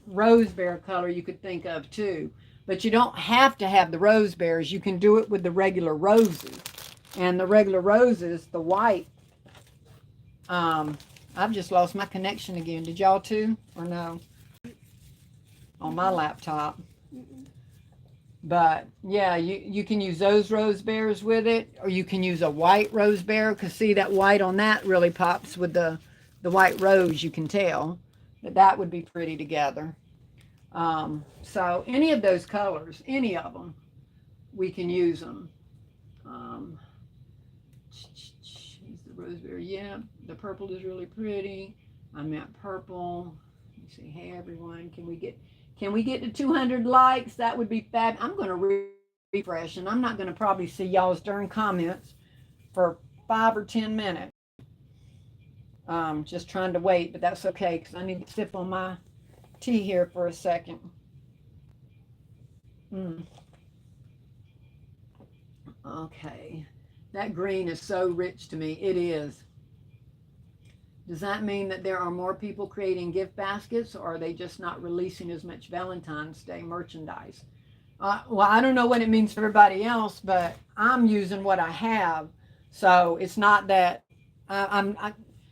S1: rose bear color you could think of too. But you don't have to have the rose bears. You can do it with the regular roses. And the regular roses, the white, I've just lost my connection again. Did y'all too? Or no? On my laptop. But yeah, you can use those rose bears with it, or you can use a white rose bear, because see that white on that really pops with the white rose. You can tell that would be pretty together. So any of those colors, any of them, we can use them. Here's the rose bear. Yeah, the purple is really pretty. I meant purple. Let me see. Hey everyone, can we get to 200 likes? That would be fab. I'm going to refresh, and I'm not going to probably see y'all's darn comments for 5 or 10 minutes. Just trying to wait, but that's okay, because I need to sip on my tea here for a second. Okay. That green is so rich to me. It is. Does that mean that there are more people creating gift baskets, or are they just not releasing as much Valentine's Day merchandise? Well, I don't know what it means for everybody else, but I'm using what I have. So it's not that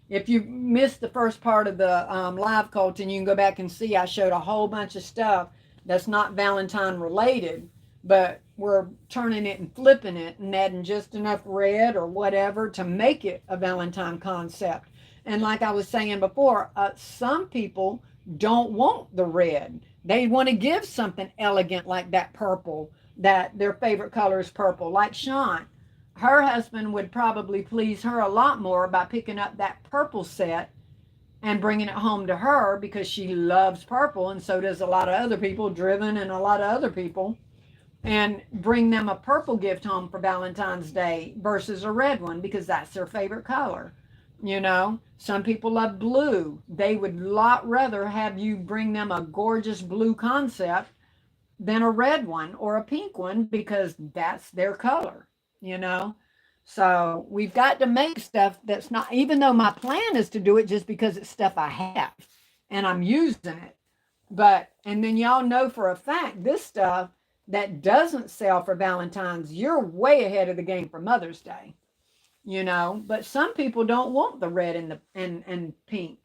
S1: if you missed the first part of the live, Colton, you can go back and see I showed a whole bunch of stuff that's not Valentine related, but we're turning it and flipping it and adding just enough red or whatever to make it a Valentine concept. And like I was saying before, some people don't want the red. They want to give something elegant like that purple, that their favorite color is purple. Like Sean, her husband would probably please her a lot more by picking up that purple set and bringing it home to her, because she loves purple, and so does a lot of other people, Driven and a lot of other people, and bring them a purple gift home for Valentine's Day versus a red one, because that's their favorite color. You know, some people love blue. They would a lot rather have you bring them a gorgeous blue concept than a red one or a pink one, because that's their color, you know. So we've got to make stuff that's not, even though my plan is to do it just because it's stuff I have and I'm using it. But, and then y'all know for a fact, this stuff that doesn't sell for Valentine's, you're way ahead of the game for Mother's Day, you know. But some people don't want the red and the and pink.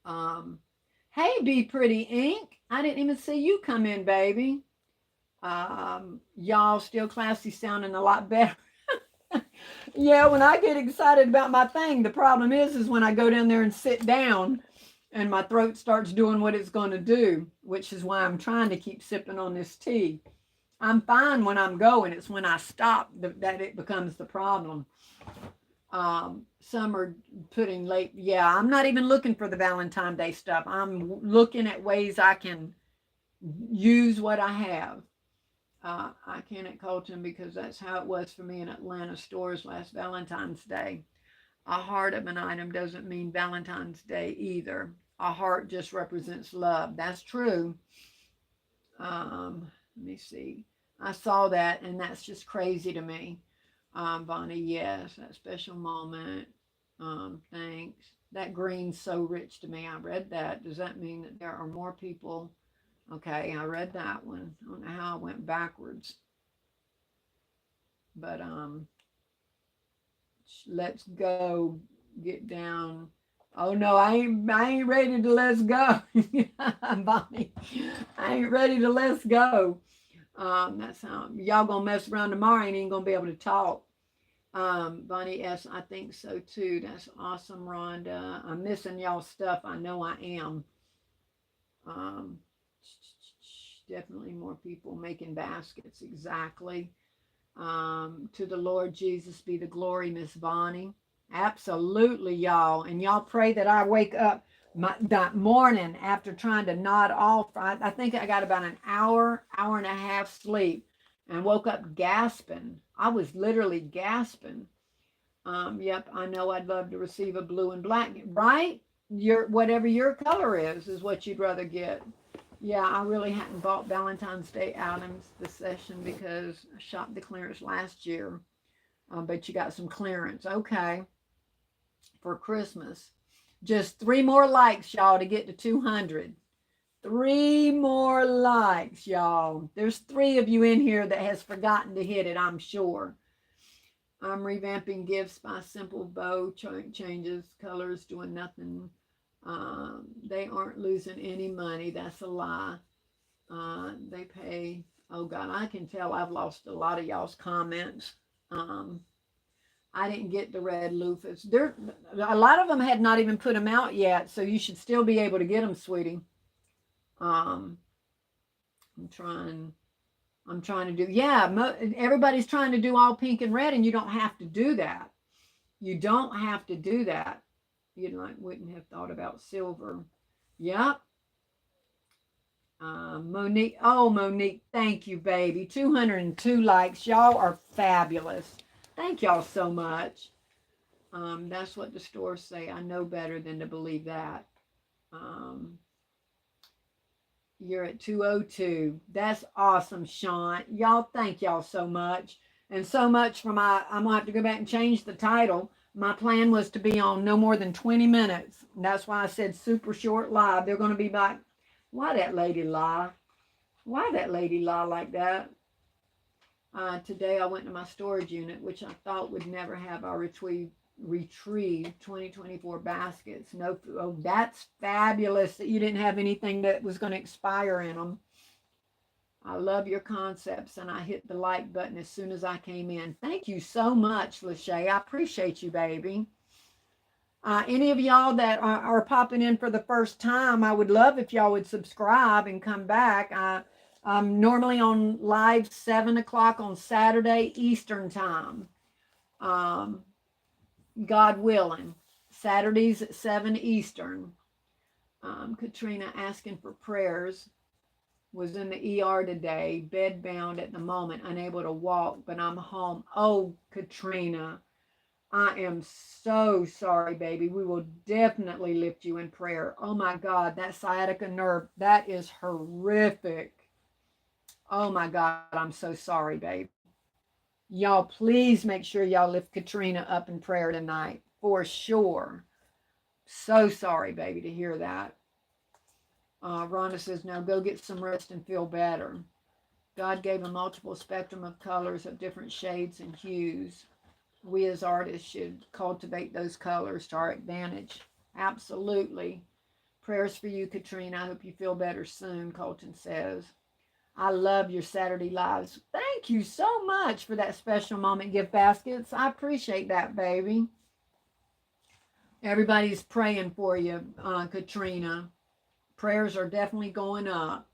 S1: Hey, Be Pretty Ink. I didn't even see you come in, baby. Y'all still classy, sounding a lot better. Yeah, when I get excited about my thing, the problem is when I go down there and sit down and my throat starts doing what it's going to do, which is why I'm trying to keep sipping on this tea. I'm fine when I'm going. It's when I stop that it becomes the problem. Some are putting late. Yeah, I'm not even looking for the Valentine's Day stuff. I'm looking at ways I can use what I have. I can't at Colton, because that's how it was for me in Atlanta stores last Valentine's Day. A heart of an item doesn't mean Valentine's Day either. A heart just represents love. That's true. Let me see. I saw that, and that's just crazy to me. Bonnie, yes, that special moment. Thanks. That green's so rich to me. I read that. Does that mean that there are more people? Okay, I read that one. I don't know how I went backwards. But let's go get down. Oh no, I ain't ready to let's go. Bonnie. I ain't ready to let's go. That's how y'all gonna mess around tomorrow and ain't gonna be able to talk. Bonnie S, I think so too. That's awesome, Rhonda. I'm missing y'all stuff. I know I am. Um, definitely more people making baskets. Exactly. To the Lord Jesus be the glory, Miss Bonnie. Absolutely, y'all. And y'all pray that I wake up that morning after trying to nod off. I think I got about an hour and a half sleep and woke up gasping. I was literally gasping. Yep, I know I'd love to receive a blue and black, right? Your whatever your color is what you'd rather get. Yeah, I really hadn't bought Valentine's Day items this session because I shopped the clearance last year. But you got some clearance. Okay, for Christmas. Just 3 more likes, y'all, to get to 200. 3 more likes, y'all. There's 3 of you in here that has forgotten to hit it, I'm sure. I'm revamping gifts by simple bow changes, colors, doing nothing. They aren't losing any money. That's a lie. They pay. Oh God, I can tell I've lost a lot of y'all's comments. Um, I didn't get the red loofahs. There, a lot of them had not even put them out yet, so you should still be able to get them, sweetie. Um, I'm trying. I'm trying to do. Yeah, everybody's trying to do all pink and red, and you don't have to do that. You don't have to do that. You like wouldn't have thought about silver. Yep. Monique. Oh, Monique, thank you, baby. 202 likes. Y'all are fabulous. Thank y'all so much. That's what the stores say. I know better than to believe that. Um, you're at 202. That's awesome, Sean. Y'all, thank y'all so much. And so much for I'm going to have to go back and change the title. My plan was to be on no more than 20 minutes. And that's why I said super short live. They're going to be like, why that lady lie? Why that lady lie like that? Today I went to my storage unit, which I thought would never have our retrieve 2024 baskets. No, oh, that's fabulous that you didn't have anything that was going to expire in them. I love your concepts, and I hit the like button as soon as I came in. Thank you so much, Lachey. I appreciate you, baby. Any of y'all that are popping in for the first time, I would love if y'all would subscribe and come back. I'm normally on live 7 o'clock on Saturday Eastern time. God willing. Saturdays at 7 Eastern. Katrina asking for prayers. Was in the ER today, bedbound at the moment, unable to walk, but I'm home. Oh, Katrina, I am so sorry, baby. We will definitely lift you in prayer. Oh my God, that sciatica nerve, that is horrific. Oh my God, I'm so sorry, baby. Y'all, please make sure y'all lift Katrina up in prayer tonight, for sure. So sorry, baby, to hear that. Rhonda says, now go get some rest and feel better. God gave a multiple spectrum of colors of different shades and hues. We as artists should cultivate those colors to our advantage. Absolutely. Prayers for you, Katrina. I hope you feel better soon, Colton says. I love your Saturday lives. Thank you so much for that special moment gift baskets. I appreciate that, baby. Everybody's praying for you, Katrina. Prayers are definitely going up.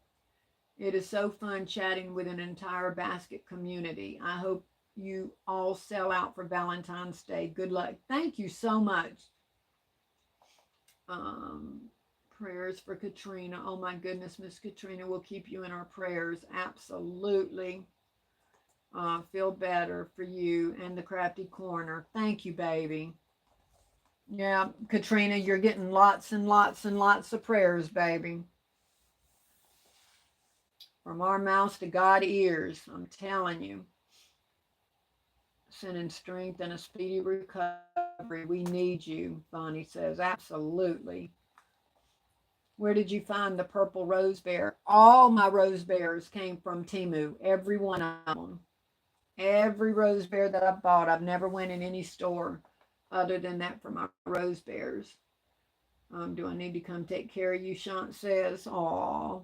S1: It is so fun chatting with an entire basket community. I hope you all sell out for Valentine's Day. Good luck. Thank you so much. Prayers for Katrina. Oh my goodness, Miss Katrina, we'll keep you in our prayers. Absolutely. Feel better for you and the Crafty Corner. Thank you, baby. Yeah, Katrina, you're getting lots and lots and lots of prayers, baby. From our mouths to God's ears, I'm telling you. Sending strength and a speedy recovery. We need you, Bonnie says. Absolutely. Where did you find the purple rose bear? All my rose bears came from Temu. Every one of them. Every rose bear that I bought, I've never went in any store other than that for my rose bears. Do I need to come take care of you? Shant says. Aw.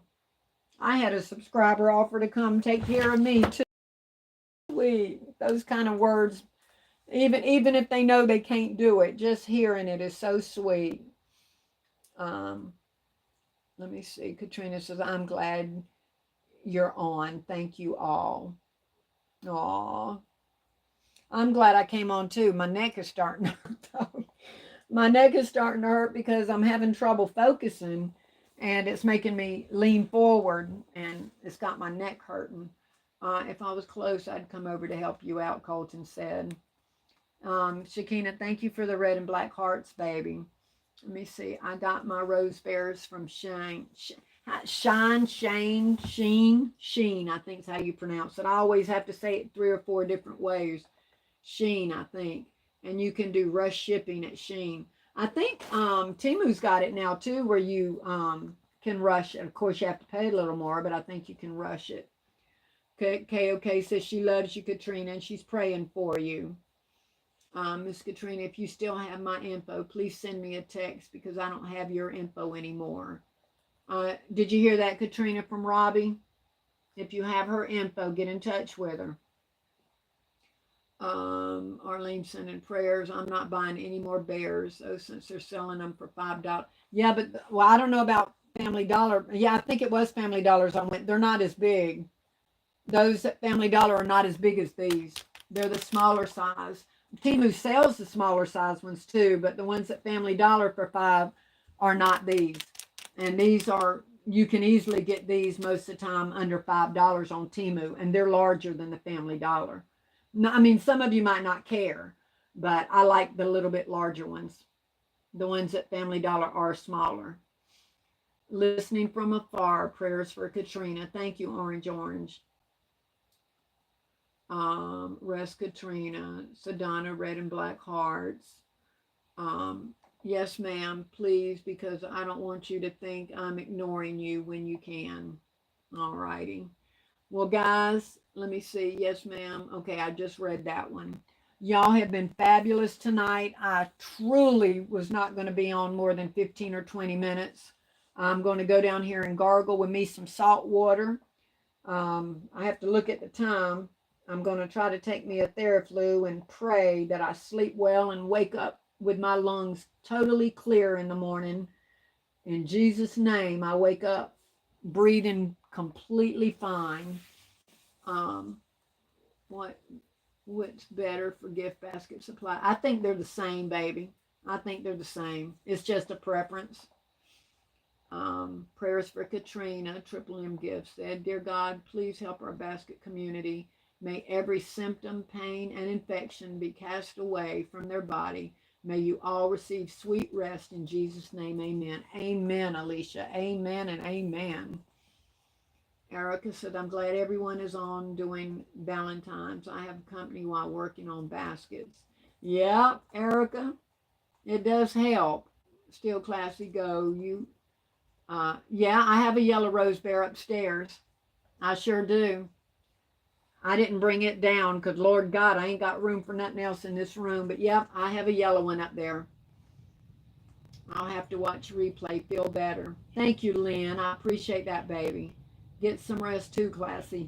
S1: I had a subscriber offer to come take care of me too. Sweet. Those kind of words, even if they know they can't do it, just hearing it is so sweet. Um, Let me see. Katrina says, I'm glad you're on. Thank you all. Aw. I'm glad I came on too. My neck is starting to hurt though. My neck is starting to hurt because I'm having trouble focusing and it's making me lean forward and it's got my neck hurting. If I was close, I'd come over to help you out, Colton said. Shakina, thank you for the red and black hearts, baby. Let me see. I got my rose bears from Shane. Sheen, I think is how you pronounce it. I always have to say it 3 or 4 different ways. Sheen, I think. And you can do rush shipping at Sheen. I think Timu's got it now too, where you can rush it. Of course, you have to pay a little more, but I think you can rush it. KOK says she loves you, Katrina, and she's praying for you. Miss Katrina, if you still have my info, please send me a text because I don't have your info anymore. Did you hear that, Katrina, from Robbie? If you have her info, get in touch with her. Arlene sending prayers. I'm not buying any more bears, since they're selling them for $5. Yeah, but well, I don't know about Family Dollar. Yeah, I think it was Family Dollars. They're not as big. Those at Family Dollar are not as big as these. They're the smaller size. Temu sells the smaller size ones too, but the ones at Family Dollar for $5 are not these. And these are, you can easily get these most of the time under $5 on Temu, and they're larger than the Family Dollar. No, I mean, some of you might not care, but I like the little bit larger ones. The ones at Family Dollar are smaller. Listening from afar, prayers for Katrina. Thank you, Orange. Rest Katrina, Sedona, red and black hearts. Yes, ma'am, please, because I don't want you to think I'm ignoring you when you can. All righty. Well, guys, let me see. Yes, ma'am. Okay, I just read that one. Y'all have been fabulous tonight. I truly was not going to be on more than 15 or 20 minutes. I'm going to go down here and gargle with me some salt water. I have to look at the time. I'm going to try to take me a Theraflu and pray that I sleep well and wake up with my lungs totally clear in the morning. In Jesus' name, I wake up breathing completely fine. What's better for gift basket supply? I think they're the same, baby. I think they're the same. It's just a preference. Prayers for Katrina, Triple M Gift said, Dear God, please help our basket community. May every symptom, pain, and infection be cast away from their body. May you all receive sweet rest in Jesus' name. Amen. Amen, Alicia. Amen and amen. Erica said, I'm glad everyone is on doing Valentine's. I have company while working on baskets. Yeah, Erica, it does help. Still classy, go. Yeah, I have a yellow rose bear upstairs. I sure do. I didn't bring it down because, Lord God, I ain't got room for nothing else in this room. But, yep, I have a yellow one up there. I'll have to watch replay, feel better. Thank you, Lynn. I appreciate that, baby. Get some rest too, classy.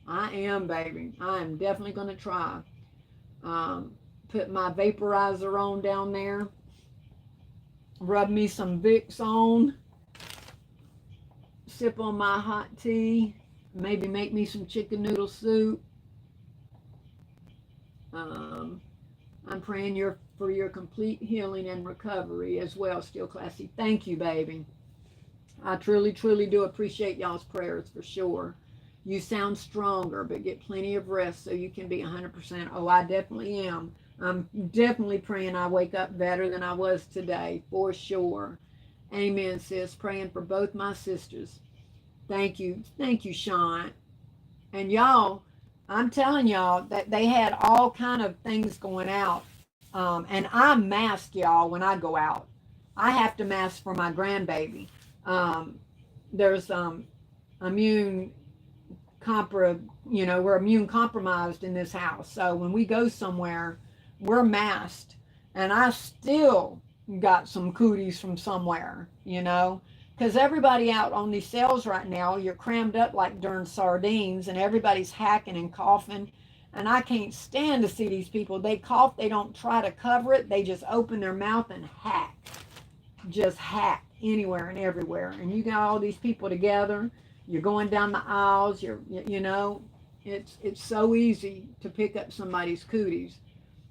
S1: I am, baby. I am definitely going to try. Put my vaporizer on down there. Rub me some Vicks on. Sip on my hot tea. Maybe make me some chicken noodle soup. I'm praying for your complete healing and recovery as well, Still Classy. Thank you, baby. I truly, truly do appreciate y'all's prayers for sure. You sound stronger, but get plenty of rest so you can be 100%. Oh, I definitely am. I'm definitely praying I wake up better than I was today, for sure. Amen, sis. Praying for both my sisters. Thank you, Sean. And y'all, I'm telling y'all that they had all kind of things going out. And I mask, y'all, when I go out. I have to mask for my grandbaby. There's immune we're immune compromised in this house. So when we go somewhere, we're masked. And I still got some cooties from somewhere, you know, because everybody out on these sales right now, you're crammed up like darn sardines, and everybody's hacking and coughing. And I can't stand to see these people. They cough, they don't try to cover it, they just open their mouth and hack, just hack anywhere and everywhere. And you got all these people together, you're going down the aisles, you know, it's so easy to pick up somebody's cooties.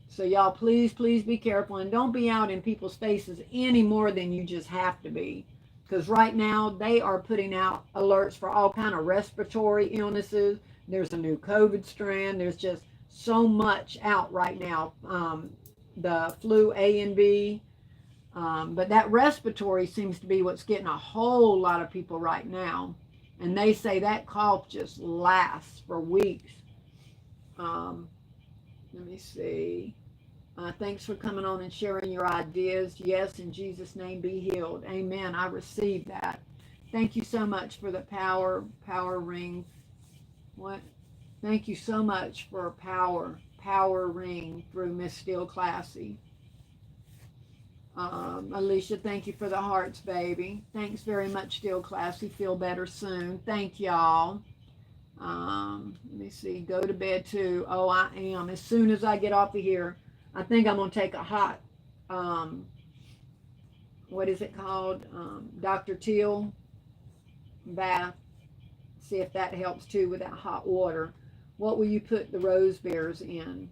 S1: So y'all, please be careful, and don't be out in people's faces any more than you just have to be. Because right now they are putting out alerts for all kind of respiratory illnesses. There's a new COVID strand. There's just so much out right now. The flu A and B. But that respiratory seems to be what's getting a whole lot of people right now. And they say that cough just lasts for weeks. Let me see. Thanks for coming on and sharing your ideas. Yes, in Jesus' name, be healed. Amen. I received that. Thank you so much for the power ring. What? Thank you so much for power ring through Miss Still Classy. Alicia, thank you for the hearts, baby. Thanks very much, Still Classy. Feel better soon. Thank y'all. Let me see. Go to bed too. Oh, I am. As soon as I get off of here, I think I'm going to take a hot, what is it called? Dr. Teal bath. See if that helps too with that hot water. What will you put the rose bears in?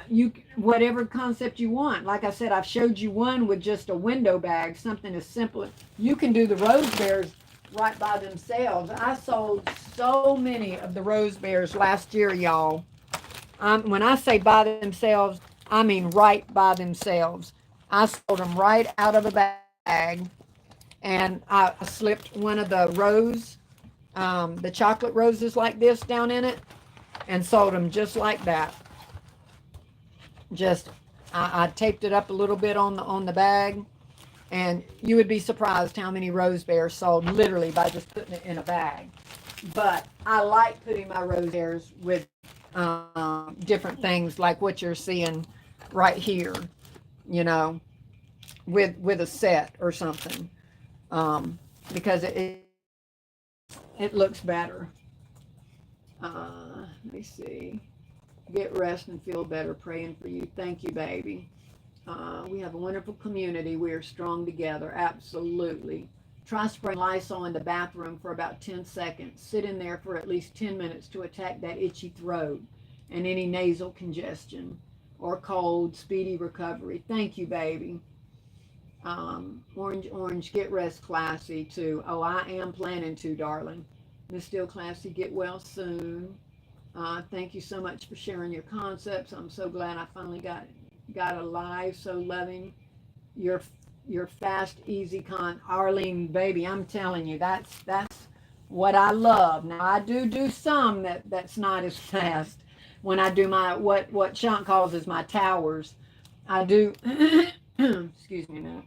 S1: You whatever concept you want. Like I said, I've showed you one with just a window bag, something as simple. You can do the rose bears right by themselves. I sold so many of the rose bears last year, y'all. When I say by themselves, I mean right by themselves. I sold them right out of a bag, and I slipped one of the the chocolate roses like this down in it, and sold them just like that. Just, I taped it up a little bit on the bag, and you would be surprised how many rose bears sold literally by just putting it in a bag. But I like putting my rose bears with different things like what you're seeing right here, you know, with a set or something, because it looks better. Let me see. Get rest and feel better. Praying for you. Thank you, baby. We have a wonderful community. We are strong together. Absolutely. Try spraying Lysol in the bathroom for about 10 seconds. Sit in there for at least 10 minutes to attack that itchy throat and any nasal congestion or cold. Speedy recovery. Thank you, baby. Orange, get rest, Classy, too. Oh, I am planning to, darling. Miss Still Classy, get well soon. Thank you so much for sharing your concepts. I'm so glad I finally got alive. So loving your fast, easy Arlene, baby. I'm telling you, that's what I love. Now I do some that's not as fast. When I do my what Sean calls as my towers, I do. Excuse me now.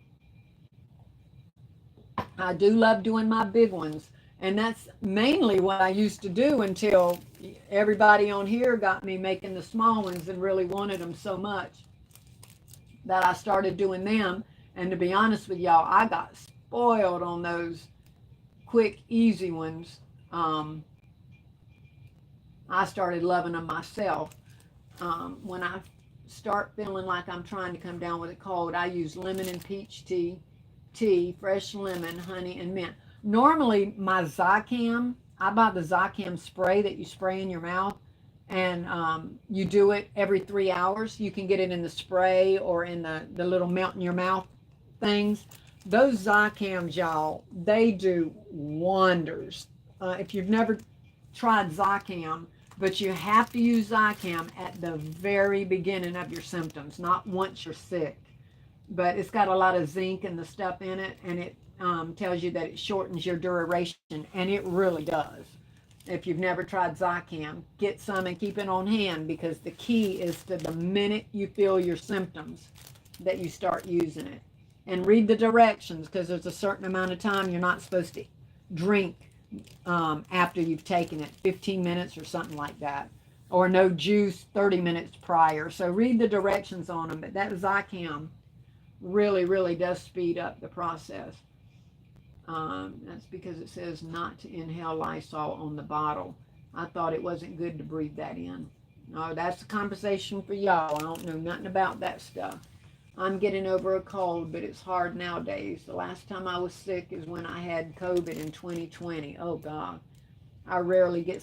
S1: I do love doing my big ones. And that's mainly what I used to do until everybody on here got me making the small ones and really wanted them so much that I started doing them. And to be honest with y'all, I got spoiled on those quick, easy ones. I started loving them myself. When I start feeling like I'm trying to come down with a cold, I use lemon and peach tea, fresh lemon, honey, and mint. Normally, my Zicam, I buy the Zicam spray that you spray in your mouth, and you do it every 3 hours. You can get it in the spray or in the little melt in your mouth things. Those Zicams, y'all, they do wonders. If you've never tried Zicam, but you have to use Zicam at the very beginning of your symptoms, not once you're sick. But it's got a lot of zinc and the stuff in it, and it tells you that it shortens your duration, and it really does. If you've never tried Zicam, get some and keep it on hand, because the key is to the minute you feel your symptoms that you start using it. And read the directions, because there's a certain amount of time you're not supposed to drink after you've taken it, 15 minutes or something like that, or no juice 30 minutes prior. So read the directions on them. But that Zicam, really, really does speed up the process. That's because it says not to inhale Lysol on the bottle. I thought it wasn't good to breathe that in. No, that's a conversation for y'all. I don't know nothing about that stuff. I'm getting over a cold, but it's hard nowadays. The last time I was sick is when I had COVID in 2020. Oh God. I rarely get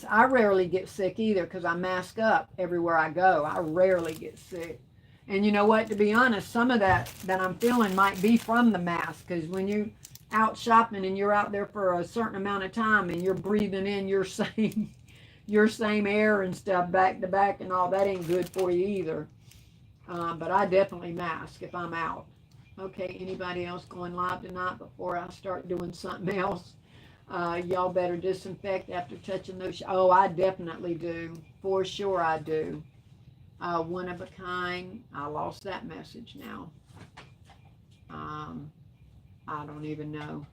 S1: sick either because I mask up everywhere I go. I rarely get sick. And you know what? To be honest, some of that I'm feeling might be from the mask, because when you out shopping and you're out there for a certain amount of time and you're breathing in your same your same air and stuff back to back and all, that ain't good for you either. But I definitely mask if I'm out. Okay, anybody else going live tonight before I start doing something else? Y'all better disinfect after touching those. Oh, I definitely do. For sure I do. One of a kind. I lost that message now. I don't even know.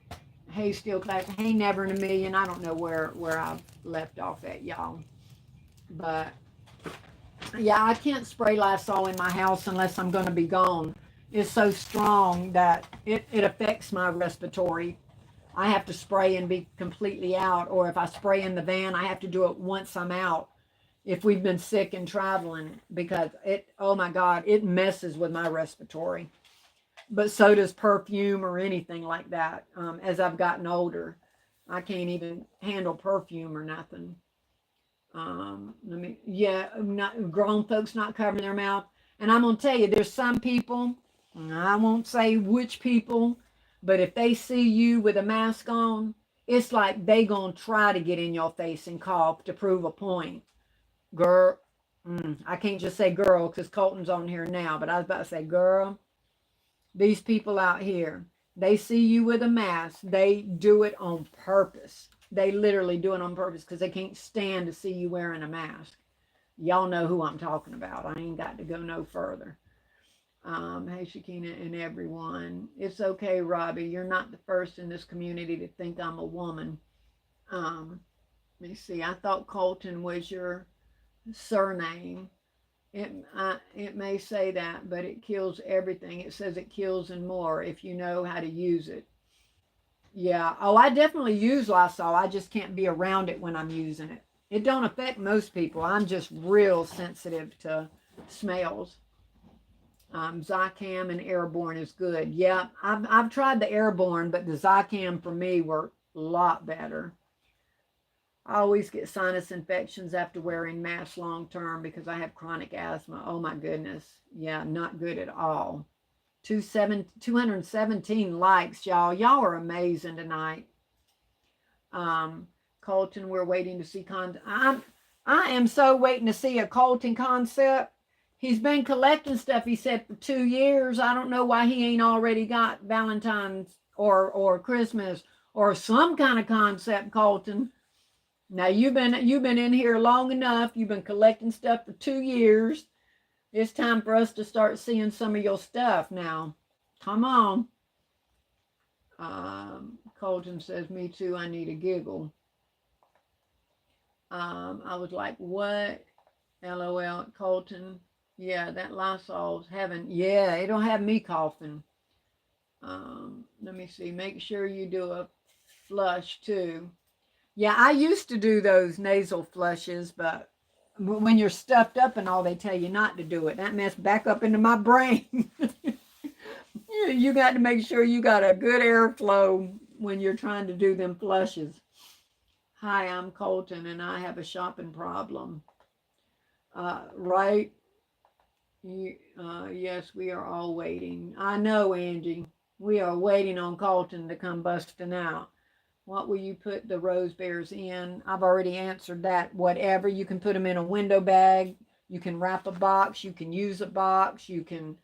S1: Hey, Steel Class. Hey, Never in a Million. I don't know where I've left off at, y'all. But yeah, I can't spray Lysol in my house unless I'm going to be gone. It's so strong that it affects my respiratory. I have to spray and be completely out, or if I spray in the van, I have to do it once I'm out. If we've been sick and traveling, because oh my God, it messes with my respiratory. But so does perfume or anything like that. As I've gotten older, I can't even handle perfume or nothing. Grown folks not covering their mouth. And I'm going to tell you, there's some people, I won't say which people, but if they see you with a mask on, it's like they going to try to get in your face and cough to prove a point. Girl, I can't just say girl because Colton's on here now, but I was about to say, girl, these people out here, they see you with a mask, they do it on purpose. They literally do it on purpose because they can't stand to see you wearing a mask. Y'all know who I'm talking about. I ain't got to go no further. Hey, Shakina and everyone. It's okay, Robbie. You're not the first in this community to think I'm a woman. Let me see. I thought Colton was your surname. It may say that, but it kills everything. It says it kills and more if you know how to use it. Yeah. Oh, I definitely use Lysol. I just can't be around it when I'm using it. It don't affect most people. I'm just real sensitive to smells. Zicam and Airborne is good. Yeah, I've tried the Airborne, but the Zicam for me worked a lot better. I always get sinus infections after wearing masks long term because I have chronic asthma. Oh my goodness. Yeah, not good at all. 217 likes, y'all. Y'all are amazing tonight. Colton, we're waiting to see I am so waiting to see a Colton concept. He's been collecting stuff, he said, for 2 years. I don't know why he ain't already got Valentine's or Christmas or some kind of concept, Colton. Now you've been in here long enough. You've been collecting stuff for 2 years. It's time for us to start seeing some of your stuff now. Come on. Colton says, me too, I need a giggle. I was like, what? LOL, Colton. Yeah, that Lysol's having, yeah, it'll have me coughing. Let me see. Make sure you do a flush too. Yeah, I used to do those nasal flushes, but when you're stuffed up and all, they tell you not to do it. That mess back up into my brain. You got to make sure you got a good airflow when you're trying to do them flushes. Hi, I'm Colton, and I have a shopping problem. Right? Yes, we are all waiting. I know, Angie. We are waiting on Colton to come busting out. What will you put the rose bears in? I've already answered that. Whatever. You can put them in a window bag. You can wrap a box. You can use a box. You can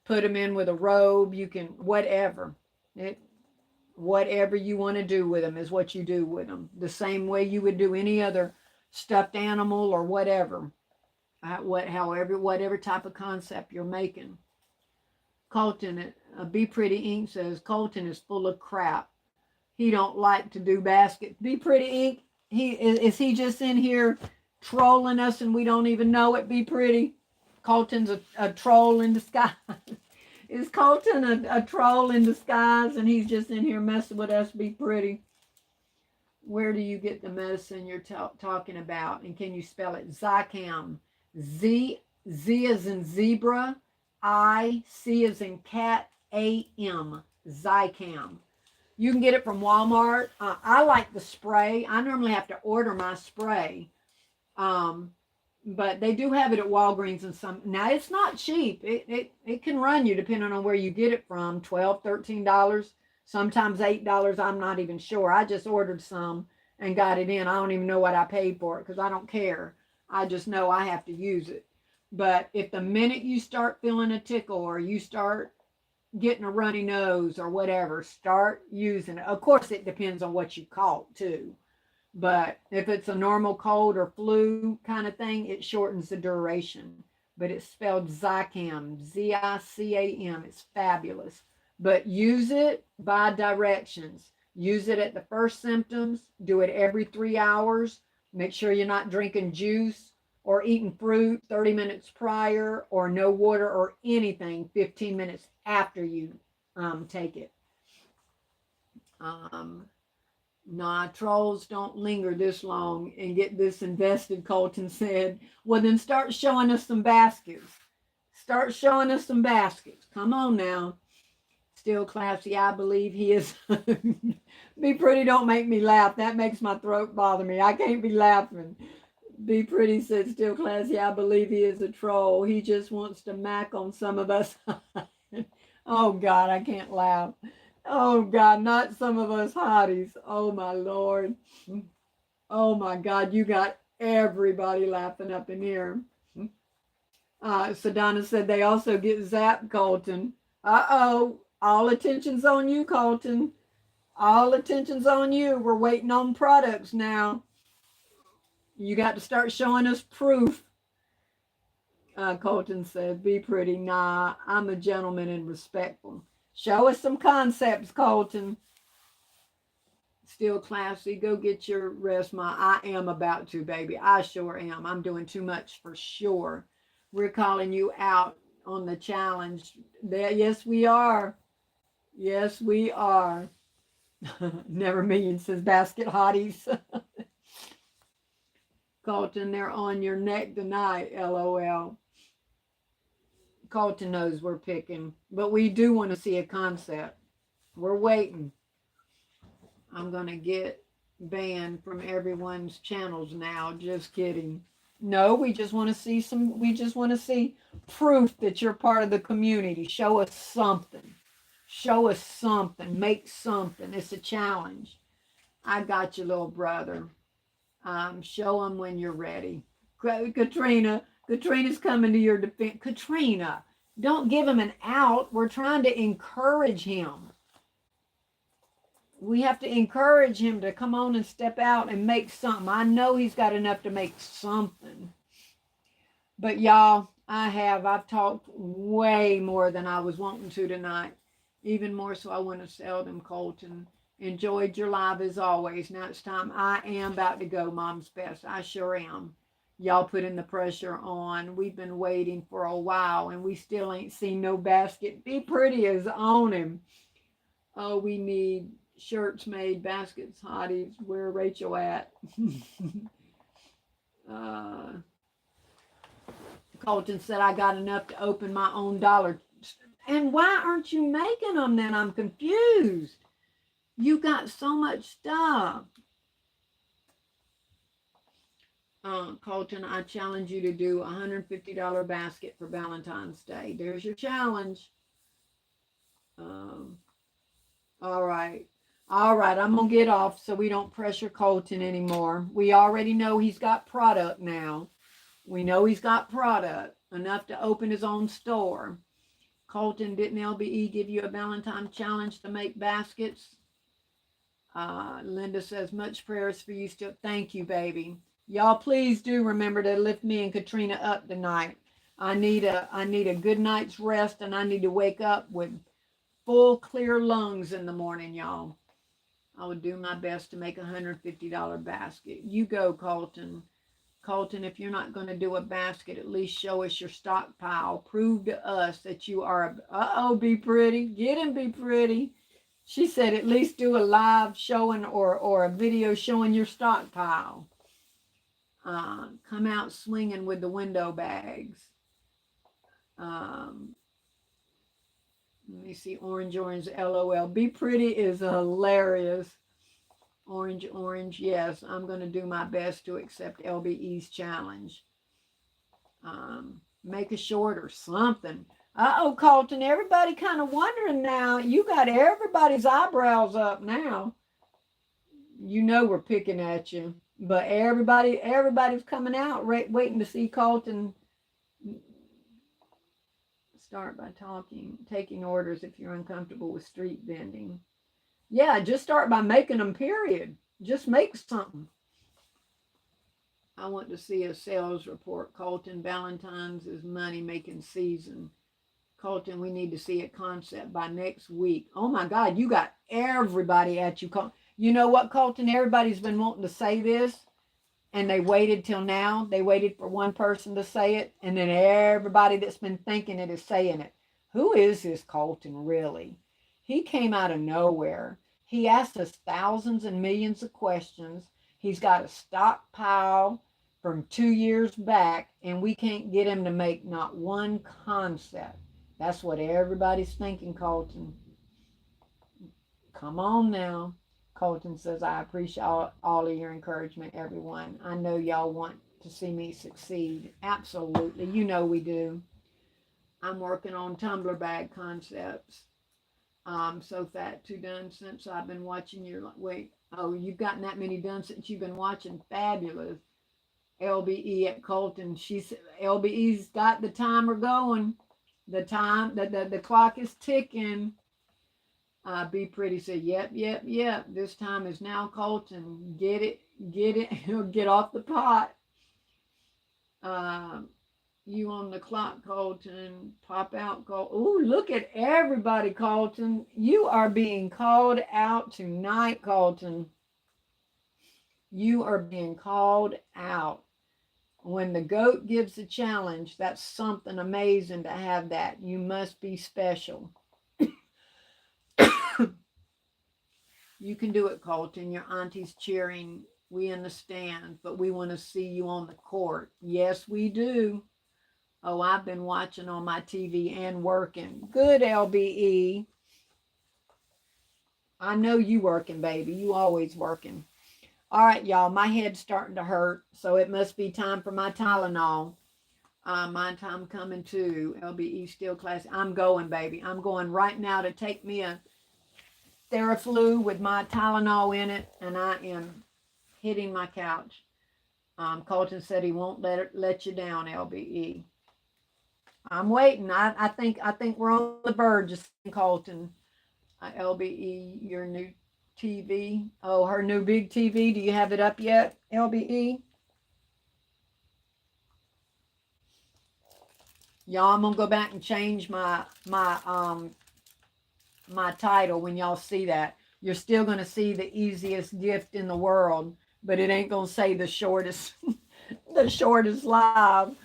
S1: put them in with a robe. You can, whatever. Whatever you want to do with them is what you do with them. The same way you would do any other stuffed animal or whatever. Whatever type of concept you're making. Colton, Be Pretty Ink says, Colton is full of crap. He don't like to do baskets. Be Pretty Ink, is he just in here trolling us and we don't even know it? Be Pretty. Colton's a troll in disguise. Is Colton a troll in disguise and he's just in here messing with us? Be pretty. Where do you get the medicine you're talking about? And can you spell it? Zicam. Z as in zebra. C as in cat. AM. Zicam. You can get it from Walmart. I like the spray. I normally have to order my spray. But they do have it at Walgreens and some. Now it's not cheap. It can run you depending on where you get it from. $12, $13, sometimes $8. I'm not even sure. I just ordered some and got it in. I don't even know what I paid for it because I don't care. I just know I have to use it. But if the minute you start feeling a tickle or you start getting a runny nose or whatever, start using it. Of course, it depends on what you caught too. But if it's a normal cold or flu kind of thing, it shortens the duration. But it's spelled Zicam, Zicam. It's fabulous. But use it by directions. Use it at the first symptoms. Do it every 3 hours. Make sure you're not drinking juice or eating fruit 30 minutes prior, or no water or anything 15 minutes after you take it. Nah, trolls don't linger this long and get this invested, Colton said. Well, then start showing us some baskets. Start showing us some baskets. Come on now. Still classy, I believe he is. Be pretty, don't make me laugh. That makes my throat bother me. I can't be laughing. Be pretty said, still classy, I believe he is a troll. He just wants to mac on some of us. Oh, God, I can't laugh. Oh, God, not some of us hotties. Oh, my Lord. Oh, my God, you got everybody laughing up in here. Sedona said they also get zapped, Colton. Uh-oh, all attention's on you, Colton. All attention's on you. We're waiting on products now. You got to start showing us proof. Colton said, be pretty. Nah, I'm a gentleman and respectful. Show us some concepts, Colton. Still classy. Go get your rest, I am about to, baby. I sure am. I'm doing too much for sure. We're calling you out on the challenge. Yes, we are. Yes, we are. Never million, says Basket Hotties. Colton, they're on your neck tonight, LOL. Colton knows we're picking, but we do want to see a concept. We're waiting. I'm going to get banned from everyone's channels now. Just kidding. No, we just want to see proof that you're part of the community. Show us something. Show us something. Make something. It's a challenge. I got you, little brother. Show them when you're ready. Katrina's coming to your defense. Katrina, don't give him an out. We're trying to encourage him. We have to encourage him to come on and step out and make something. I know he's got enough to make something. But y'all, I've talked way more than I was wanting to tonight. Even more so I want to sell them, Colton. Enjoyed your live as always. Now it's time. I am about to go, Mom's Best. I sure am. Y'all putting the pressure on. We've been waiting for a while and we still ain't seen no basket. Be pretty is on him. Oh, we need shirts made, baskets, hotties. Where Rachel at? Colton said I got enough to open my own dollar. And why aren't you making them then? I'm confused. You got so much stuff. Colton, I challenge you to do a $150 basket for Valentine's Day. There's your challenge. All right. I'm going to get off so we don't pressure Colton anymore. We already know he's got product now. We know he's got product enough to open his own store. Colton, didn't LBE give you a Valentine challenge to make baskets? Linda says, much prayers for you still. Thank you, baby. Y'all please do remember to lift me and Katrina up tonight. I need a good night's rest and I need to wake up with full clear lungs in the morning, y'all. I would do my best to make a $150 basket. You go, Colton. Colton, if you're not going to do a basket, at least show us your stockpile. Prove to us that you are, uh-oh, Be Pretty. Get him, Be Pretty. She said at least do a live showing or a video showing your stockpile. Come out swinging with the window bags. Let me see, orange, LOL. Be Pretty is hilarious. Orange, yes. I'm going to do my best to accept LBE's challenge. Make a short or something. Uh-oh, Colton, everybody kind of wondering now. You got everybody's eyebrows up now. You know we're picking at you. But everybody's coming out waiting to see Colton start by taking orders if you're uncomfortable with street vending. Yeah, just start by making them, period. Just make something. I want to see a sales report. Colton, Valentine's is money-making season. Colton, we need to see a concept by next week. Oh, my God, you got everybody at you. You know what, Colton? Everybody's been wanting to say this, and they waited till now. They waited for one person to say it, and then everybody that's been thinking it is saying it. Who is this Colton, really? He came out of nowhere. He asked us thousands and millions of questions. He's got a stockpile from 2 years back, and we can't get him to make not one concept. That's what everybody's thinking, Colton. Come on now. Colton says, I appreciate all of your encouragement, everyone. I know y'all want to see me succeed. Absolutely. You know we do. I'm working on tumbler bag concepts. So that 2 done since I've been watching your, wait, oh, you've gotten that many done since you've been watching. Fabulous. LBE at Colton. LBE's got the timer going. The clock is ticking. Be Pretty said, yep. This time is now, Colton. Get it. Get off the pot. You on the clock, Colton. Pop out, Colton. Ooh, look at everybody, Colton. You are being called out tonight, Colton. You are being called out. When the goat gives a challenge, that's something amazing to have that. You must be special. You can do it, Colton. Your auntie's cheering. We in the stands, but we want to see you on the court. Yes, we do. Oh, I've been watching on my TV and working. Good, LBE. I know you working, baby. You always working. All right, y'all. My head's starting to hurt, so it must be time for my Tylenol. My time coming too. LBE still class. I'm going, baby. I'm going right now to take me a Theraflu with my Tylenol in it, and I am hitting my couch. Colton said he won't let you down, LBE. I'm waiting. I think we're on the verge of seeing Colton. LBE, your new TV. Oh, her new big TV. Do you have it up yet, LBE? Y'all, I'm gonna go back and change my title when y'all see that. You're still gonna see the easiest gift in the world, but it ain't gonna say the shortest the shortest live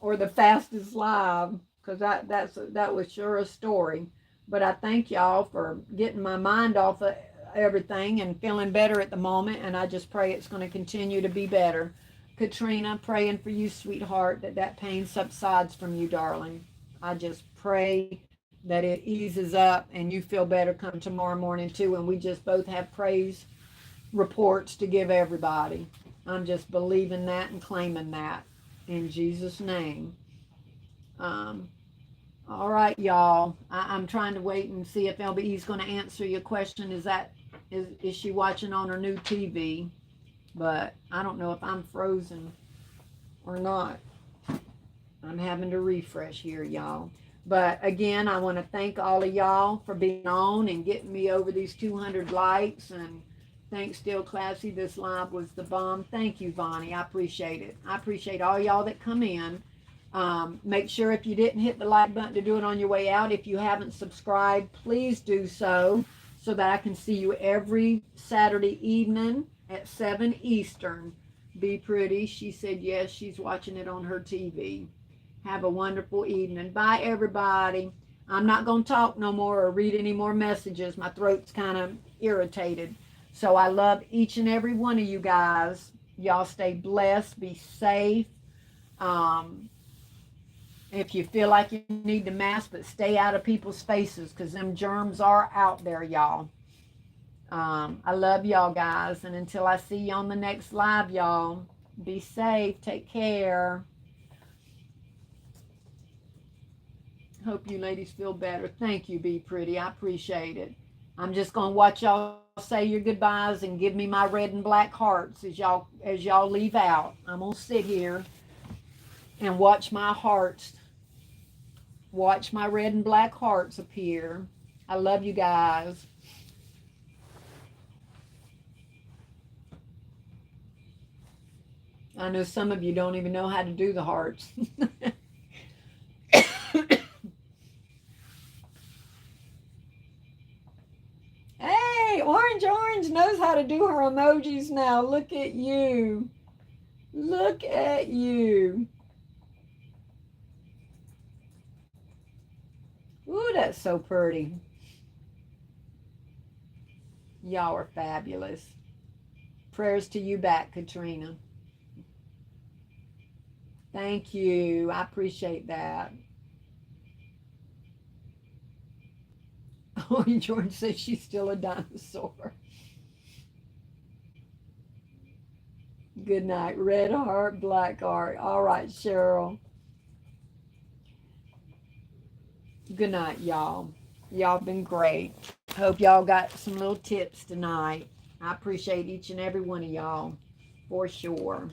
S1: or the fastest live, because that was sure a story. But I thank y'all for getting my mind off of everything and feeling better at the moment, and I just pray it's going to continue to be better. Katrina, praying for you, sweetheart, that pain subsides from you, darling. I just pray that it eases up and you feel better come tomorrow morning too, and we just both have praise reports to give everybody. I'm just believing that and claiming that in Jesus' name. All right, y'all. I'm trying to wait and see if LBE is going to answer your question. Is she watching on her new TV? But I don't know if I'm frozen or not. I'm having to refresh here, y'all. But again, I want to thank all of y'all for being on and getting me over these 200 likes. And thanks, Still Classy. This live was the bomb. Thank you, Vonnie. I appreciate it. I appreciate all y'all that come in. Make sure if you didn't hit the like button to do it on your way out. If you haven't subscribed, please do so that I can see you every Saturday evening at 7 Eastern. Be Pretty. She said yes, she's watching it on her TV. Have a wonderful evening. Bye, everybody. I'm not going to talk no more or read any more messages. My throat's kind of irritated. So I love each and every one of you guys. Y'all stay blessed. Be safe. Um, if you feel like you need to mask, but stay out of people's faces because them germs are out there, y'all. I love y'all guys. And until I see you on the next live, y'all, be safe. Take care. Hope you ladies feel better. Thank you, Be Pretty. I appreciate it. I'm just going to watch y'all say your goodbyes and give me my red and black hearts as y'all leave out. I'm going to sit here and watch my hearts, watch my red and black hearts appear. I love you guys. I know some of you don't even know how to do the hearts. Hey, Orange knows how to do her emojis now. Look at you. Look at you. Ooh, that's so pretty. Y'all are fabulous. Prayers to you back, Katrina. Thank you. I appreciate that. Oh, and George says she's still a dinosaur. Good night. Red heart, black heart. All right, Cheryl. Good night, y'all. Y'all been great. Hope y'all got some little tips tonight. I appreciate each and every one of y'all for sure.